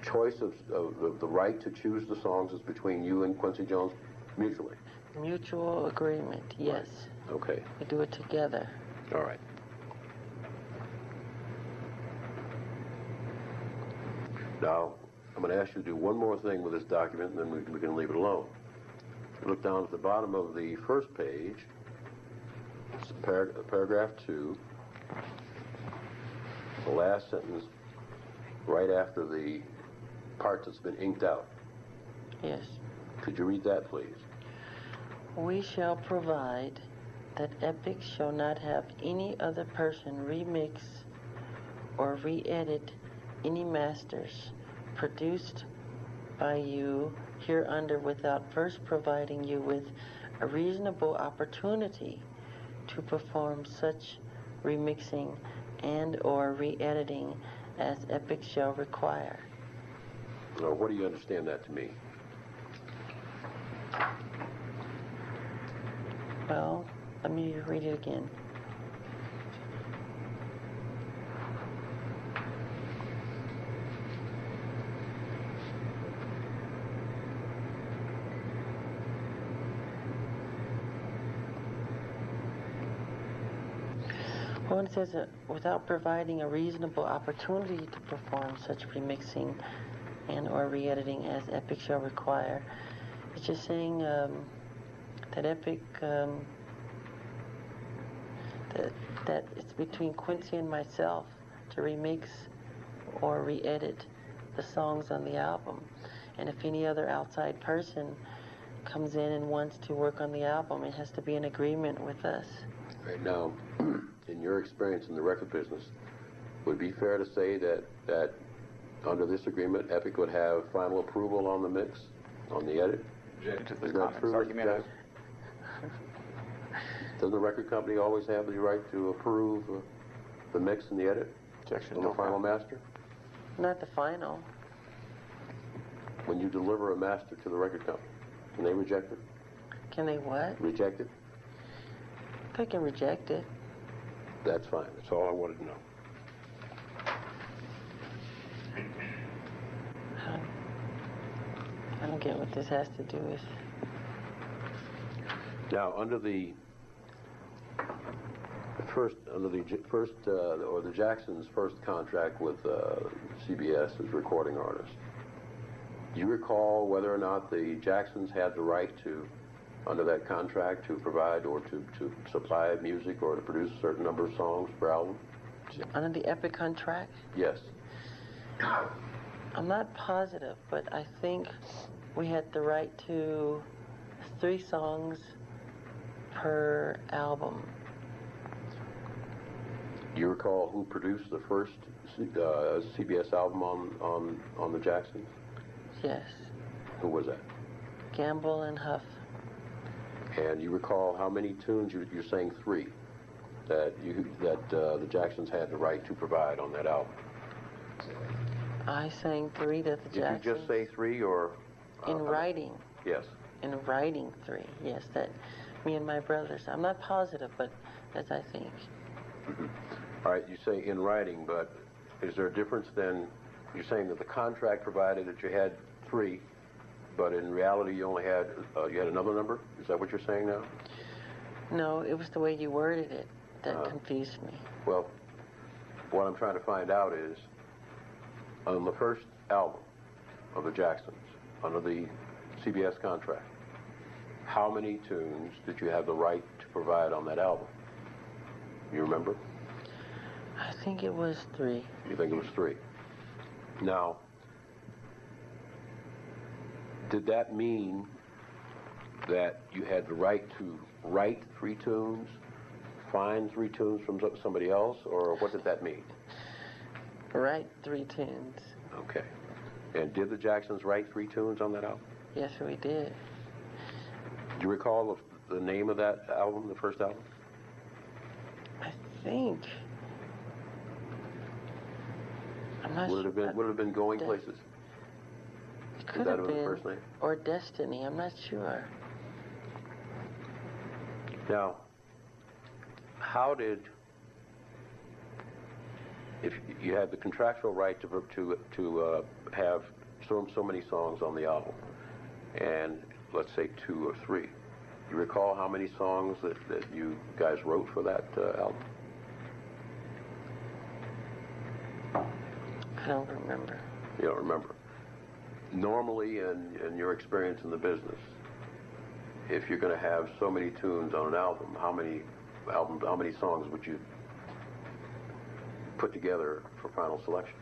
choice of the right to choose the songs is between you and Quincy Jones mutually? Mutual agreement, yes. Right. Okay. We do it together. All right. Now, I'm going to ask you to do one more thing with this document, and then we can leave it alone. Look down at the bottom of the first page, it's paragraph 2, the last sentence, right after the part that's been inked out. Yes. Could you read that, please? We shall provide that Epic shall not have any other person remix or re-edit any masters produced by you hereunder without first providing you with a reasonable opportunity to perform such remixing and or re-editing as Epic shall require. Now, what do you understand that to mean? Well, let me read it again. Well, it says without providing a reasonable opportunity to perform such remixing and or re-editing as Epic shall require. It's just saying that Epic, that it's between Quincy and myself to remix or re-edit the songs on the album. And if any other outside person comes in and wants to work on the album, it has to be in agreement with us. Right now, in your experience in the record business, would it be fair to say that under this agreement, Epic would have final approval on the mix, on the edit? Objected to Is the that true, Mr. Jackson? Doesn't the record company always have the right to approve the mix and the edit? Objection. On the final master? Not the final. When you deliver a master to the record company, can they reject it? Can they what? Reject it? They can reject it. That's fine. That's all I wanted to know. I don't get what this has to do with. Now, under the Jacksons' first contract with CBS as recording artist, do you recall whether or not the Jacksons had the right to, under that contract, to provide or to supply music or to produce a certain number of songs per album? Under the Epic contract? Yes. I'm not positive, but I think we had the right to 3 songs per album. Do you recall who produced the first CBS album on the Jacksons? Yes. Who was that? Gamble and Huff. And you recall how many tunes you're saying 3 that the Jacksons had the right to provide on that album? I sang 3 that the Jacksons. Did you just say 3 or? In writing. Yes. In writing 3, yes, that me and my brothers. I'm not positive, but as I think. All right, you say in writing, but is there a difference then? You're saying that the contract provided that you had 3, but in reality you only had, you had another number? Is that what you're saying now? No, it was the way you worded it that confused me. Well, what I'm trying to find out is, on the first album of the Jacksons, under the CBS contract, how many tunes did you have the right to provide on that album? You remember? I think it was 3. You think it was 3. Now, did that mean that you had the right to write 3 tunes, find 3 tunes from somebody else, or what did that mean? Write 3 tunes. Okay. And did the Jacksons write 3 tunes on that album? Yes, we did. Do you recall the name of that album, the first album? I think. I'm not Would it have been Going Places? It could that have the been. first name? Or Destiny. I'm not sure. Now, how did, if you had the contractual right to have so many songs on the album, and let's say 2 or 3, do you recall how many songs that you guys wrote for that album? I don't remember. You don't remember. Normally, in your experience in the business, if you're going to have so many tunes on an album, how many songs would you put together for final selection?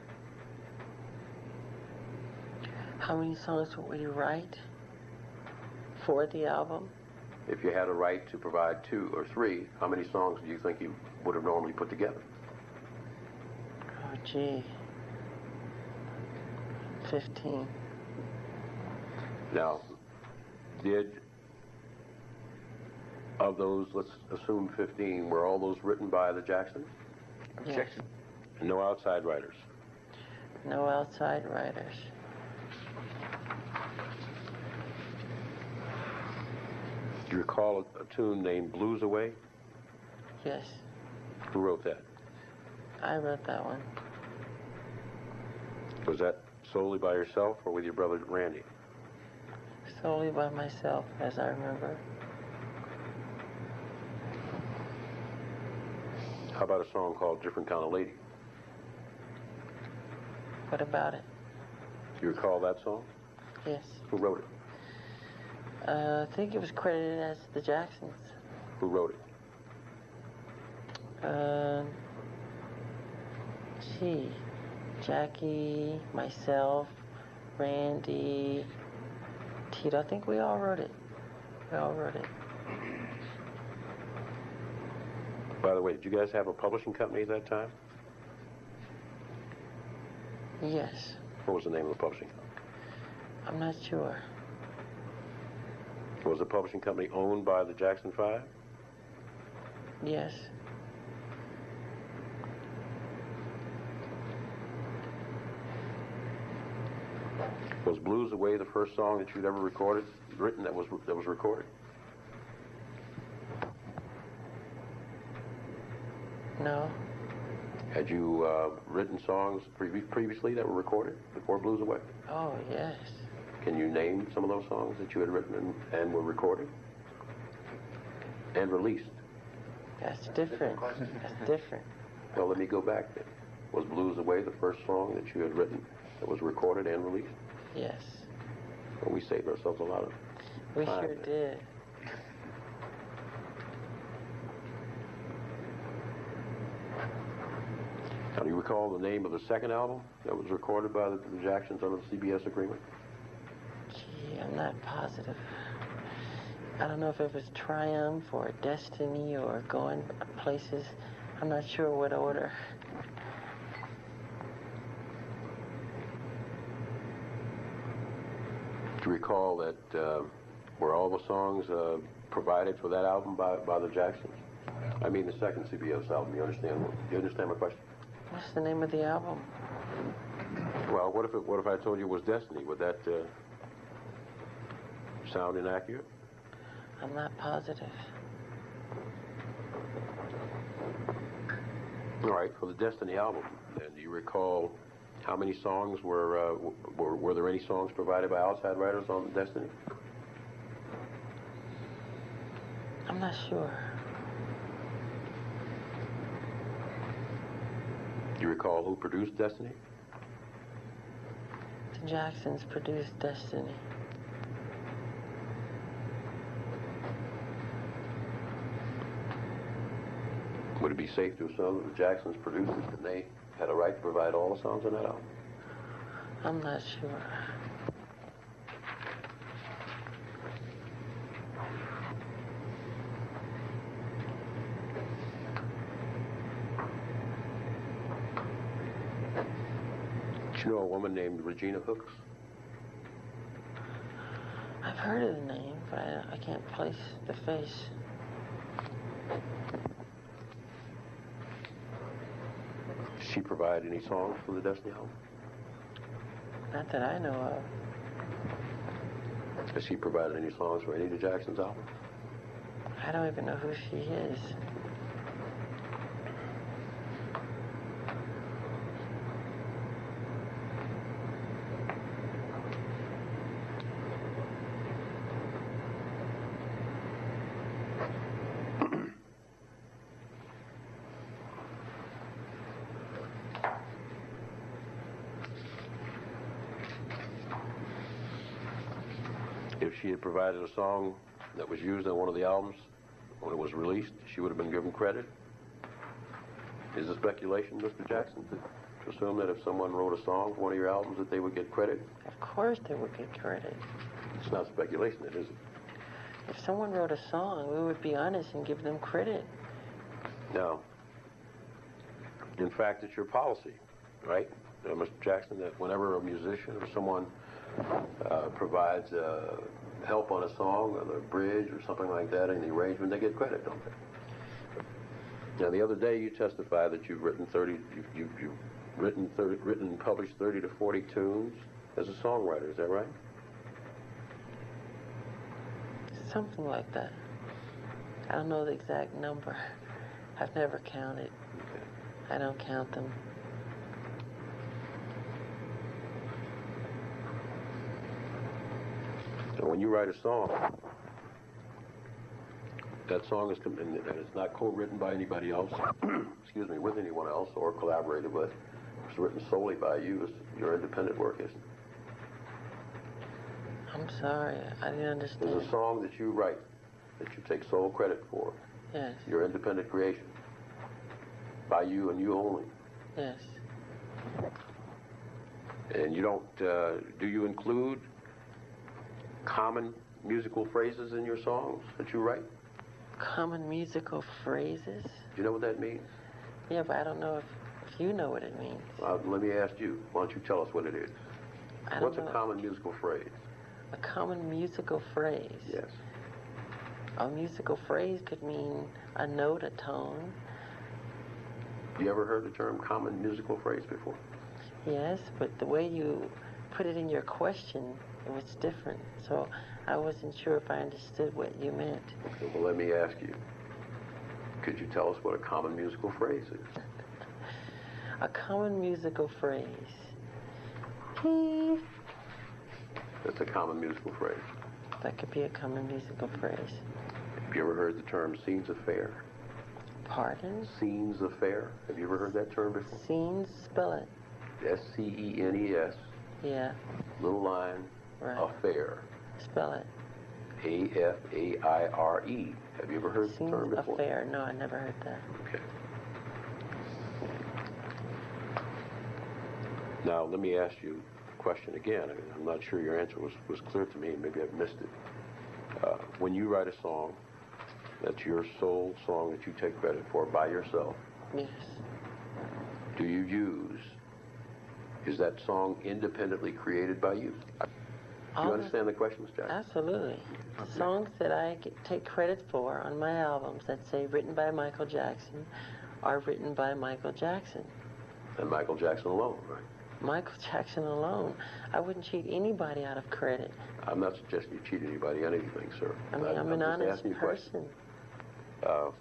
How many songs would we write for the album? If you had a right to provide 2 or 3, how many songs do you think you would have normally put together? Oh, gee. 15. Now, of those, let's assume 15, were all those written by the Jacksons? Objection. And no outside writers? No outside writers. Do you recall a tune named Blues Away? Yes, Who wrote that? I wrote that one. Was that solely by yourself or with your brother Randy? Solely by myself, as I remember. How about a song called Different Kind of Lady? What about it? Do you recall that song? Yes. Who wrote it? I think it was credited as the Jacksons. Who wrote it? Gee. Jackie, myself, Randy, Tito. I think we all wrote it. We all wrote it. By the way, did you guys have a publishing company at that time? Yes. What was the name of the publishing company? I'm not sure. Was the publishing company owned by the Jackson 5? Yes. Was Blues Away the first song that you'd ever written that was recorded? No. Had you written songs previously that were recorded before Blues Away? Oh, yes. Can you name some of those songs that you had written and were recorded and released? That's different. That's different. Well, let me go back then. Was Blues Away the first song that you had written that was recorded and released? Yes. Well, we saved ourselves a lot of We time sure there. did. Now, do you recall the name of the second album that was recorded by the Jacksons under the CBS agreement? Gee, I'm not positive. I don't know if it was Triumph or Destiny or Going Places. I'm not sure what order. Do you recall that were all the songs provided for that album by the Jacksons? I mean the second CBS album. You understand my question? What's the name of the album? Well, what if I told you it was Destiny? Would that sound inaccurate? I'm not positive. All right, for the Destiny album, then, do you recall how many songs were there any songs provided by outside writers on Destiny? I'm not sure. Do you recall who produced Destiny? The Jacksons produced Destiny. Would it be safe to assume that the Jacksons produced it and they had a right to provide all the songs on that album? I'm not sure. Do you know a woman named Regina Hooks? I've heard of the name, but I can't place the face. Did she provide any songs for the Destiny album? Not that I know of. Has she provided any songs for any of the Jacksons' albums? I don't even know who she is. If she had provided a song that was used on one of the albums when it was released, she would have been given credit? Is it speculation, Mr. Jackson, to assume that if someone wrote a song for one of your albums that they would get credit? Of course they would get credit. It's not speculation, is it? If someone wrote a song, we would be honest and give them credit. No. In fact, it's your policy, right, Mr. Jackson, that whenever a musician or someone provides help on a song or the bridge or something like that in the arrangement, they get credit, don't they? Now, the other day you testified that you've written and published 30 to 40 tunes as a songwriter. Is that right? Something like that. I don't know the exact number. I've never counted. Okay. I don't count them. So when you write a song, that song is and it's not co-written by anybody else, excuse me, with anyone else or collaborated with. It's written solely by you. It's your independent work, isn't it? I'm sorry, I didn't understand. There's a song that you write that you take sole credit for. Yes. Your independent creation. By you and you only. Yes. And you don't, do you include common musical phrases in your songs that you write? Common musical phrases? Do you know what that means? Yeah, but I don't know if you know what it means. Let me ask you. Why don't you tell us what it is? What's a common musical phrase? A common musical phrase? Yes. A musical phrase could mean a note, a tone. You ever heard the term common musical phrase before? Yes, but the way you put it in your question, it was different. So I wasn't sure if I understood what you meant. Okay, well, let me ask you. Could you tell us what a common musical phrase is? A common musical phrase. That's a common musical phrase. That could be a common musical phrase. Have you ever heard the term scenes of fair? Pardon? Scenes of fair. Have you ever heard that term before? Scenes, spell it. S-C-E-N-E-S. Yeah. Little line. Right. Affair. Spell it. A-F-A-I-R-E. Have you ever heard the term Scenes before? affair. No, I never heard that. Okay. Now, let me ask you a question again. I mean, I'm not sure your answer was clear to me. Maybe I've missed it. When you write a song, that's your sole song that you take credit for by yourself. Yes. Do you use, is that song independently created by you? Do you understand the question, Ms. Jackson? Absolutely. Okay. Songs that I take credit for on my albums that say written by Michael Jackson are written by Michael Jackson. And Michael Jackson alone, right? Michael Jackson alone. I wouldn't cheat anybody out of credit. I'm not suggesting you cheat anybody on anything, sir. I mean, I'm an just honest asking you a question. person.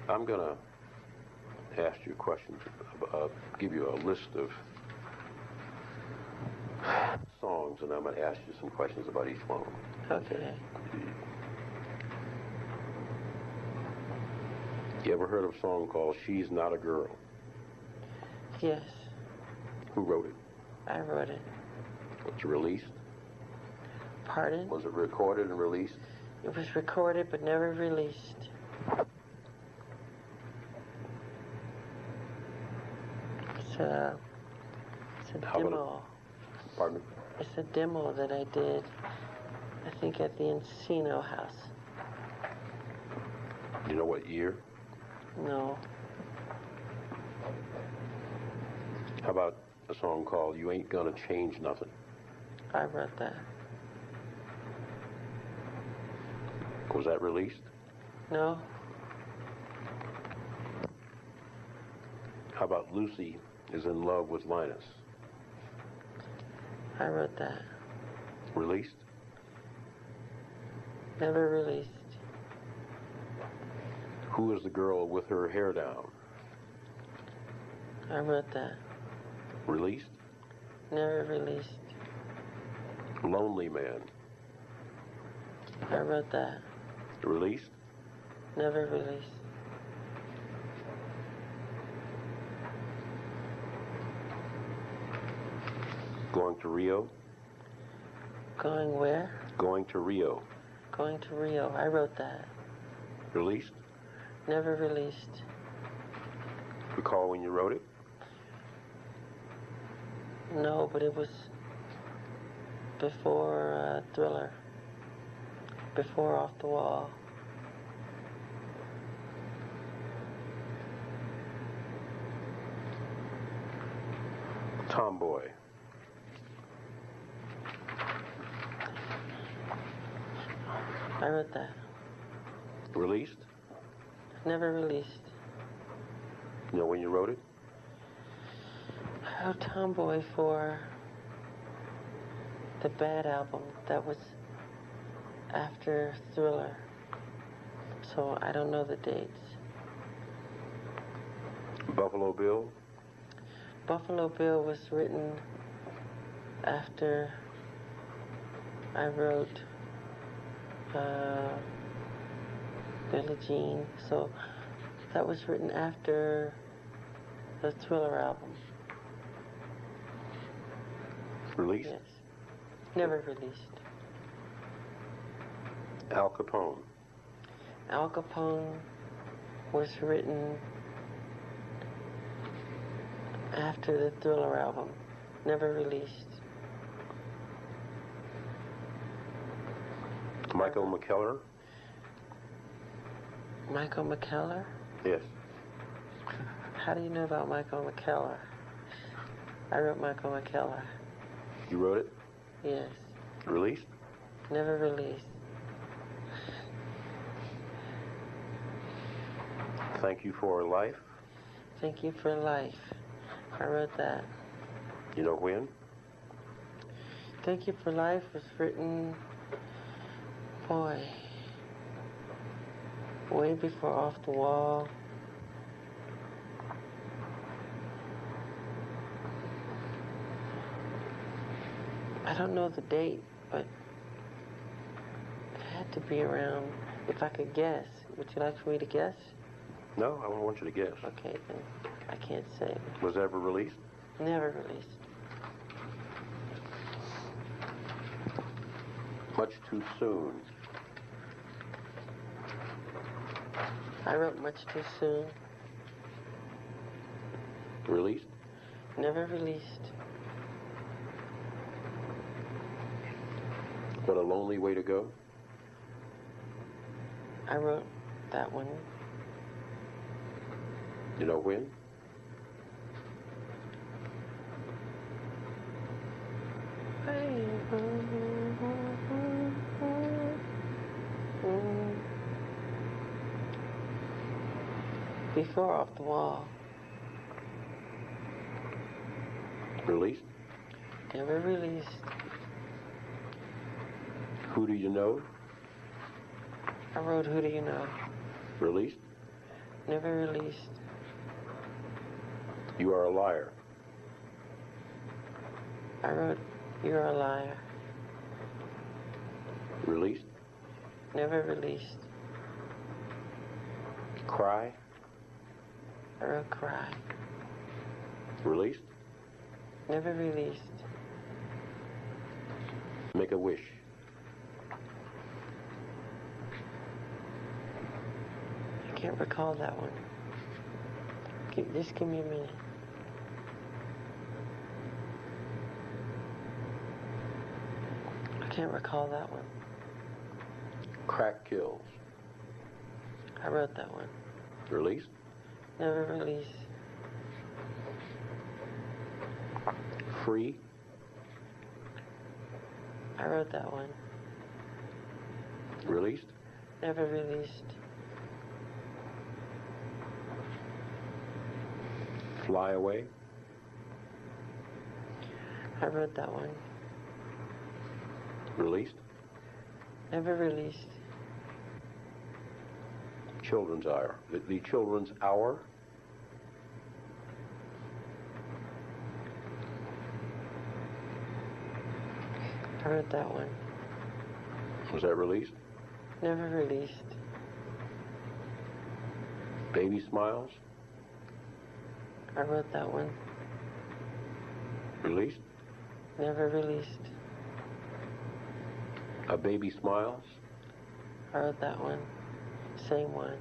I'm going to ask you a question, give you a list of songs, and I'm going to ask you some questions about each one of them. Okay. You ever heard of a song called She's Not a Girl? Yes, Who wrote it? I wrote it. Was it released? Pardon? Was it recorded and released? It was recorded but never released. It's a How about demo. Pardon me? It's a demo that I did, I think, at the Encino House. Do you know what year? No. How about a song called You Ain't Gonna Change Nothing? I wrote that. Was that released? No. How about Lucy is in Love with Linus? I wrote that. Released? Never released. Who is the girl with her hair down? I wrote that. Released? Never released. Lonely Man. I wrote that. Released? Never released. Going to Rio? Going where? Going to Rio. Going to Rio. I wrote that. Released? Never released. Recall when you wrote it? No, but it was before Thriller. Before Off the Wall. Tomboy. I wrote that. Released? Never released. You know when you wrote it? I wrote Tomboy for the Bad album. That was after Thriller. So I don't know the dates. Buffalo Bill? Buffalo Bill was written after I wrote Billie Jean. So that was written after the Thriller album. Released? Yes. Never released. Al Capone. Al Capone was written after the Thriller album. Never released. Michael McKellar? Michael McKellar? Yes. How do you know about Michael McKellar? I wrote Michael McKellar. You wrote it? Yes. Released? Never released. Thank You for Life? Thank You for Life. I wrote that. You know when? Thank You for Life was written, boy, way before Off the Wall. I don't know the date, but it had to be around, if I could guess. Would you like for me to guess? No, I don't want you to guess. Okay, then I can't say. Was it ever released? Never released. Much Too Soon. I wrote Much Too Soon. Released? Never released. What a Lonely Way to Go? I wrote that one. You know when? Before Off the Wall. Released. Never released. Who do you know? I wrote Who Do You Know? Released. Never released. You Are a Liar. I wrote You're a Liar. Released. Never released. Cry. I wrote Cry. Released. Never released. Make a Wish. I can't recall that one. Just give me a minute. I can't recall that one. Crack Kills. I wrote that one. Released. Never released. Free. I wrote that one. Released. Never released. Fly Away. I wrote that one. Released. Never released. Children's Hour. The Children's Hour. I wrote that one. Was that released? Never released. Baby Smiles. I wrote that one. Released. Never released. A Baby Smiles. I wrote that one. Same one.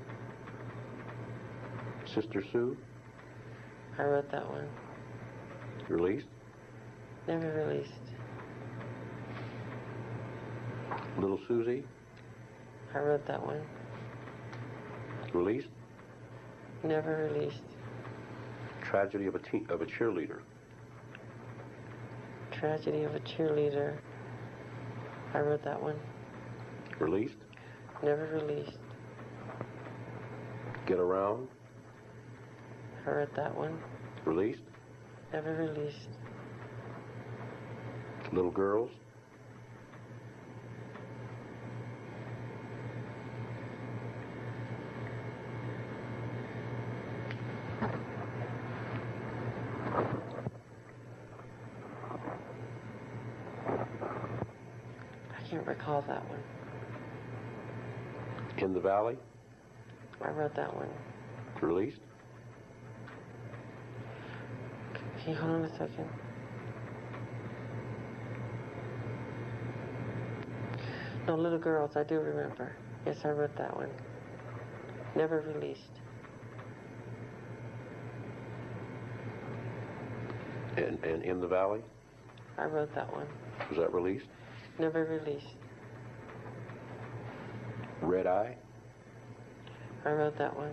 Sister Sue. I wrote that one. Released. Never released. Little Susie. I wrote that one. Released. Never released. Tragedy of a Cheerleader. Tragedy of a Cheerleader. I wrote that one. Released. Never released. Get Around. I wrote that one. Released. Never released. Little Girls. I can't recall that one. In the Valley. I wrote that one. Released. Can you hold on a second? No, Little Girls, I do remember. Yes, I wrote that one. Never released. And In the Valley. I wrote that one. Was that released? Never released. Red Eye. I wrote that one.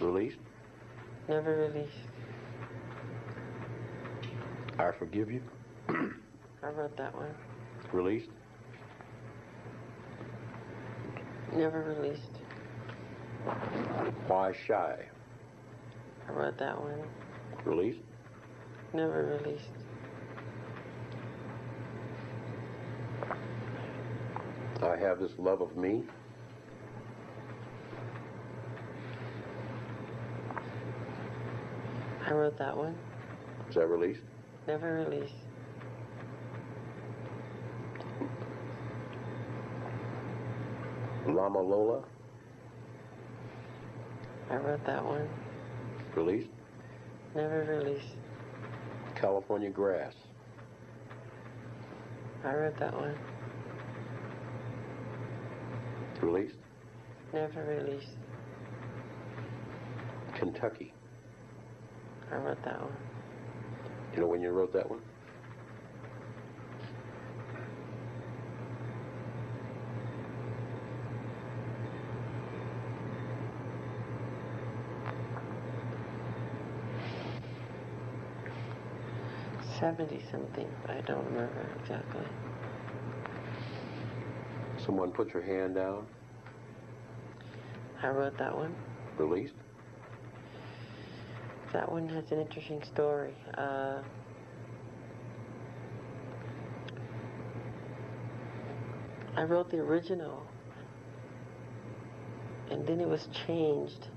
Released. Never released. I Forgive You. I wrote that one. Released. Never released. Why Shy. I wrote that one. Released. Never released. I Have This Love of Me. I wrote that one. Was that released? Never released. Lama Lola. I wrote that one. Released. Never released. California Grass. I wrote that one. Released. Never released. Kentucky. I wrote that one. You know when you wrote that one? '70-something, but I don't remember exactly. Someone put your hand down. I wrote that one. Released. That one has an interesting story. I wrote the original, and then it was changed,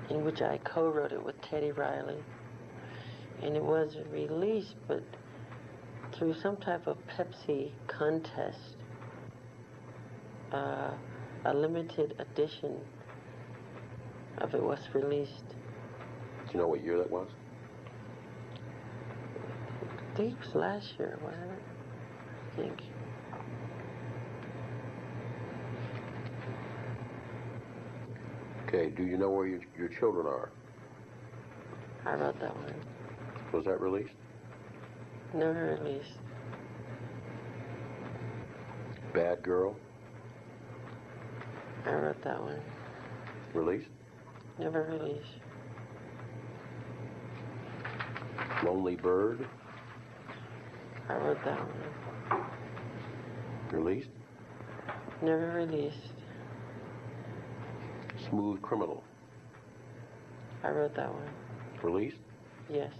in which I co-wrote it with Teddy Riley. And it was released, but through some type of Pepsi contest, a limited edition of it was released. Do you know what year that was? I think it was last year, wasn't it? I think. Okay, do you know where your children are? I wrote that one. Was that released? Never released. Bad Girl? I wrote that one. Released? Never released. Lonely Bird? I wrote that one. Released? Never released. Smooth Criminal? I wrote that one. Released? Yes.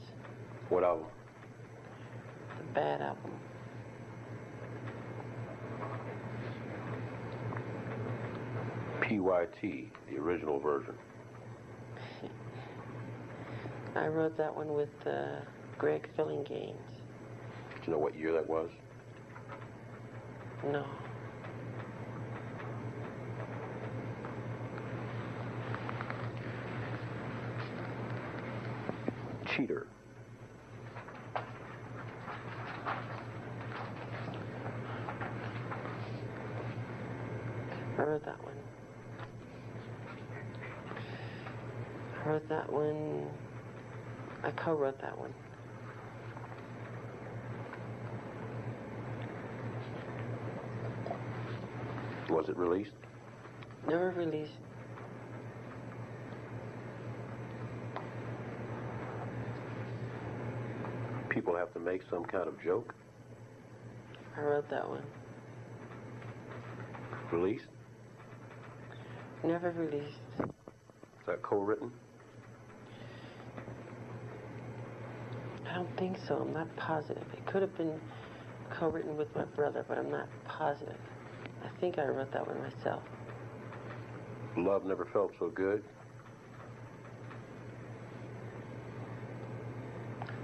What album? The Bad album. PYT, the original version. I wrote that one with Greg Fillinganes. Do you know what year that was? No. Cheater? I wrote that one. I wrote that one. I co-wrote that one. Was it released? Never released. People have to make some kind of joke? I wrote that one. Released? Never released. Is that co-written? I don't think so. I'm not positive. It could have been co-written with my brother, but I'm not positive. I think I wrote that one myself. Love Never Felt So Good?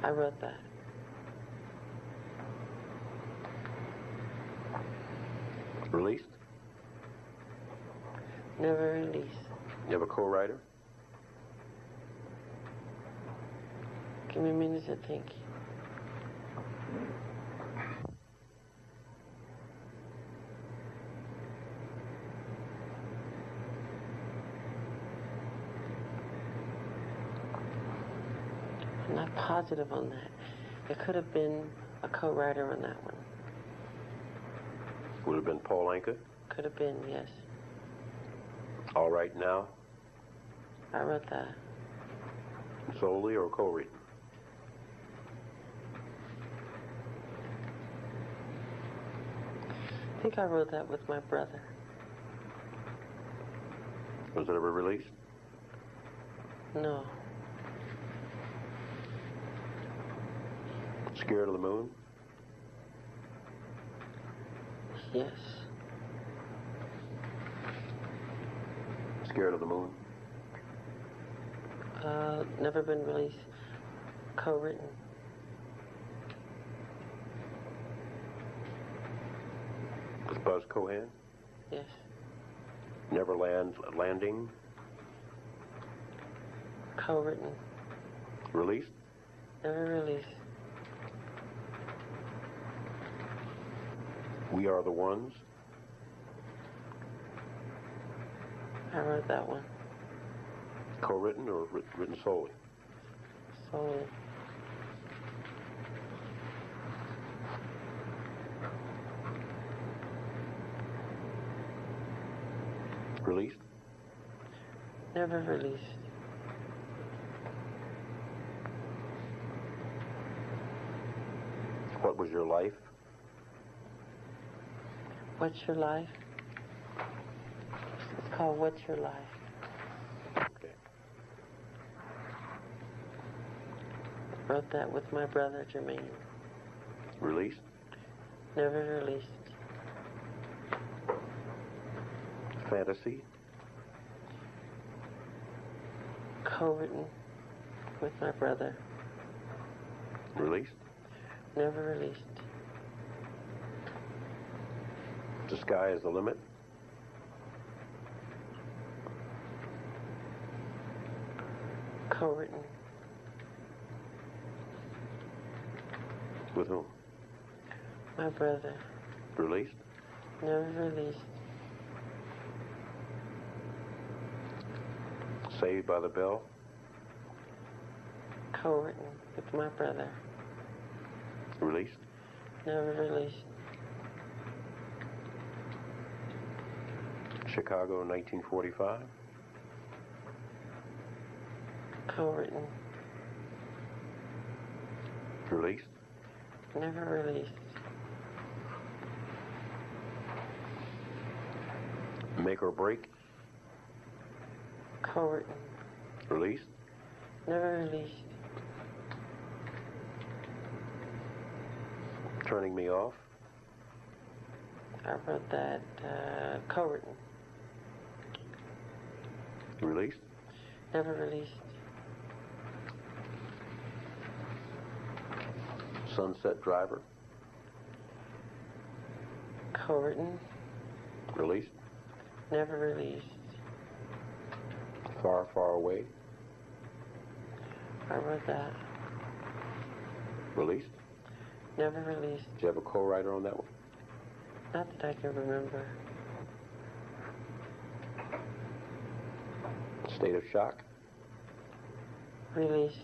I wrote that. Released? Never released. You have a co-writer? Give me a minute to think. I'm not positive on that. It could have been a co-writer on that one. Would have been Paul Anka? Could have been, yes. All Right Now? I wrote that. Solely or co-written? I think I wrote that with my brother. Was it ever released? No. Scared of the Moon? Yes. Scared of the Moon? Never been released. Co-written. With Buzz Cohan? Yes. Neverland Landing? Co-written. Released? Never released. We Are the Ones? I wrote that one. Co-written or written solely? Solely. Released? Never released. What Was Your Life? What's Your Life? It's called What's Your Life? Okay. Wrote that with my brother Jermaine. Released? Never released. Fantasy. Co-written with my brother. Released. Never released. The Sky is the Limit. Co-written. With whom? My brother. Released. Never released. Saved by the Bell. Co-written with my brother. Released. Never released. Chicago, 1945. Co-written. Released. Never released. Make or Break. Co-written. Released. Never released. Turning Me Off. I wrote that co-written. Released. Never released. Sunset Driver. Co-written. Released. Never released. Far, Far Away. I wrote that. Released. Never released. Did you have a co-writer on that one? Not that I can remember. State of Shock. Released.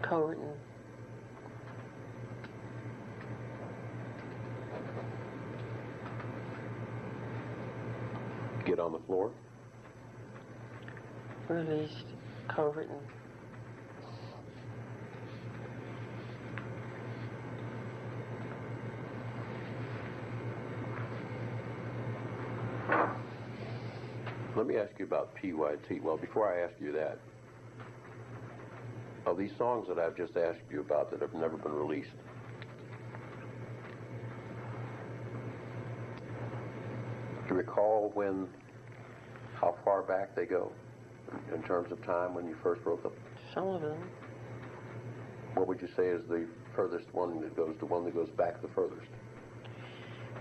Co-written. Get on the Floor. Released. Co-written. Let me ask you about PYT. Well, before I ask you that, of these songs that I've just asked you about that have never been released, do you recall how far back they go in terms of time when you first wrote them? Some of them. What would you say is the furthest one that goes, the one that goes back the furthest?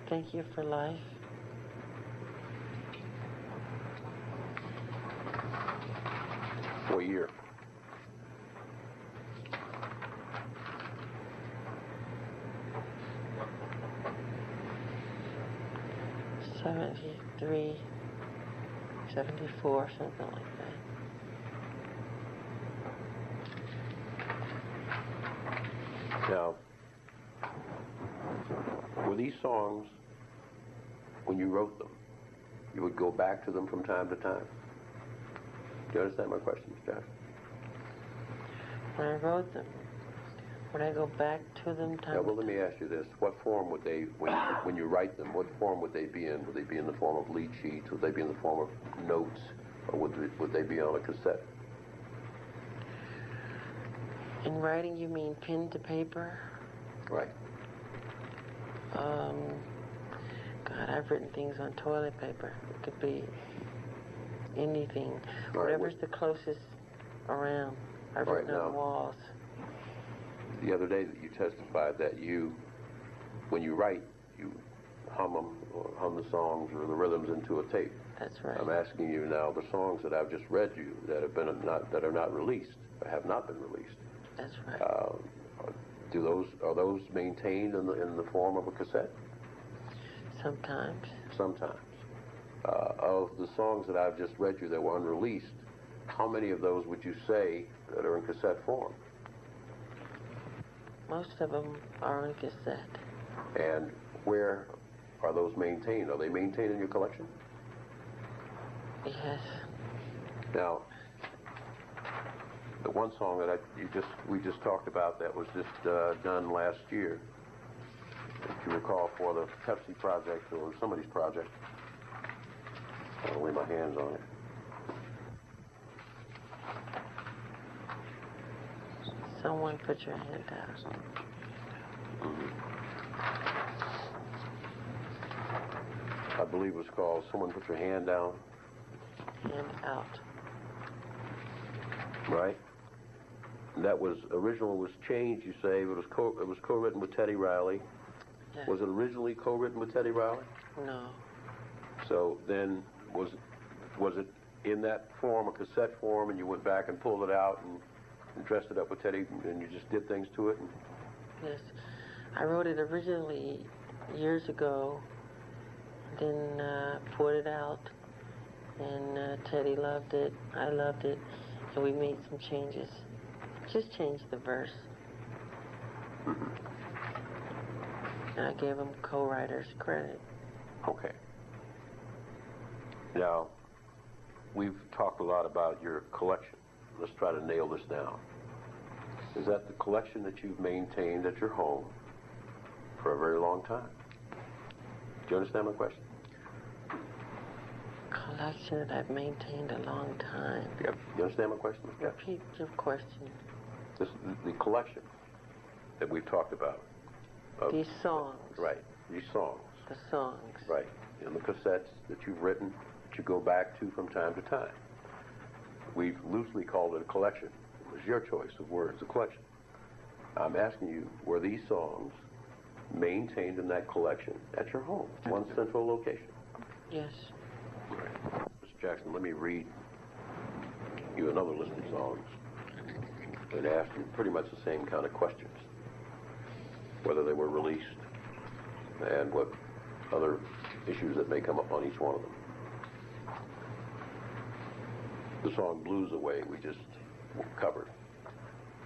Thank You for Life. What year? '73, '74, something like that. Now, were these songs, when you wrote them, you would go back to them from time to time? Do you understand my question, Mr. Jackson? When I wrote them, would I go back to them time Yeah, well, to let me ask you this. What form would they, when you write them, what form would they be in? Would they be in the form of lead sheets? Would they be in the form of notes? Or would they be on a cassette? In writing, you mean pen to paper? Right. God, I've written things on toilet paper. It could be anything. Right, Whatever's the closest around. I've Right, written on now- walls. The other day that you testified that when you write, you hum them, or hum the songs or the rhythms into a tape. That's right. I'm asking you now, the songs that I've just read you that are not released, or have not been released. That's right. Are those maintained in the form of a cassette? Sometimes. Sometimes. Of the songs that I've just read you that were unreleased, how many of those would you say that are in cassette form? Most of them are on cassette. And where are those maintained? Are they maintained in your collection? Yes. Now, the one song that we just talked about that was just done last year, if you recall, for the Pepsi project or somebody's project. I'll lay my hands on it. Someone put your hand out. I believe it was called Someone Put Your Hand Down. And out. Right? That was original was changed. You say it was co-written with Teddy Riley. Yes. Was it originally co-written with Teddy Riley? No. So then was it in that form, a cassette form, and you went back and pulled it out and dressed it up with Teddy, and you just did things to it? Yes. I wrote it originally years ago, then poured it out, and Teddy loved it, I loved it, and we made some changes. Just changed the verse. And I gave him co-writer's credit. Okay. Now, we've talked a lot about your collection. Let's try to nail this down. Is that the collection that you've maintained at your home for a very long time? Do you understand my question? Collection that I've maintained a long time. Yep. You understand my question? Repeat your question. The collection that we've talked about. These songs. Right. These songs. The songs. Right. And the cassettes that you've written that you go back to from time to time. We've loosely called it a collection. It was your choice of words, a collection. I'm asking you, were these songs maintained in that collection at your home, one central location? Yes. Right. Mr. Jackson, let me read you another list of songs and ask you pretty much the same kind of questions. Whether they were released and what other issues that may come up on each one of them. The song Blues Away we just covered,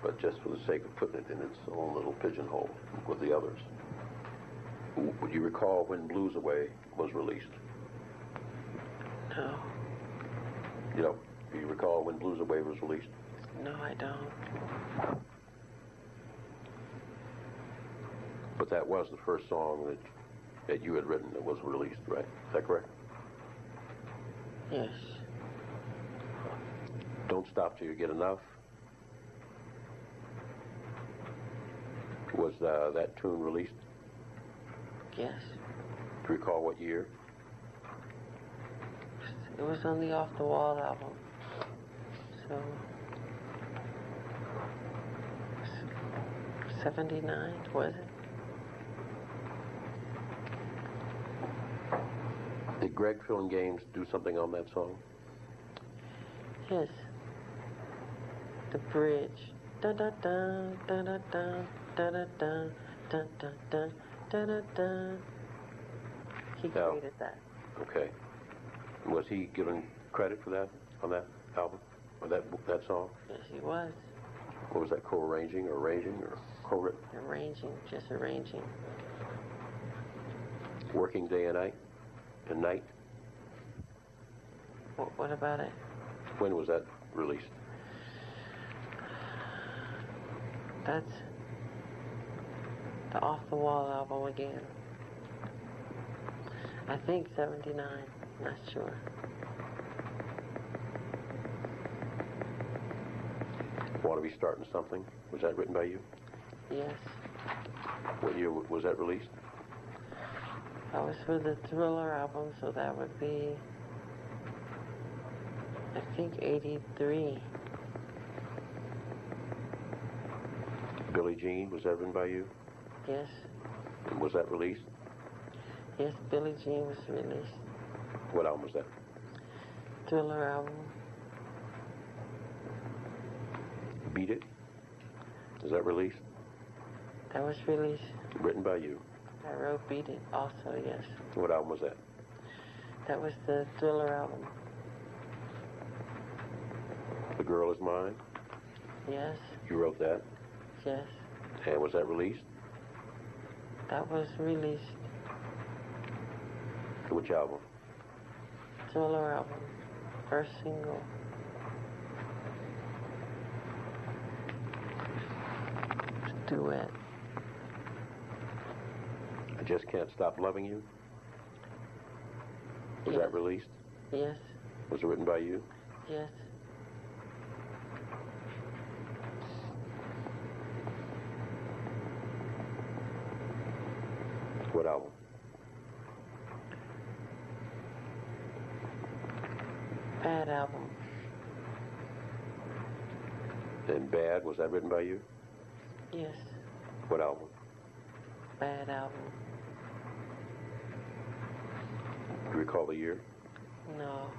but just for the sake of putting it in its own little pigeonhole with the others. Would you recall when Blues Away was released? No. You know, do you recall when Blues Away was released? No, I don't. But that was the first song that you had written that was released, right? Is that correct? Yes. Don't Stop Till You Get Enough. Was that tune released? Yes. Do you recall what year? It was on the Off the Wall album. So 79, was it? Did Greg Gaines do something on that song? Yes. The bridge. Da da da da da da da da da da da da da da da. He created that. Okay. Was he given credit for that on that album or that song? Yes, he was. What was that, co-arranging or arranging or co-written? Arranging, just arranging. Working Day and Night? What about it? When was that released? That's the Off the Wall album again. I think 79, not sure. Want to Be Starting Something? Was that written by you? Yes. What year was that released? That was for the Thriller album, so that would be, I think, 83. Billie Jean, was that written by you? Yes. And was that released? Yes, Billie Jean was released. What album was that? Thriller album. Beat It? Is that released? That was released. Written by you. I wrote Beat It also, yes. What album was that? That was the Thriller album. The Girl Is Mine? Yes. You wrote that? Yes. And was that released? That was released. Which album? Thriller album. First single. Duet. I Just Can't Stop Loving You? Was that released? Yes. Was it written by you? Yes. What album? Bad album. And Bad, was that written by you? Yes. What album? Bad album. Do you recall the year? No.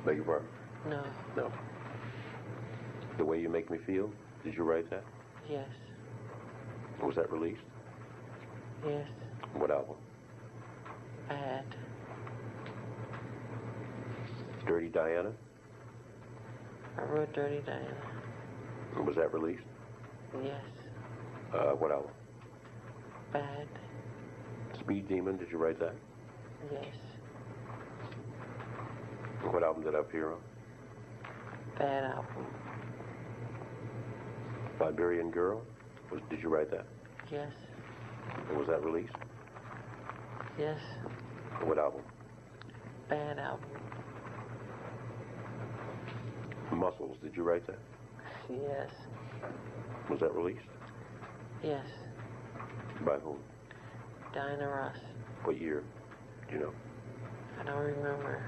Beg your pardon? No. No. The Way You Make Me Feel, did you write that? Yes. Was that released? Yes. What album? Bad. Dirty Diana? I wrote Dirty Diana. Was that released? Yes. What album? Bad. Speed Demon, did you write that? Yes. What album did it appear on? Bad album. Liberian Girl, did you write that? Yes. And was that released? Yes. What album? Bad album. Muscles, did you write that? Yes. Was that released? Yes. By whom? Diana Ross. What year? Do you know? I don't remember.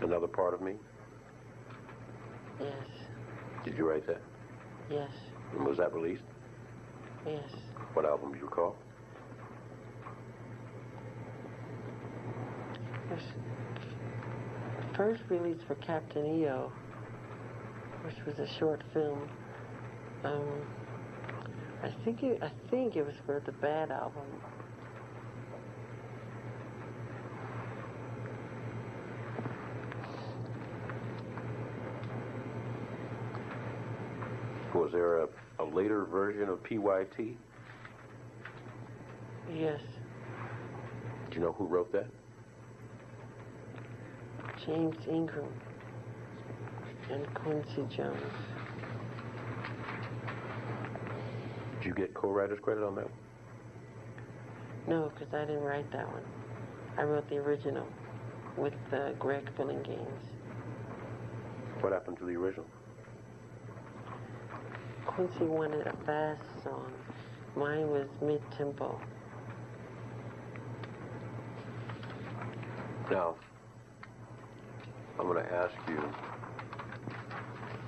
Another Part of Me? Yes. Did you write that? Yes. And was that released? Yes. What album do you recall? First release for Captain EO, which was a short film. I think it was for the Bad album. Was there a later version of PYT? Yes. Do you know who wrote that? James Ingram and Quincy Jones. Did you get co-writer's credit on that one? No, because I didn't write that one. I wrote the original with Greg Fillinganes. What happened to the original? Quincy wanted a fast song. Mine was mid-tempo. Now, I'm going to ask you,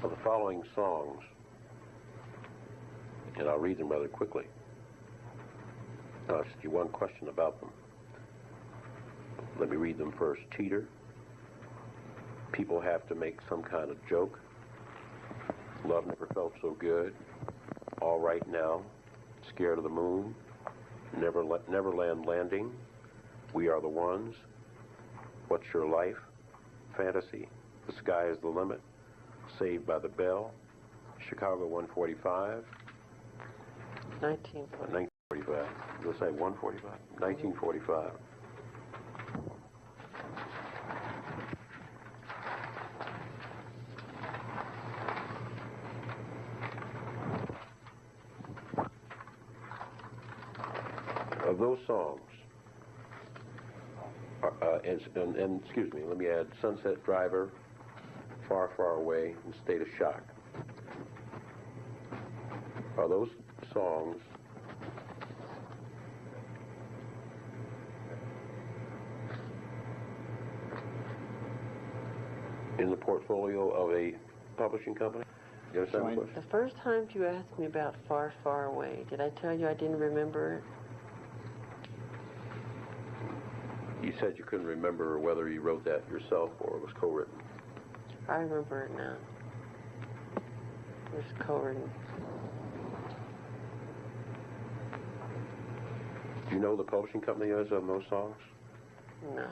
of the following songs, and I'll read them rather quickly. I'll ask you one question about them. Let me read them first. Cheater. People Have to Make Some Kind of Joke. Love Never Felt So Good. All Right Now. Scared of the Moon. Neverland Landing. We Are the Ones. What's Your Life? Fantasy. The Sky Is the Limit. Saved by the Bell. Chicago 145. 1945. 1945. You'll say 145? 1945. Of those songs, and excuse me, let me add Sunset Driver, Far, Far Away, and State of Shock. Are those songs in the portfolio of a publishing company? You understand the question? The first time you asked me about Far, Far Away, did I tell you I didn't remember it? You said you couldn't remember whether you wrote that yourself or it was co-written. I remember it now. It was co-written. Do you know the publishing company is on those songs? No.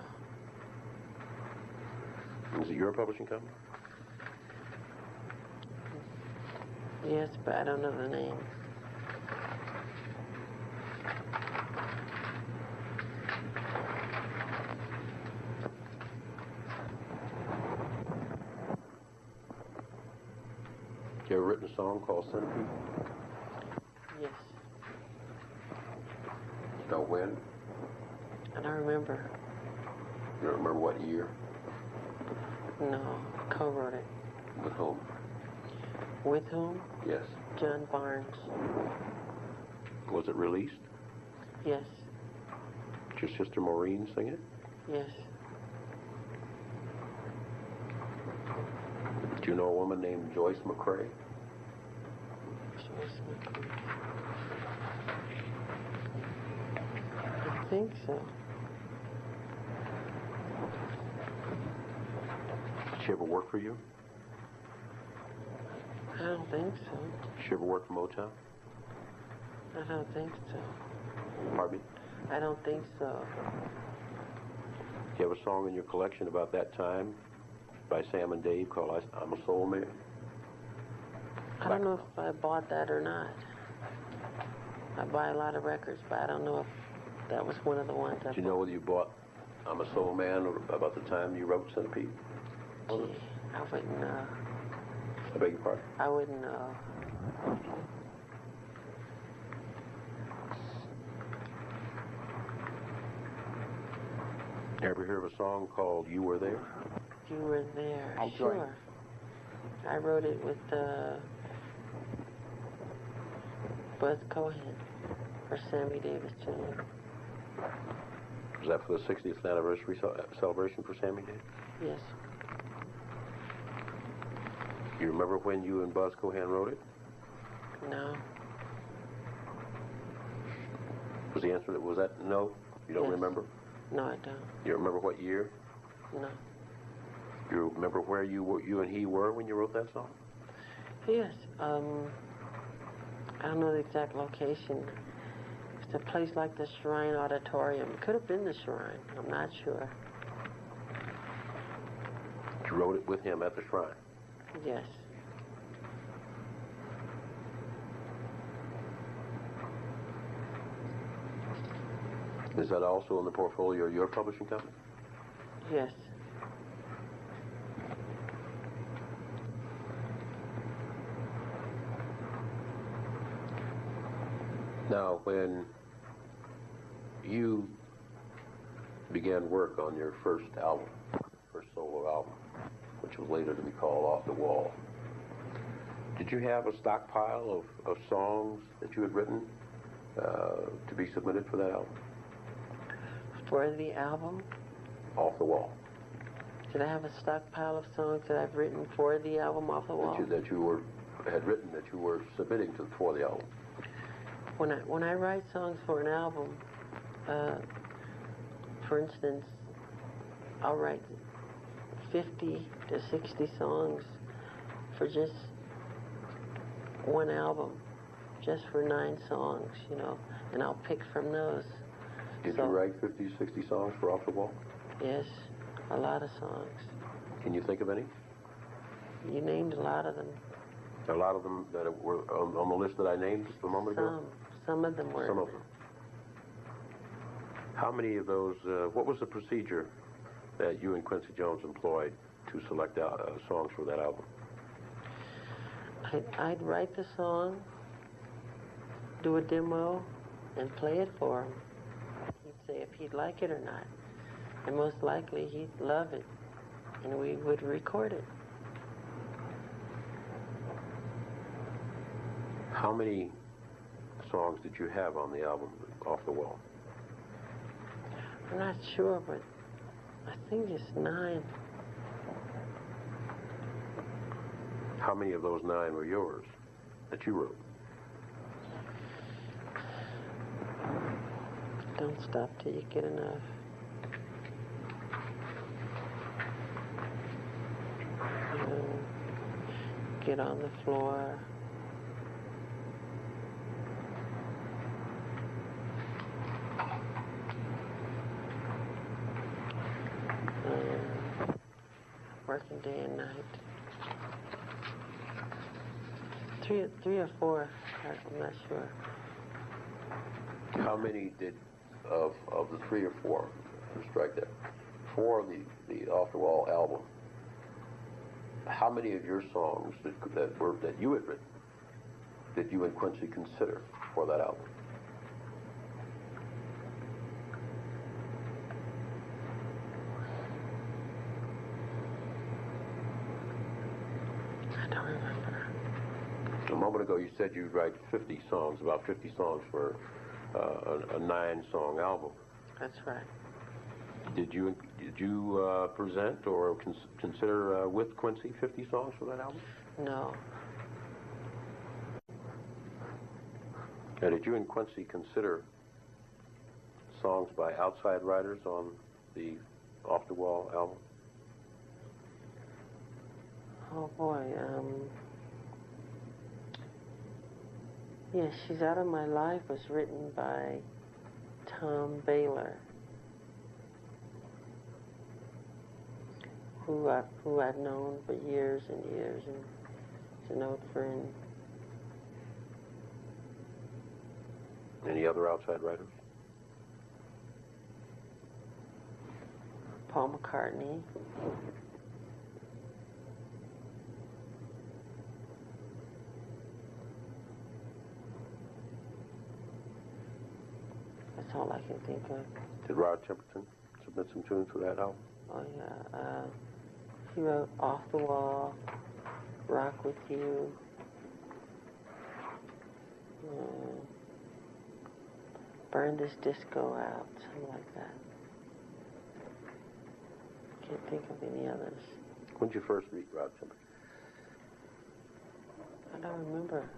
Is it your publishing company? Yes, but I don't know the name. You ever written a song called Centipede? Yes. You know when? I don't remember. You don't remember what year? No. Co-wrote it. With whom? With whom? Yes. John Barnes. Was it released? Yes. Did your sister Maureen sing it? Yes. Do you know a woman named Joyce McCrae? Joyce McCrae. I think so. Did she ever work for you? I don't think so. Did she ever work for Motown? I don't think so. Pardon me? I don't think so. Do you have a song in your collection about that time by Sam and Dave called I'm a Soul Man? I don't know if I bought that or not. I buy a lot of records, but I don't know if that was one of the ones I Do you know whether you bought I'm a Soul Man or about the time you wrote Centipede? Gee, I wouldn't know. I beg your pardon? I wouldn't know. Ever hear of a song called You Were There? You Were There. I'll join. Sure. I wrote it with Buzz Cohen for Sammy Davis Jr. Was that for the 60th anniversary celebration for Sammy Davis? Yes. You remember when you and Buzz Cohen wrote it? No. Was the answer was that no? You don't Yes. remember? No, I don't. You remember what year? No. You remember where you and he were when you wrote that song? Yes. I don't know the exact location. It's a place like the Shrine Auditorium. It could have been the Shrine. I'm not sure. You wrote it with him at the Shrine. Yes. Is that also in the portfolio of your publishing company? Yes. Now, when you began work on your first album, first solo album, which was later to be called Off the Wall, did you have a stockpile of songs that you had written to be submitted for that album? For the album, Off the Wall. did I have a stockpile of songs that I've written for the album Off the Wall? That you had written that you were submitting for the album. When I write songs for an album, for instance, I'll write 50 to 60 songs for just one album, just for 9 songs, you know, and I'll pick from those. Did you write 50, 60 songs for Off the Wall? Yes, a lot of songs. Can you think of any? You named a lot of them. A lot of them that were on the list that I named just a moment ago? Some of them were. Some of them. How many of those, what was the procedure that you and Quincy Jones employed to select songs for that album? I'd write the song, do a demo, and play it for him. He'd say if he'd like it or not. And most likely he'd love it, and we would record it. How many songs did you have on the album, Off the Wall? I'm not sure, but I think it's 9. How many of those 9 were yours that you wrote? Don't stop till you get enough. Get on the floor. Working day and night. 3 or 4, I'm not sure. How many did, of the 3 or 4, strike that, 4 of the Off the Wall album, how many of your songs that you had written did you and Quincy consider for that album? I don't remember. A moment moment ago you said you'd write 50 songs, about 50 songs for a 9-song album. That's right. Did you present or consider with Quincy 50 songs for that album? No. Now, did you and Quincy consider songs by outside writers on the Off the Wall album? Oh boy, yes, She's Out of My Life was written by Tom Baylor, who I've known for years and years, and is an old friend. Any other outside writers? Paul McCartney. That's all I can think of. Did Rod Temperton submit some tunes for that album? Oh yeah, he wrote Off the Wall, Rock With You, Burn This Disco Out, something like that. Can't think of any others. When did you first meet Rod Temperton? I don't remember.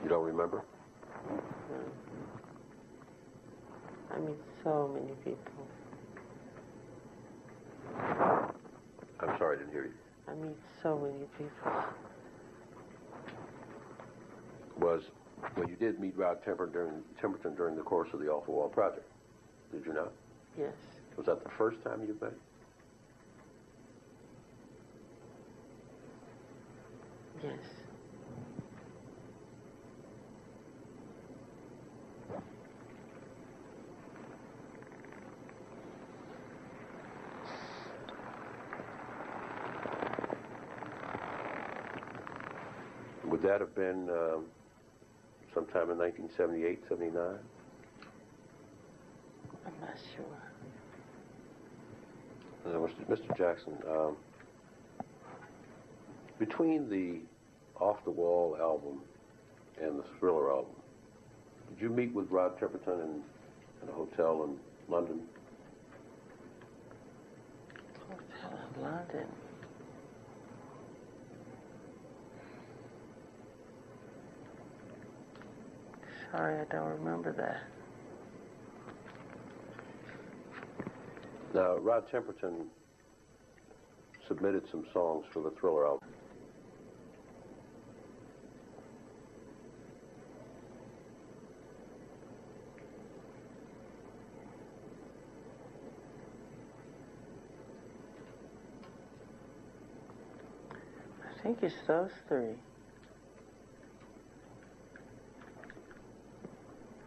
You don't remember? No. I meet so many people. I'm sorry, I didn't hear you. I meet so many people. Well, you did meet Rod Temperton during the course of the Off the Wall project, did you not? Yes. Was that the first time you met? Yes. Would that have been sometime in 1978, 79? I'm not sure. Mr. Jackson, between the Off the Wall album and the Thriller album, did you meet with Rod Temperton in a hotel in London? Hotel in London. Sorry, I don't remember that. Now, Rod Temperton submitted some songs for the Thriller album. I think it's those three.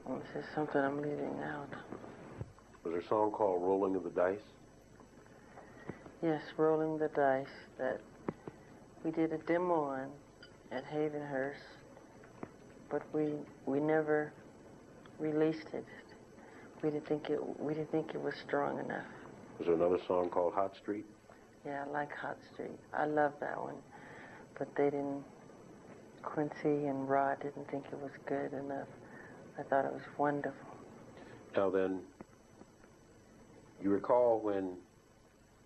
This is something I'm leaving out. Was there a song called Rolling of the Dice? Yes, Rolling the Dice, that we did a demo on at Havenhurst, but we never released it. We didn't think it was strong enough. Was there another song called Hot Street? Yeah, I like Hot Street. I love that one, but they didn't. Quincy and Rod didn't think it was good enough. I thought it was wonderful. Now then, you recall when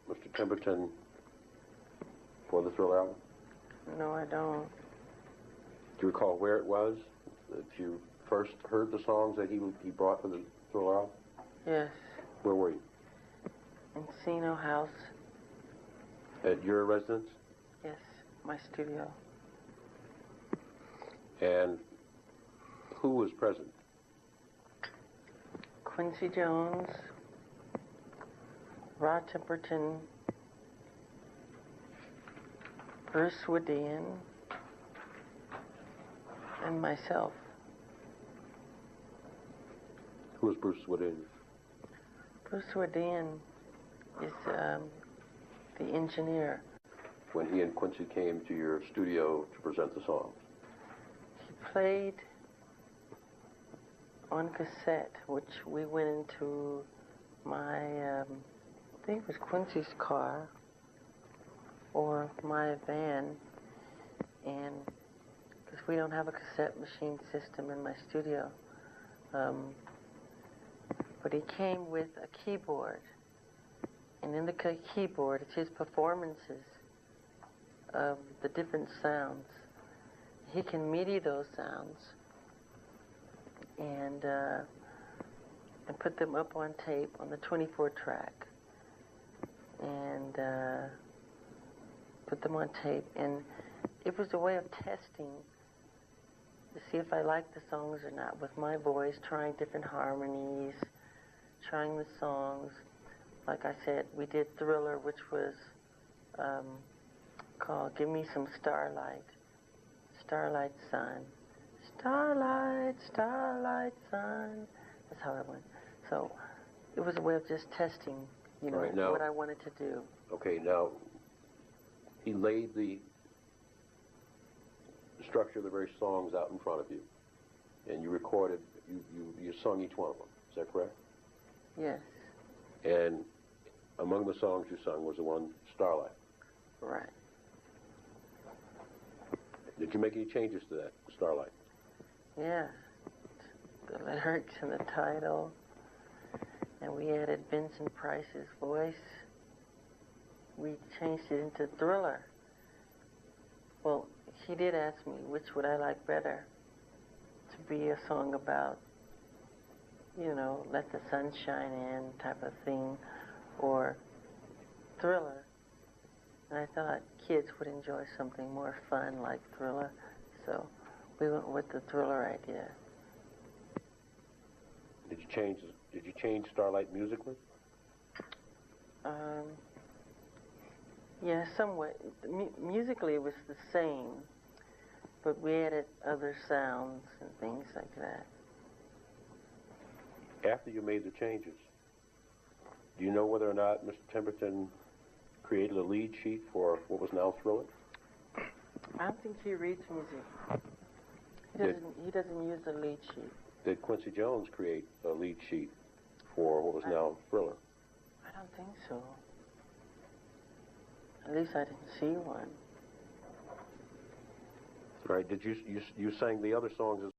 Mr. Temperton, for the Thriller album? No, I don't. Do you recall where it was that you first heard the songs that he brought for the Thriller album? Yes. Where were you? Encino House. At your residence? Yes, my studio. And who was present? Quincy Jones, Rod Temperton, Bruce Swedien, and myself. Who was Bruce Swedien? Bruce Swedien is the engineer. When he and Quincy came to your studio to present the songs? He played on cassette, which we went into my, I think it was Quincy's car or my van, and because we don't have a cassette machine system in my studio, but he came with a keyboard, and in the keyboard it's his performances of the different sounds. He can MIDI those sounds and put them up on tape on the 24 track and put them on tape, and it was a way of testing to see if I liked the songs or not with my voice, trying different harmonies, trying the songs. Like I said, we did Thriller, which was called Give Me Some Starlight, Starlight Sun, Starlight, Starlight Sun. That's how it went. So it was a way of just testing, you know, Right, now, what I wanted to do. Okay, now, he laid the structure of the various songs out in front of you, and you recorded, you sung each one of them. Is that correct? Yes, And among the songs you sung was the one, Starlight. right. Did you make any changes to that, Starlight? Yeah, the lyrics and the title, and we added Vincent Price's voice. We changed it into Thriller. Well, he did ask me which would I like better, to be a song about, you know, let the sun shine in type of thing, or Thriller. And I thought kids would enjoy something more fun like Thriller, so we went with the Thriller idea. Did you change Starlight musically? Yeah, somewhat. Musically it was the same, but we added other sounds and things like that. After you made the changes, do you know whether or not Mr. Temperton created a lead sheet for what was now Thriller? I don't think he reads music. He doesn't use a lead sheet. Did Quincy Jones create a lead sheet for what was now Thriller? I don't think so. At least I didn't see one. Right? Did you sang the other songs as